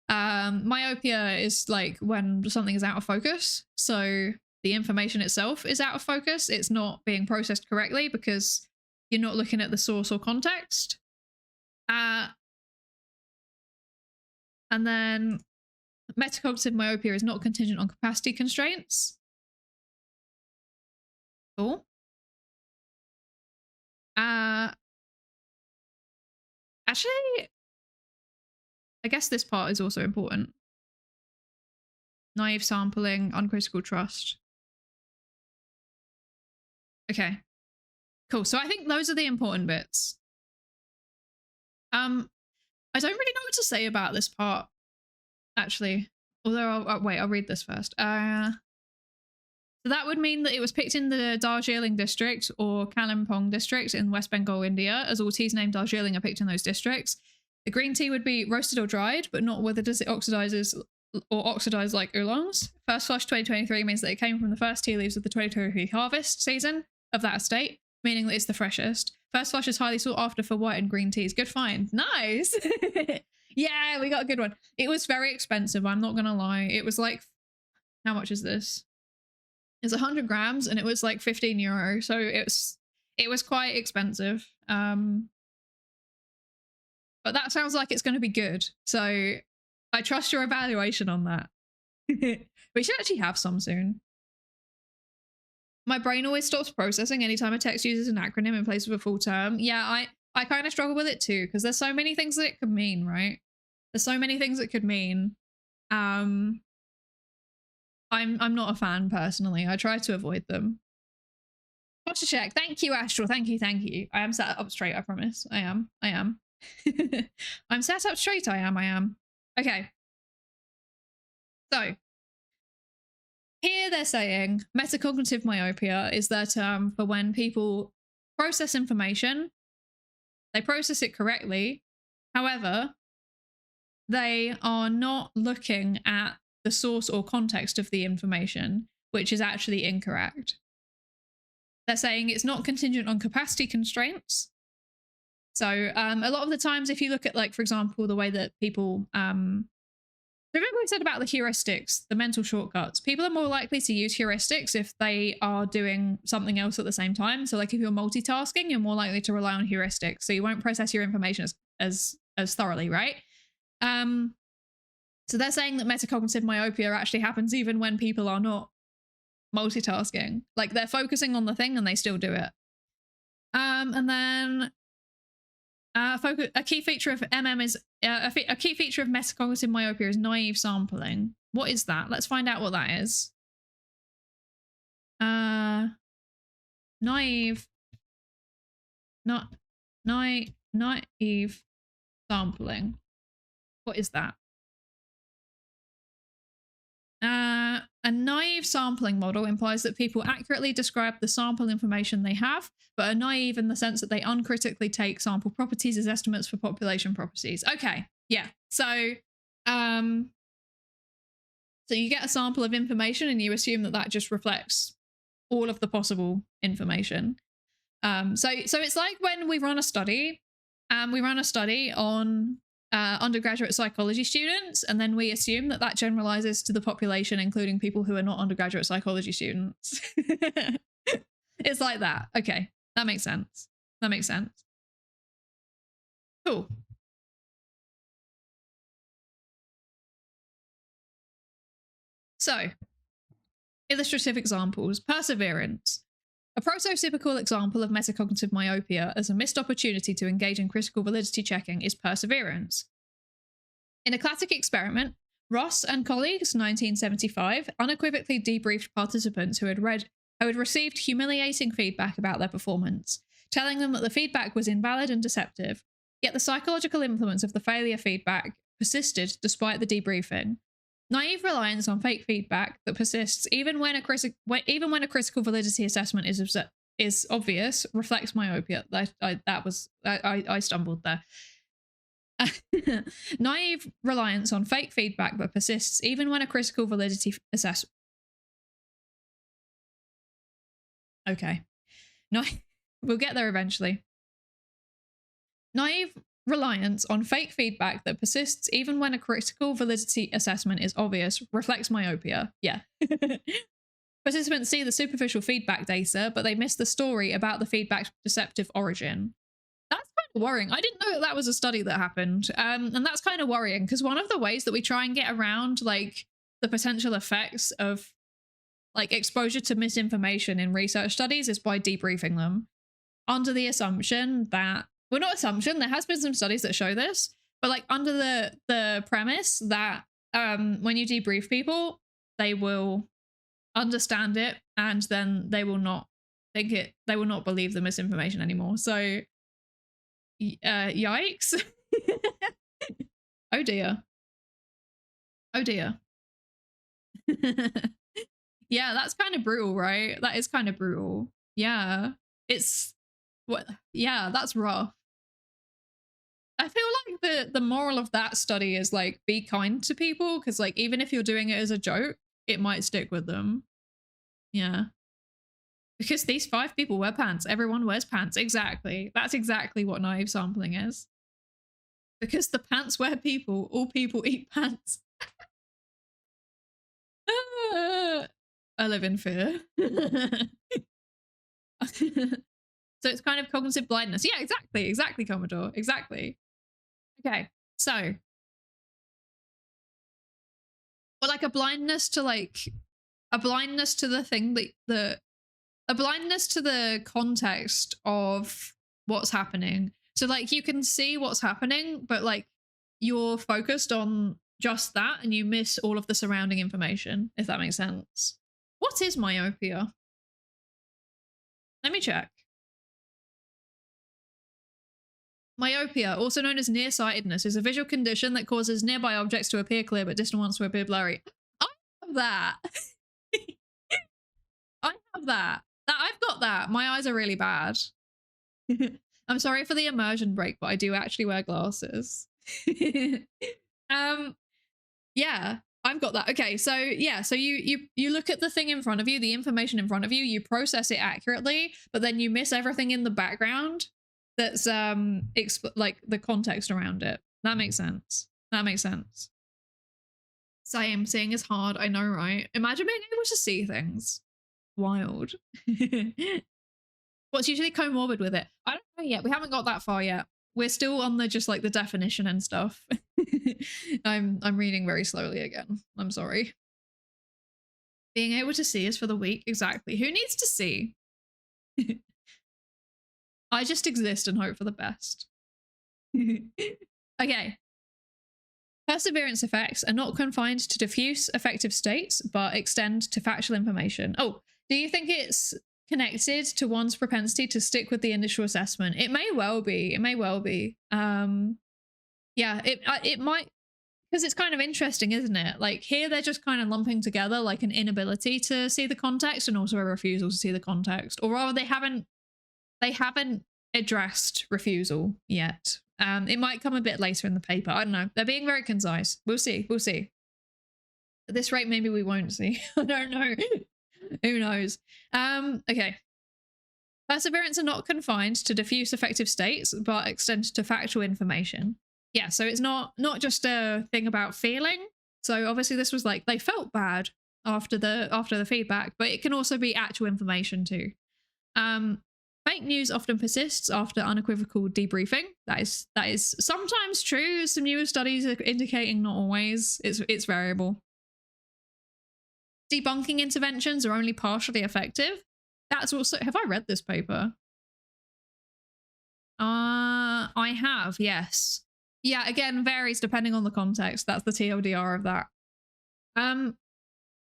Myopia is like when something is out of focus. So the information itself is out of focus. It's not being processed correctly because you're not looking at the source or context. And then metacognitive myopia is not contingent on capacity constraints. Cool. Actually, I guess this part is also important. Naive sampling, uncritical trust. Okay, cool. So I think those are the important bits. I don't really know what to say about this part, actually. Although, I'll read this first. So that would mean that it was picked in the Darjeeling district or Kalimpong district in West Bengal, India, as all teas named Darjeeling are picked in those districts. The green tea would be roasted or dried, but not whether does it oxidize like oolongs. First flush 2023 means that it came from the first tea leaves of the 2023 harvest season of that estate. meaning that it's the freshest. First flush is highly sought after for white and green teas. Good find. Nice. Yeah, we got a good one. It was very expensive, I'm not gonna lie. It was like, how much is this? It's 100 grams and it was like 15 euro. So it was quite expensive. But that sounds like it's going to be good. So I trust your evaluation on that. We should actually have some soon. My brain always stops processing anytime a text uses an acronym in place of a full term. Yeah, I kind of struggle with it too, because there's so many things that it could mean, right? There's so many things it could mean. I'm not a fan personally. I try to avoid them. Posture check. Thank you, Astro. Thank you, thank you. I am sat up straight, I promise. I am. I'm sat up straight, I am. Okay. So, here they're saying metacognitive myopia is their term for when people process information, they process it correctly, however, they are not looking at the source or context of the information, which is actually incorrect. They're saying it's not contingent on capacity constraints. So a lot of the times, if you look at, like, for example, the way that people, remember we said about the heuristics, the mental shortcuts, people are more likely to use heuristics if they are doing something else at the same time. So like if you're multitasking, you're more likely to rely on heuristics. So you won't process your information as thoroughly, right? So they're saying that metacognitive myopia actually happens even when people are not multitasking. Like they're focusing on the thing and they still do it. And then a key feature of MM is a key feature of metacognitive myopia is naive sampling. What is that? Let's find out what that is. Naive sampling. What is that? A naive sampling model implies that people accurately describe the sample information they have, but are naive in the sense that they uncritically take sample properties as estimates for population properties. Okay, yeah. So, so you get a sample of information and you assume that that just reflects all of the possible information. So it's like when we run a study, on undergraduate psychology students, and then we assume that that generalizes to the population, including people who are not undergraduate psychology students. It's like that. Okay, that makes sense. That makes sense. Cool. So, illustrative examples. Perseverance. A prototypical example of metacognitive myopia as a missed opportunity to engage in critical validity checking is perseverance. In a classic experiment, Ross and colleagues, 1975, unequivocally debriefed participants who had received humiliating feedback about their performance, telling them that the feedback was invalid and deceptive. Yet the psychological influence of the failure feedback persisted despite the debriefing. Naive reliance on fake feedback that persists even when a critical validity assessment is obvious reflects myopia. I stumbled there. Naive reliance on fake feedback that persists even when a critical validity assessment. Okay, we'll get there eventually. Naive reliance on fake feedback that persists even when a critical validity assessment is obvious reflects myopia. Yeah. Participants see the superficial feedback data, but they miss the story about the feedback's deceptive origin. That's kind of worrying. I didn't know that was a study that happened. And that's kind of worrying because one of the ways that we try and get around like the potential effects of like exposure to misinformation in research studies is by debriefing them under the assumption that, well, not assumption, there has been some studies that show this, but like under the premise that when you debrief people, they will understand it and then they will not think it, they will not believe the misinformation anymore. So yikes. Oh dear. Oh dear. Yeah, that's kind of brutal, right? That is kind of brutal. Yeah. It's what, yeah, that's rough. I feel like the moral of that study is like be kind to people, because like even if you're doing it as a joke, it might stick with them. Yeah. Because these 5 people wear pants. Everyone wears pants. Exactly. That's exactly what naive sampling is. Because the pants wear people. All people eat pants. I live in fear. So it's kind of cognitive blindness. Yeah, exactly. Exactly, Commodore. Exactly. Okay. So. Or like a blindness to the thing that a blindness to the context of what's happening. So like you can see what's happening, but like you're focused on just that and you miss all of the surrounding information, if that makes sense. What is myopia? Let me check. Myopia, also known as nearsightedness, is a visual condition that causes nearby objects to appear clear but distant ones to appear blurry. I have that. I have that. I've got that. My eyes are really bad. I'm sorry for the immersion break, but I do actually wear glasses. Yeah, I've got that. Okay, so yeah, so you look at the thing in front of you, the information in front of you, you process it accurately, but then you miss everything in the background that's like the context around it. That makes sense. That makes sense. Same, seeing is hard, I know, right? Imagine being able to see things. Wild. What's usually comorbid with it? I don't know yet. We haven't got that far yet. We're still on the just like the definition and stuff. I'm reading very slowly again. I'm sorry. Being able to see is for the weak. Exactly. Who needs to see? I just exist and hope for the best. Okay. Perseverance effects are not confined to diffuse affective states, but extend to factual information. Oh, do you think it's connected to one's propensity to stick with the initial assessment? It may well be. It may well be. Yeah, it might, because it's kind of interesting, isn't it? Like here they're just kind of lumping together like an inability to see the context and also a refusal to see the context, or rather they haven't addressed refusal yet. It might come a bit later in the paper. I don't know. They're being very concise. We'll see. We'll see. At this rate, maybe we won't see. I don't know. Who knows? Okay. Perseverance are not confined to diffuse affective states, but extend to factual information. Yeah, so it's not just a thing about feeling. So obviously this was like they felt bad after the feedback, but it can also be actual information too. Fake news often persists after unequivocal debriefing. That is sometimes true. Some newer studies are indicating not always. It's variable. Debunking interventions are only partially effective. That's also, have I read this paper? I have, yes. Yeah, again, varies depending on the context. That's the TLDR of that.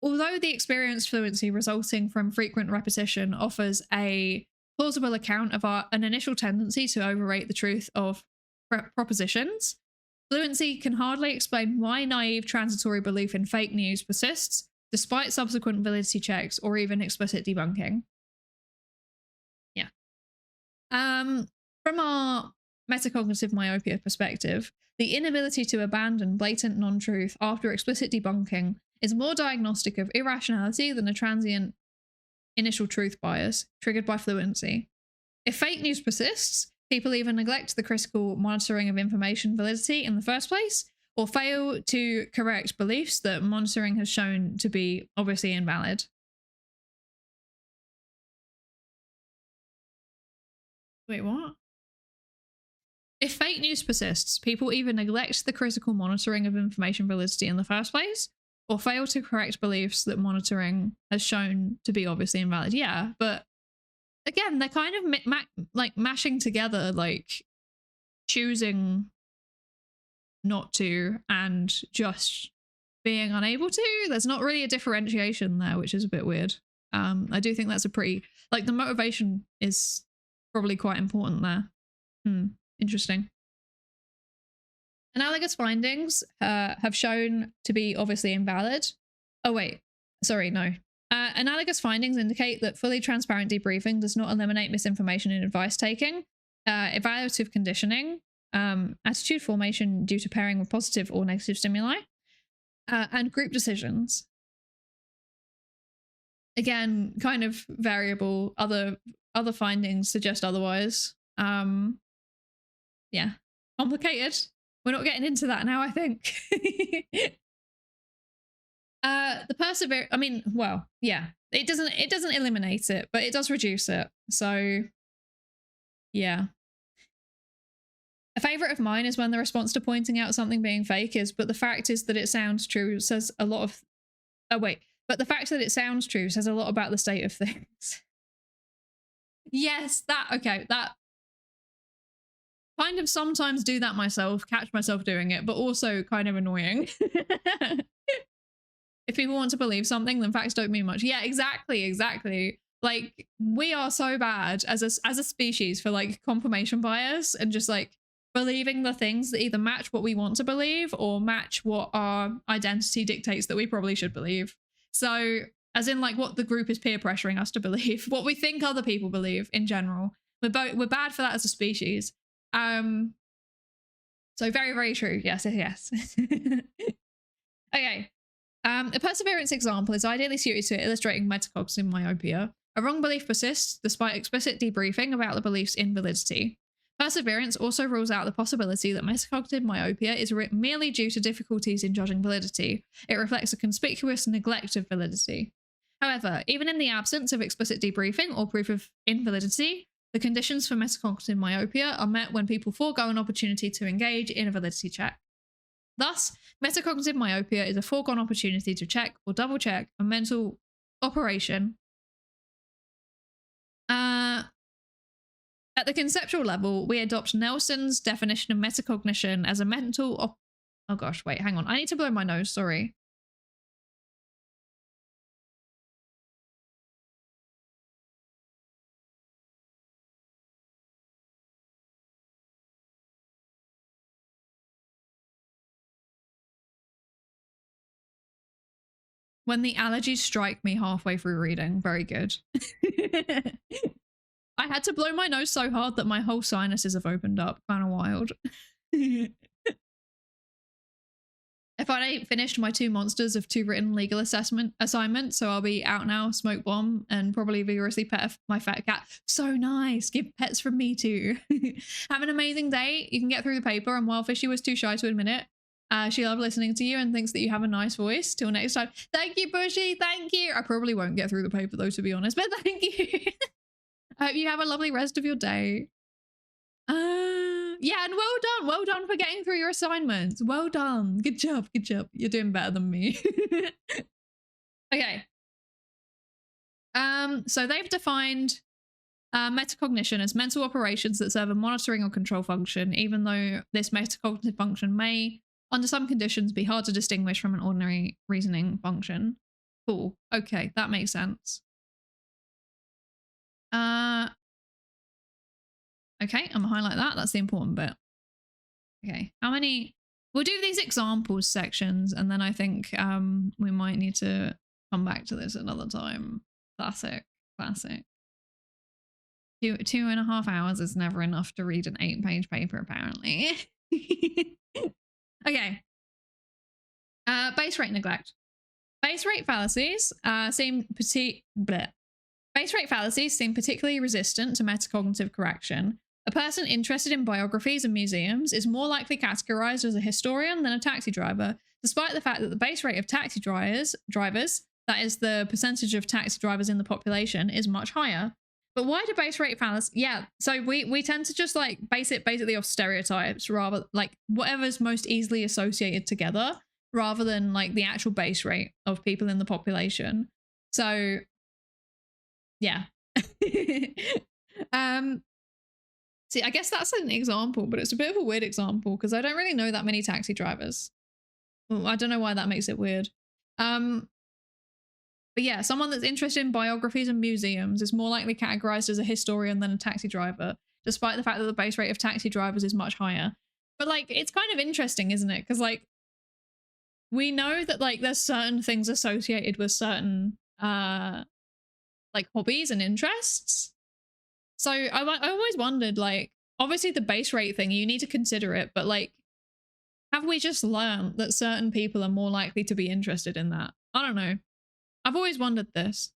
Although the experienced fluency resulting from frequent repetition offers a plausible account of an initial tendency to overrate the truth of propositions, fluency can hardly explain why naive transitory belief in fake news persists, despite subsequent validity checks or even explicit debunking. Yeah. From our metacognitive myopia perspective, the inability to abandon blatant non-truth after explicit debunking is more diagnostic of irrationality than a transient initial truth bias triggered by fluency. If fake news persists, people either neglect the critical monitoring of information validity in the first place, or fail to correct beliefs that monitoring has shown to be obviously invalid. Wait, what? If fake news persists, people either neglect the critical monitoring of information validity in the first place, or fail to correct beliefs that monitoring has shown to be obviously invalid. Yeah, but again, they're kind of like mashing together, like choosing not to and just being unable to. There's not really a differentiation there, which is a bit weird. I do think that's a pretty, like, the motivation is probably quite important there. Interesting. Analogous findings have shown to be obviously invalid. Oh, wait. Sorry, no. Analogous findings indicate that fully transparent debriefing does not eliminate misinformation in advice taking, evaluative conditioning, attitude formation due to pairing with positive or negative stimuli, and group decisions. again, kind of variable. Other findings suggest otherwise. Yeah, complicated. We're not getting into that now, I think. The perseverance, I mean, well, yeah, it doesn't eliminate it, but it does reduce it. So yeah. A favorite of mine is when the response to pointing out something being fake is, but the fact is that it sounds true says a lot of, oh wait, but the fact that it sounds true says a lot about the state of things. Yes, okay, that kind of sometimes do that myself, catch myself doing it, but also kind of annoying. If people want to believe something, then facts don't mean much. Yeah, exactly. Like, we are so bad as a species for like confirmation bias and just like believing the things that either match what we want to believe or match what our identity dictates that we probably should believe. So, as in like what the group is peer pressuring us to believe, what we think other people believe in general. We're bad for that as a species. So very, very true. Yes. Okay. A perseverance example is ideally suited to illustrating metacognitive myopia. A wrong belief persists despite explicit debriefing about the belief's invalidity. Perseverance also rules out the possibility that metacognitive myopia is merely due to difficulties in judging validity. It reflects a conspicuous neglect of validity. However, even in the absence of explicit debriefing or proof of invalidity, the conditions for metacognitive myopia are met when people forego an opportunity to engage in a validity check. Thus, metacognitive myopia is a foregone opportunity to check or double check a mental operation. At the conceptual level, we adopt Nelson's definition of metacognition as a mental oh gosh, wait, hang on. I need to blow my nose, sorry. When the allergies strike me halfway through reading. Very good. I had to blow my nose so hard that my whole sinuses have opened up. Kind of wild. If I ain't finished my 2 monsters of 2 written legal assignments, so I'll be out now, smoke bomb, and probably vigorously pet my fat cat. So nice. Give pets from me too. Have an amazing day. You can get through the paper, and while Fishy was too shy to admit it, she loved listening to you and thinks that you have a nice voice. Till next time. Thank you, Bushy. Thank you. I probably won't get through the paper though, to be honest, but thank you. I hope you have a lovely rest of your day. Yeah, and well done for getting through your assignments. Well done. Good job. You're doing better than me. Okay. So they've defined metacognition as mental operations that serve a monitoring or control function, even though this metacognitive function may, under some conditions, be hard to distinguish from an ordinary reasoning function. Cool. Okay, that makes sense. Okay, I'm gonna highlight that. That's the important bit. Okay, how many? We'll do these examples sections, and then I think we might need to come back to this another time. Classic. 2.5 hours is never enough to read an 8-page paper, apparently. Okay. Base rate neglect. Base rate fallacies seem particularly resistant to metacognitive correction. A person interested in biographies and museums is more likely categorized as a historian than a taxi driver, despite the fact that the base rate of taxi drivers, that is the percentage of taxi drivers in the population, is much higher. But why do base rate fallacies? Yeah, so we tend to just like base it basically off stereotypes, rather like whatever's most easily associated together, rather than like the actual base rate of people in the population. So yeah. See, I guess that's an example, but it's a bit of a weird example because I don't really know that many taxi drivers. Well, I don't know why that makes it weird. But yeah, someone that's interested in biographies and museums is more likely categorized as a historian than a taxi driver, despite the fact that the base rate of taxi drivers is much higher. But like, it's kind of interesting, isn't it? Because like, we know that like there's certain things associated with certain like hobbies and interests. So I always wondered, like, obviously the base rate thing, you need to consider it, but like, have we just learned that certain people are more likely to be interested in that? I don't know. I've always wondered this.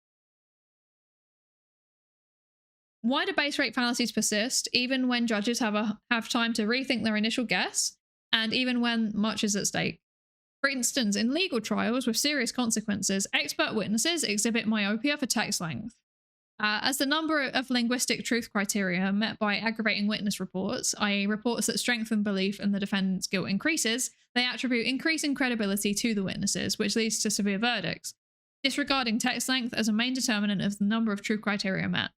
why do base rate fallacies persist even when judges have time to rethink their initial guess, and even when much is at stake? For instance, in legal trials with serious consequences, expert witnesses exhibit myopia for text length. As the number of linguistic truth criteria met by aggravating witness reports, i.e. reports that strengthen belief in the defendant's guilt, increases, they attribute increasing credibility to the witnesses, which leads to severe verdicts, disregarding text length as a main determinant of the number of truth criteria met.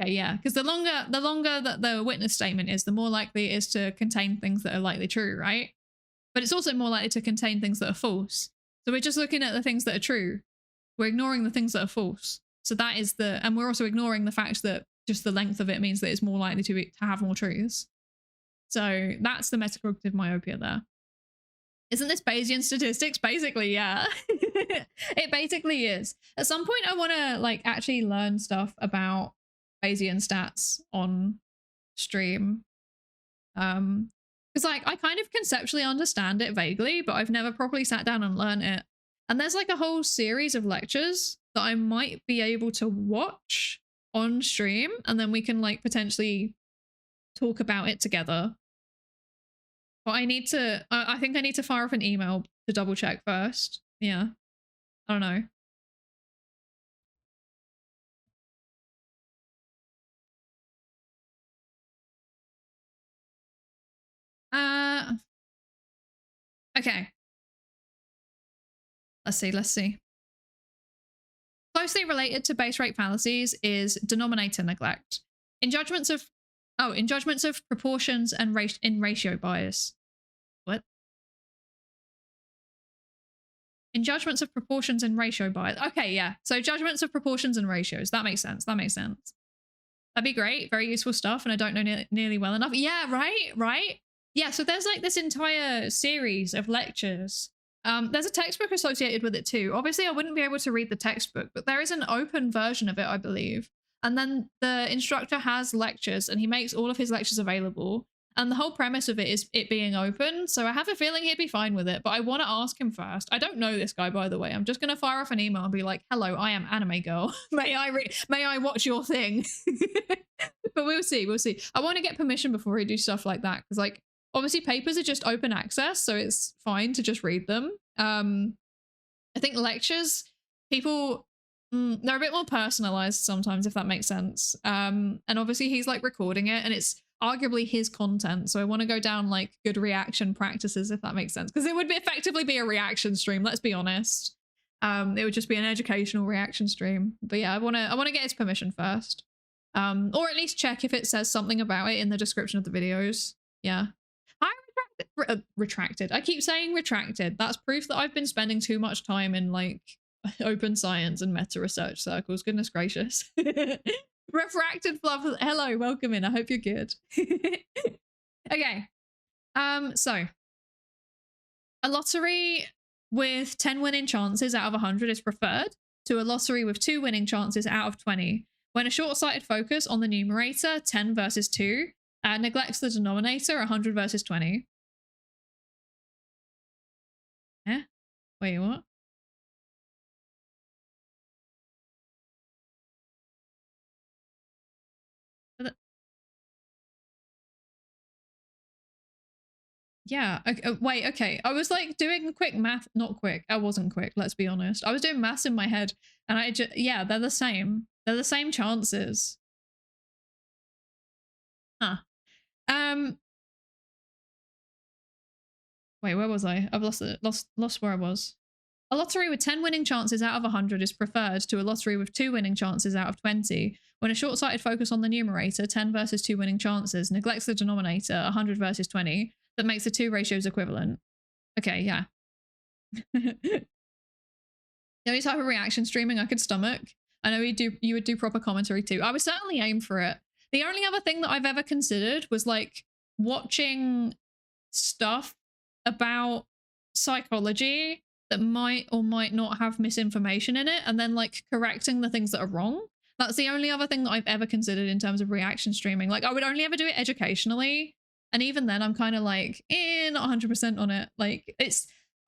Okay, yeah, because the longer that the witness statement is, the more likely it is to contain things that are likely true, right? But it's also more likely to contain things that are false. So we're just looking at the things that are true. We're ignoring the things that are false. So that is and we're also ignoring the fact that just the length of it means that it's more likely to have more truths. So that's the metacognitive myopia there. Isn't this Bayesian statistics? Basically, yeah. It basically is. At some point I want to like actually learn stuff about Bayesian stats on stream. Because like I kind of conceptually understand it vaguely, but I've never properly sat down and learned it. And there's like a whole series of lectures that I might be able to watch on stream, and then we can like potentially talk about it together. But I need to, I think I need to fire off an email to double check first. Yeah. I don't know. Okay. Let's see. Closely related to base rate fallacies is denominator neglect. In judgments of proportions and ratio bias. What? In judgments of proportions and ratio bias. Okay, yeah. So judgments of proportions and ratios. That makes sense. That makes sense. That'd be great. Very useful stuff. And I don't know nearly well enough. Yeah, right? Yeah, so there's like this entire series of lectures. There's a textbook associated with it too. Obviously, I wouldn't be able to read the textbook, but there is an open version of it, I believe. And then the instructor has lectures and he makes all of his lectures available. And the whole premise of it is it being open. So I have a feeling he'd be fine with it, but I want to ask him first. I don't know this guy, by the way. I'm just going to fire off an email and be like, hello, I am Anime Girl. May I watch your thing? But we'll see. I want to get permission before I do stuff like that. Because like, obviously papers are just open access, so it's fine to just read them. I think lectures, people, they're a bit more personalized sometimes, if that makes sense. And obviously he's like recording it and it's arguably his content. So I want to go down like good reaction practices, if that makes sense. Because it would effectively be a reaction stream, let's be honest. It would just be an educational reaction stream. But yeah, I want to get his permission first. Or at least check if it says something about it in the description of the videos. Yeah. Retracted. I keep saying retracted. That's proof that I've been spending too much time in like open science and meta research circles. Goodness gracious. Refracted fluff. Hello, welcome in. I hope you're good. Okay. So a lottery with 10 winning chances out of 100 is preferred to a lottery with 2 winning chances out of 20. When a short-sighted focus on the numerator, 10 versus 2, neglects the denominator, 100 versus 20. Eh? Wait, what? Yeah, okay, wait, okay. I was like doing quick math, not quick. I wasn't quick, let's be honest. I was doing maths in my head and I just, yeah, they're the same. They're the same chances. Huh. Wait, where was I? I've lost it. Lost where I was. A lottery with 10 winning chances out of 100 is preferred to a lottery with 2 winning chances out of 20. When a short-sighted focus on the numerator, 10 versus 2 winning chances, neglects the denominator, 100 versus 20, that makes the 2 ratios equivalent. Okay, yeah. The only type of reaction streaming I could stomach. I know you would do proper commentary too. I would certainly aim for it. The only other thing that I've ever considered was like watching stuff about psychology that might or might not have misinformation in it and then like correcting the things that are wrong. That's the only other thing that I've ever considered in terms of reaction streaming. Like I would only ever do it educationally. And even then I'm kind of like, not 100% on it. Like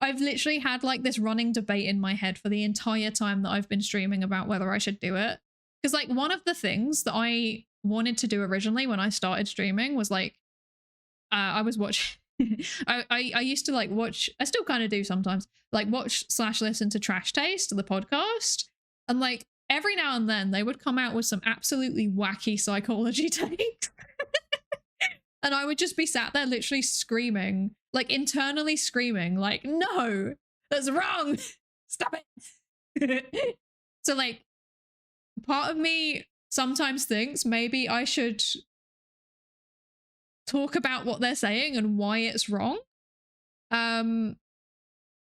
I've literally had like this running debate in my head for the entire time that I've been streaming about whether I should do it. Because like one of the things that I wanted to do originally when I started streaming was like, I was watching, I used to like watch, I still kind of do sometimes, like watch / listen to Trash Taste, the podcast. And like every now and then they would come out with some absolutely wacky psychology takes. And I would just be sat there literally screaming, like internally screaming, like, no, that's wrong. Stop it. So like part of me sometimes thinks maybe I should talk about what they're saying and why it's wrong. But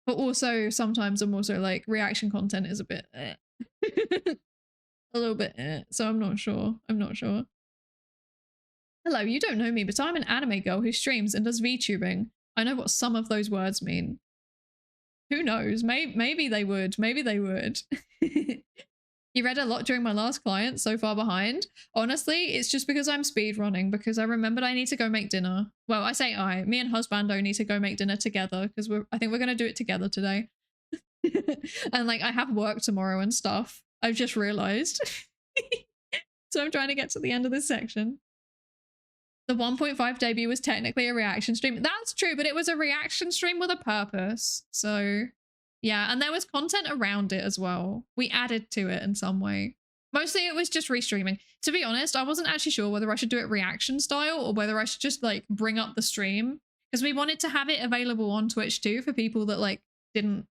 also sometimes I'm also like reaction content is a bit a little bit so I'm not sure. Hello, you don't know me, but I'm an anime girl who streams and does VTubing. I know what some of those words mean. Who knows? Maybe they would. Maybe they would. You read a lot during my last client, so far behind. Honestly, it's just because I'm speed running because I remembered I need to go make dinner. Well, I say me and husbando need to go make dinner together because I think we're going to do it together today. And like I have work tomorrow and stuff. I've just realized. So I'm trying to get to the end of this section. The 1.5 debut was technically a reaction stream. That's true, but it was a reaction stream with a purpose. So yeah, and there was content around it as well. We added to it in some way. Mostly it was just restreaming. To be honest, I wasn't actually sure whether I should do it reaction style or whether I should just like bring up the stream because we wanted to have it available on Twitch too for people that like couldn't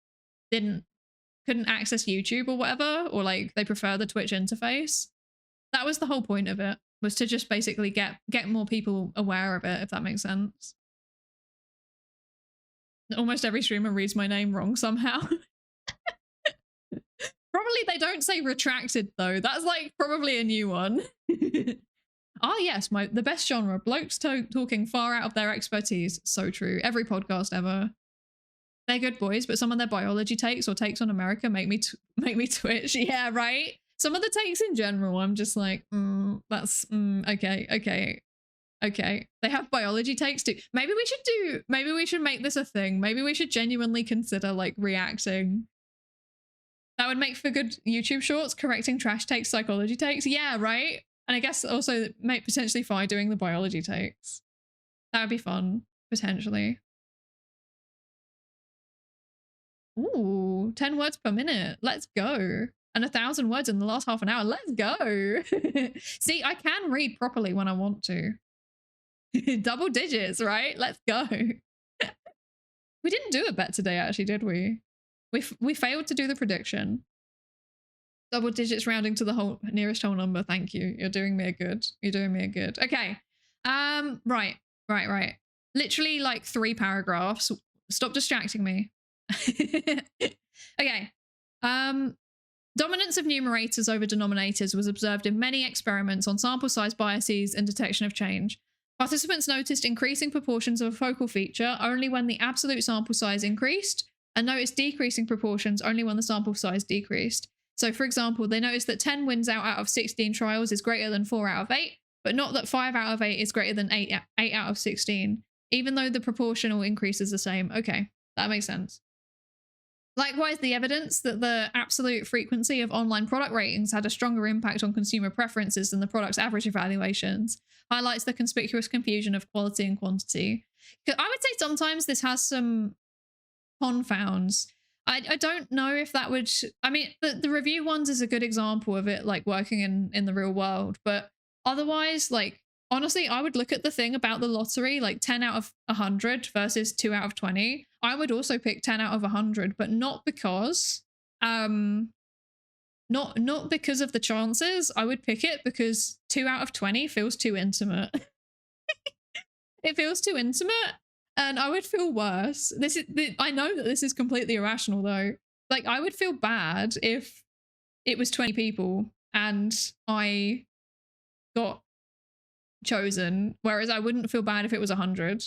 access YouTube or whatever, or like they prefer the Twitch interface. That was the whole point of it, was to just basically get more people aware of it, if that makes sense. Almost every streamer reads my name wrong somehow. Probably they don't say retracted though. That's like probably a new one. Ah yes, the best genre, blokes talking far out of their expertise. So true. Every podcast ever. They're good boys, but some of their biology takes or takes on America make me twitch. Yeah, right. Some of the takes in general, I'm just like, okay. They have biology takes too. Maybe we should make this a thing. Maybe we should genuinely consider like reacting. That would make for good YouTube shorts, correcting trash takes, psychology takes. Yeah, right? And I guess also make potentially Fi doing the biology takes. That would be fun, potentially. Ooh, 10 words per minute. Let's go. And 1,000 words in the last half an hour. Let's go. See, I can read properly when I want to. Double digits, right? Let's go. We didn't do a bet today, actually, did we? We failed to do the prediction. Double digits rounding to the nearest whole number. Thank you. You're doing me a good. Okay. Right. Literally like 3 paragraphs. Stop distracting me. Okay. Dominance of numerators over denominators was observed in many experiments on sample size biases and detection of change. Participants noticed increasing proportions of a focal feature only when the absolute sample size increased, and noticed decreasing proportions only when the sample size decreased. So, for example, they noticed that 10 wins out of 16 trials is greater than 4 out of 8, but not that 5 out of 8 is greater than 8 out of 16, even though the proportional increase is the same. Okay, that makes sense. Likewise, the evidence that the absolute frequency of online product ratings had a stronger impact on consumer preferences than the product's average evaluations highlights the conspicuous confusion of quality and quantity. I would say sometimes this has some confounds. I don't know if that would... I mean, the review ones is a good example of it, like, working in the real world. But otherwise, like, honestly, I would look at the thing about the lottery, like 10 out of 100 versus 2 out of 20. I would also pick 10 out of 100, but not because... Not because of the chances. I would pick it because 2 out of 20 feels too intimate. It feels too intimate. And I would feel worse. I know that this is completely irrational though. Like, I would feel bad if it was 20 people and I got chosen, whereas I wouldn't feel bad if it was 100.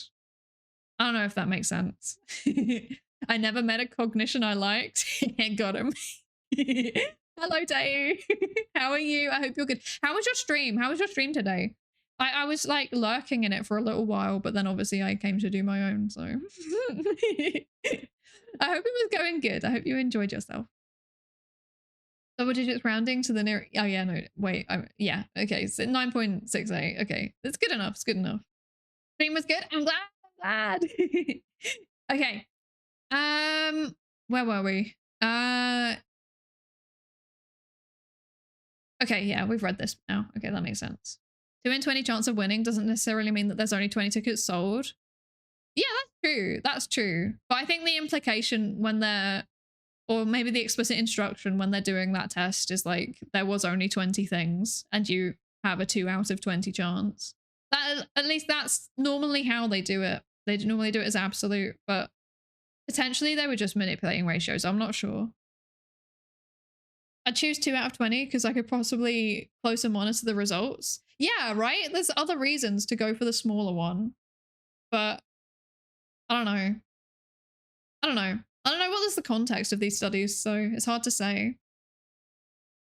I don't know if that makes sense. I never met a cognition I liked. Got him. Hello, Dayu. How are you? I hope you're good. How was your stream? How was your stream today? I was like lurking in it for a little while, but then obviously I came to do my own, so. I hope it was going good. I hope you enjoyed yourself. Double digits rounding to the near. Oh yeah, no, wait. Yeah, okay. So 9.68. Okay, that's good enough. It's good enough. Stream was good. I'm glad. I'm glad. Okay. Where were we? Okay, yeah, we've read this now. Okay, that makes sense. 2 in 20 chance of winning doesn't necessarily mean that there's only 20 tickets sold. Yeah, that's true. That's true. But I think the implication when they're, or maybe the explicit instruction when they're doing that test is like, there was only 20 things and you have a 2 out of 20 chance. That, at least that's normally how they do it. They normally do it as absolute, but potentially they were just manipulating ratios. I'm not sure. I'd choose 2 out of 20 because I could possibly closer monitor the results. Yeah, right? There's other reasons to go for the smaller one. But I don't know. I don't know. I don't know what is the context of these studies, so it's hard to say.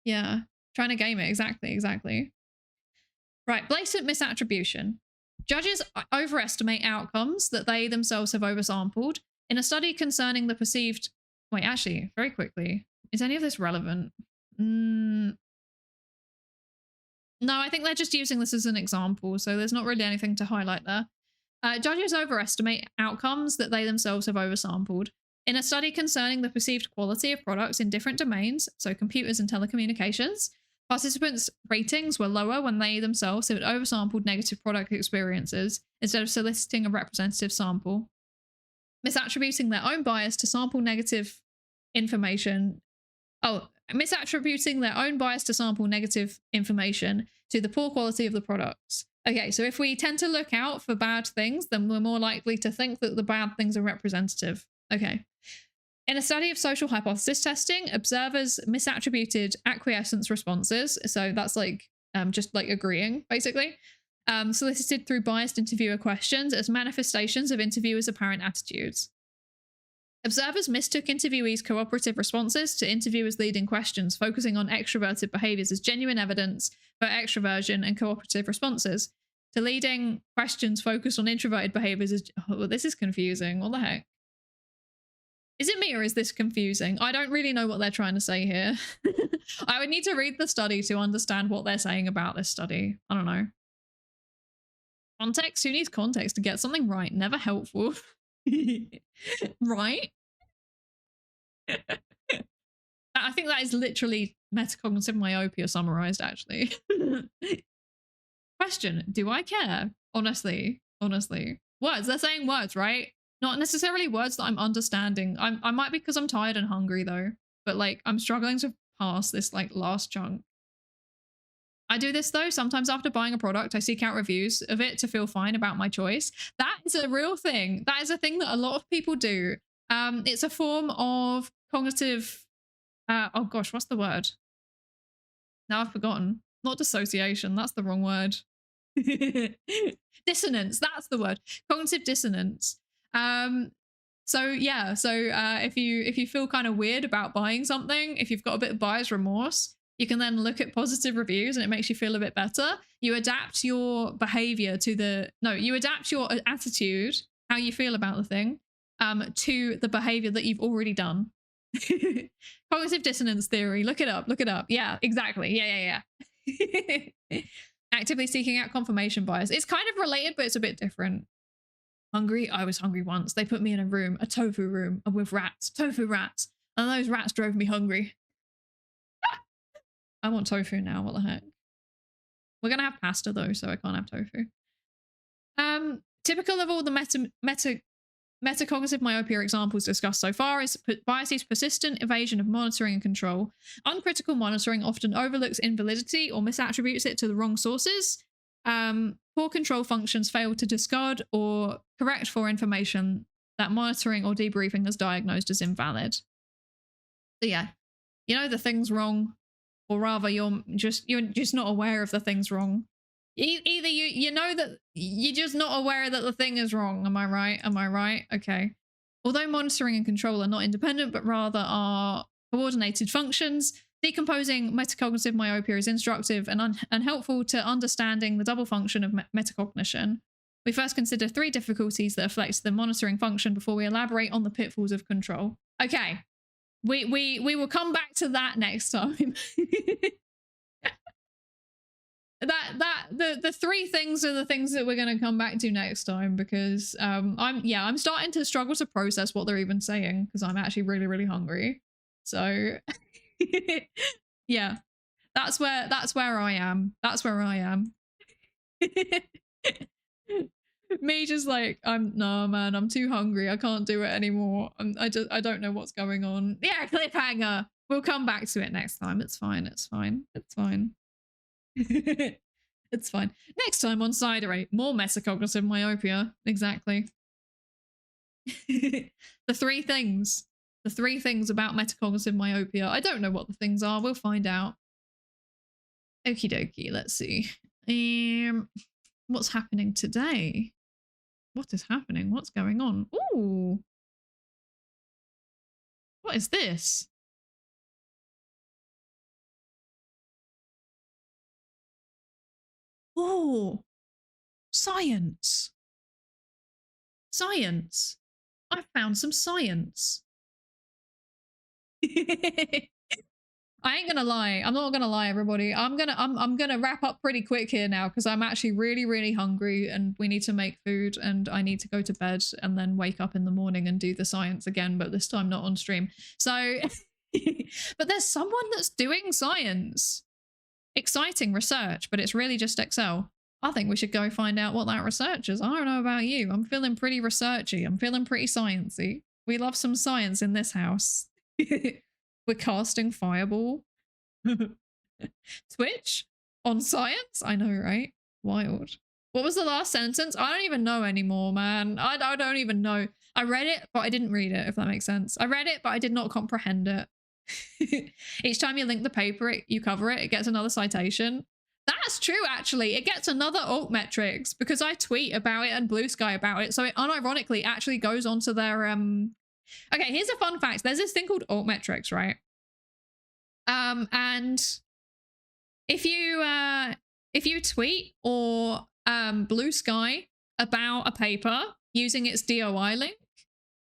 Yeah, trying to game it. Exactly, exactly. Right, blatant misattribution. Judges overestimate outcomes that they themselves have oversampled. In a study concerning the perceived... Wait, actually, very quickly. Is any of this relevant? No, I think they're just using this as an example, so there's not really anything to highlight there. Judges overestimate outcomes that they themselves have oversampled. In a study concerning the perceived quality of products in different domains, so computers and telecommunications, participants' ratings were lower when they themselves had oversampled negative product experiences instead of soliciting a representative sample. Misattributing their own bias to sample negative information. Misattributing their own bias to sample negative information to the poor quality of the products. Okay, so if we tend to look out for bad things, then we're more likely to think that the bad things are representative. Okay. In a study of social hypothesis testing, observers misattributed acquiescence responses. So that's like just like agreeing, basically. Solicited through biased interviewer questions as manifestations of interviewers' apparent attitudes. Observers mistook interviewees' cooperative responses to interviewers' leading questions, focusing on extroverted behaviors as genuine evidence for extroversion and cooperative responses. To leading questions focused on introverted behaviors as... Oh, this is confusing. What the heck? Is it me or is this confusing? I don't really know what they're trying to say here. I would need to read the study to understand what they're saying about this study. I don't know. Context? Who needs context to get something right? Never helpful. Right? I think that is literally metacognitive myopia summarized, actually. Question, do I care? Honestly. Words, they're saying words, right? Not necessarily words that I'm understanding. I might be because I'm tired and hungry though, but like I'm struggling to pass this like last chunk. I do this though. Sometimes after buying a product, I seek out reviews of it to feel fine about my choice. That is a real thing. That is a thing that a lot of people do. It's a form of cognitive, oh gosh, what's the word? Now I've forgotten. Not dissociation. That's the wrong word. Dissonance. That's the word. Cognitive dissonance. So yeah, so if you feel kind of weird about buying something, if you've got a bit of buyer's remorse, you can then look at positive reviews and it makes you feel a bit better. You adapt your behavior to the, no, you adapt your attitude, how you feel about the thing, to the behavior that you've already done. Cognitive dissonance theory. Look it up. Yeah, exactly. Yeah. Actively seeking out confirmation bias. It's kind of related, but it's a bit different. Hungry? I was hungry once. They put me in a room, a tofu room with rats, tofu rats. And those rats drove me hungry. I want tofu now. What the heck? We're going to have pasta though, so I can't have tofu. Typical of all the metacognitive myopia examples discussed so far is biases persistent evasion of monitoring and control. Uncritical monitoring often overlooks invalidity or misattributes it to the wrong sources. Poor control functions fail to discard or correct for information that monitoring or debriefing has diagnosed as invalid. So yeah, you know the thing's wrong, or rather you're just not aware of the thing's wrong. Either you know that you're just not aware that the thing is wrong. Am I right? Okay. Although monitoring and control are not independent, but rather are coordinated functions, decomposing metacognitive myopia is instructive and helpful to understanding the double function of metacognition. We first consider 3 difficulties that affect the monitoring function before we elaborate on the pitfalls of control. Okay. We will come back to that next time. The three things are the things that we're going to come back to next time, because I'm starting to struggle to process what they're even saying, because I'm actually really hungry. So yeah, that's where I am. That's where I am. Me just like, no man, I'm too hungry, I can't do it anymore. I don't know what's going on. Yeah, cliffhanger. We'll come back to it next time. It's fine. It's fine. It's fine. It's fine. Next time on Psydere, more metacognitive myopia. Exactly. The three things about metacognitive myopia. I don't know what the things are. We'll find out. Okie dokie. Let's see. What's happening today? What is happening? What's going on? Ooh. What is this? Oh, science. Science. I found some science. I ain't gonna lie. I'm not gonna lie, everybody. I'm gonna wrap up pretty quick here now, because I'm actually really hungry and we need to make food and I need to go to bed and then wake up in the morning and do the science again, but this time not on stream. So, but there's someone that's doing science. Exciting research, but it's really just Excel. I think we should go find out what that research is. I don't know about you. I'm feeling pretty researchy. I'm feeling pretty sciencey. We love some science in this house. We're casting Fireball. Twitch on science? I know, right? Wild. What was the last sentence? I don't even know anymore, man. I don't even know. I read it, but I didn't read it, if that makes sense. I read it, but I did not comprehend it. Each time you link the paper, you cover it, it gets another citation. That's true, actually. It gets another alt metrics because I tweet about it and Blue Sky about it. So it unironically actually goes onto their Okay, here's a fun fact. There's this thing called alt metrics, right? And if you tweet or Blue Sky about a paper using its DOI link,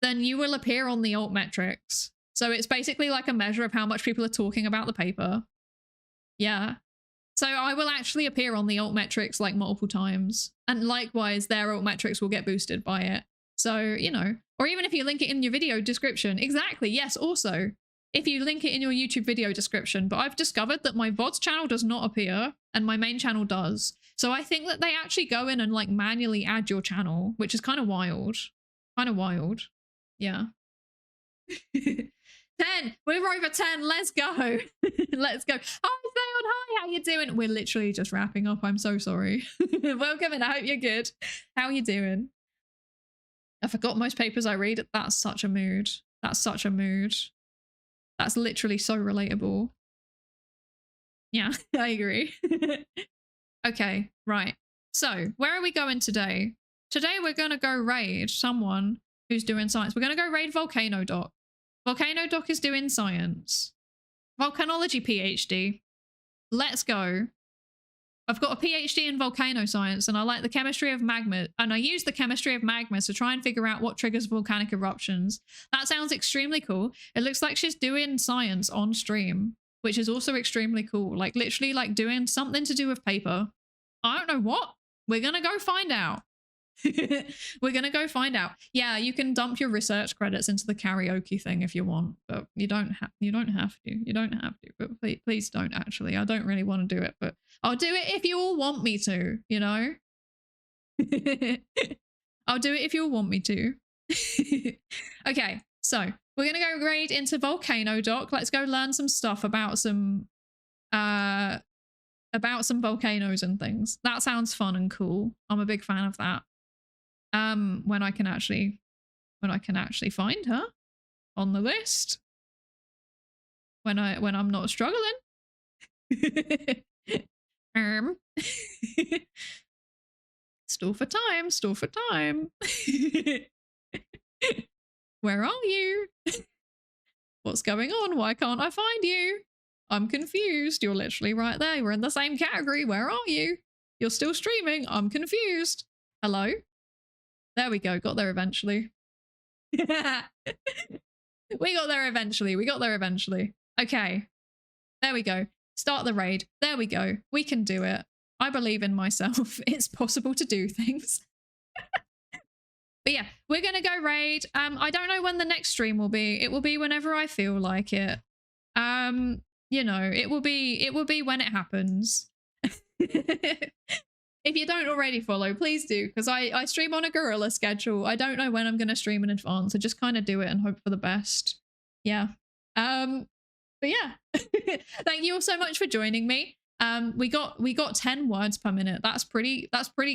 then you will appear on the alt metrics. So it's basically like a measure of how much people are talking about the paper. Yeah. So I will actually appear on the alt metrics like multiple times. And likewise, their alt metrics will get boosted by it. So, you know, or even if you link it in your video description. Exactly. Yes. Also, if you link it in your YouTube video description, but I've discovered that my VODs channel does not appear and my main channel does. So I think that they actually go in and like manually add your channel, which is kind of wild. Kind of wild. Yeah. 10. We're over 10. Let's go. Let's go. Hi, Theon. Hi, how you doing? We're literally just wrapping up. I'm so sorry. Welcome and I hope you're good. How are you doing? I forgot most papers I read. That's such a mood. That's such a mood. That's literally so relatable. Yeah, I agree. Okay, right. So where are we going today? Today we're going to go raid someone who's doing science. We're going to go raid Volcano Doc. Volcano Doc is doing science. Volcanology PhD. Let's go. I've got a PhD in volcano science and I like the chemistry of magma, and I use the chemistry of magma to try and figure out what triggers volcanic eruptions. That sounds extremely cool. It looks like she's doing science on stream, which is also extremely cool. Like literally like doing something to do with paper. I don't know what. We're going to go find out. We're gonna go find out. Yeah, you can dump your research credits into the karaoke thing if you want, but you don't have to, but please don't. Actually, I don't really want to do it, but I'll do it if you all want me to, you know. I'll do it if you all want me to. Okay, so we're gonna go raid into Volcano Doc. Let's go learn some stuff about some volcanoes and things. That sounds fun and cool. I'm a big fan of that. When I can actually find her on the list. When I'm not struggling. Stall for time, stall for time. Where are you? What's going on? Why can't I find you? I'm confused. You're literally right there. We're in the same category. Where are you? You're still streaming. I'm confused. Hello? There we go. Got there eventually. We got there eventually. We got there eventually. Okay. There we go. Start the raid. There we go. We can do it. I believe in myself. It's possible to do things. But yeah, we're going to go raid. I don't know when the next stream will be. It will be whenever I feel like it. You know, it will be when it happens. If you don't already follow, please do, because I stream on a guerrilla schedule. I don't know when I'm going to stream in advance. I just kind of do it and hope for the best. Yeah. But yeah, thank you all so much for joining me. We got 10 words per minute. That's pretty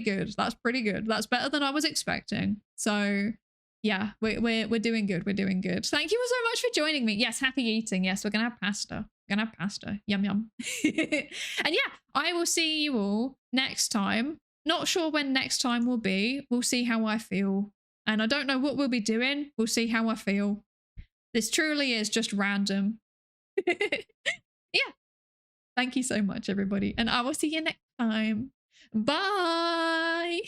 good. That's pretty good. That's better than I was expecting. So yeah, we're doing good. We're doing good. Thank you all so much for joining me. Yes, happy eating. Yes, we're gonna have pasta. We're gonna have pasta. Yum yum. And yeah, I will see you all next time. Not sure when next time will be. We'll see how I feel. And I don't know what we'll be doing. We'll see how I feel. This truly is just random. Yeah. Thank you so much, everybody. And I will see you next time. Bye.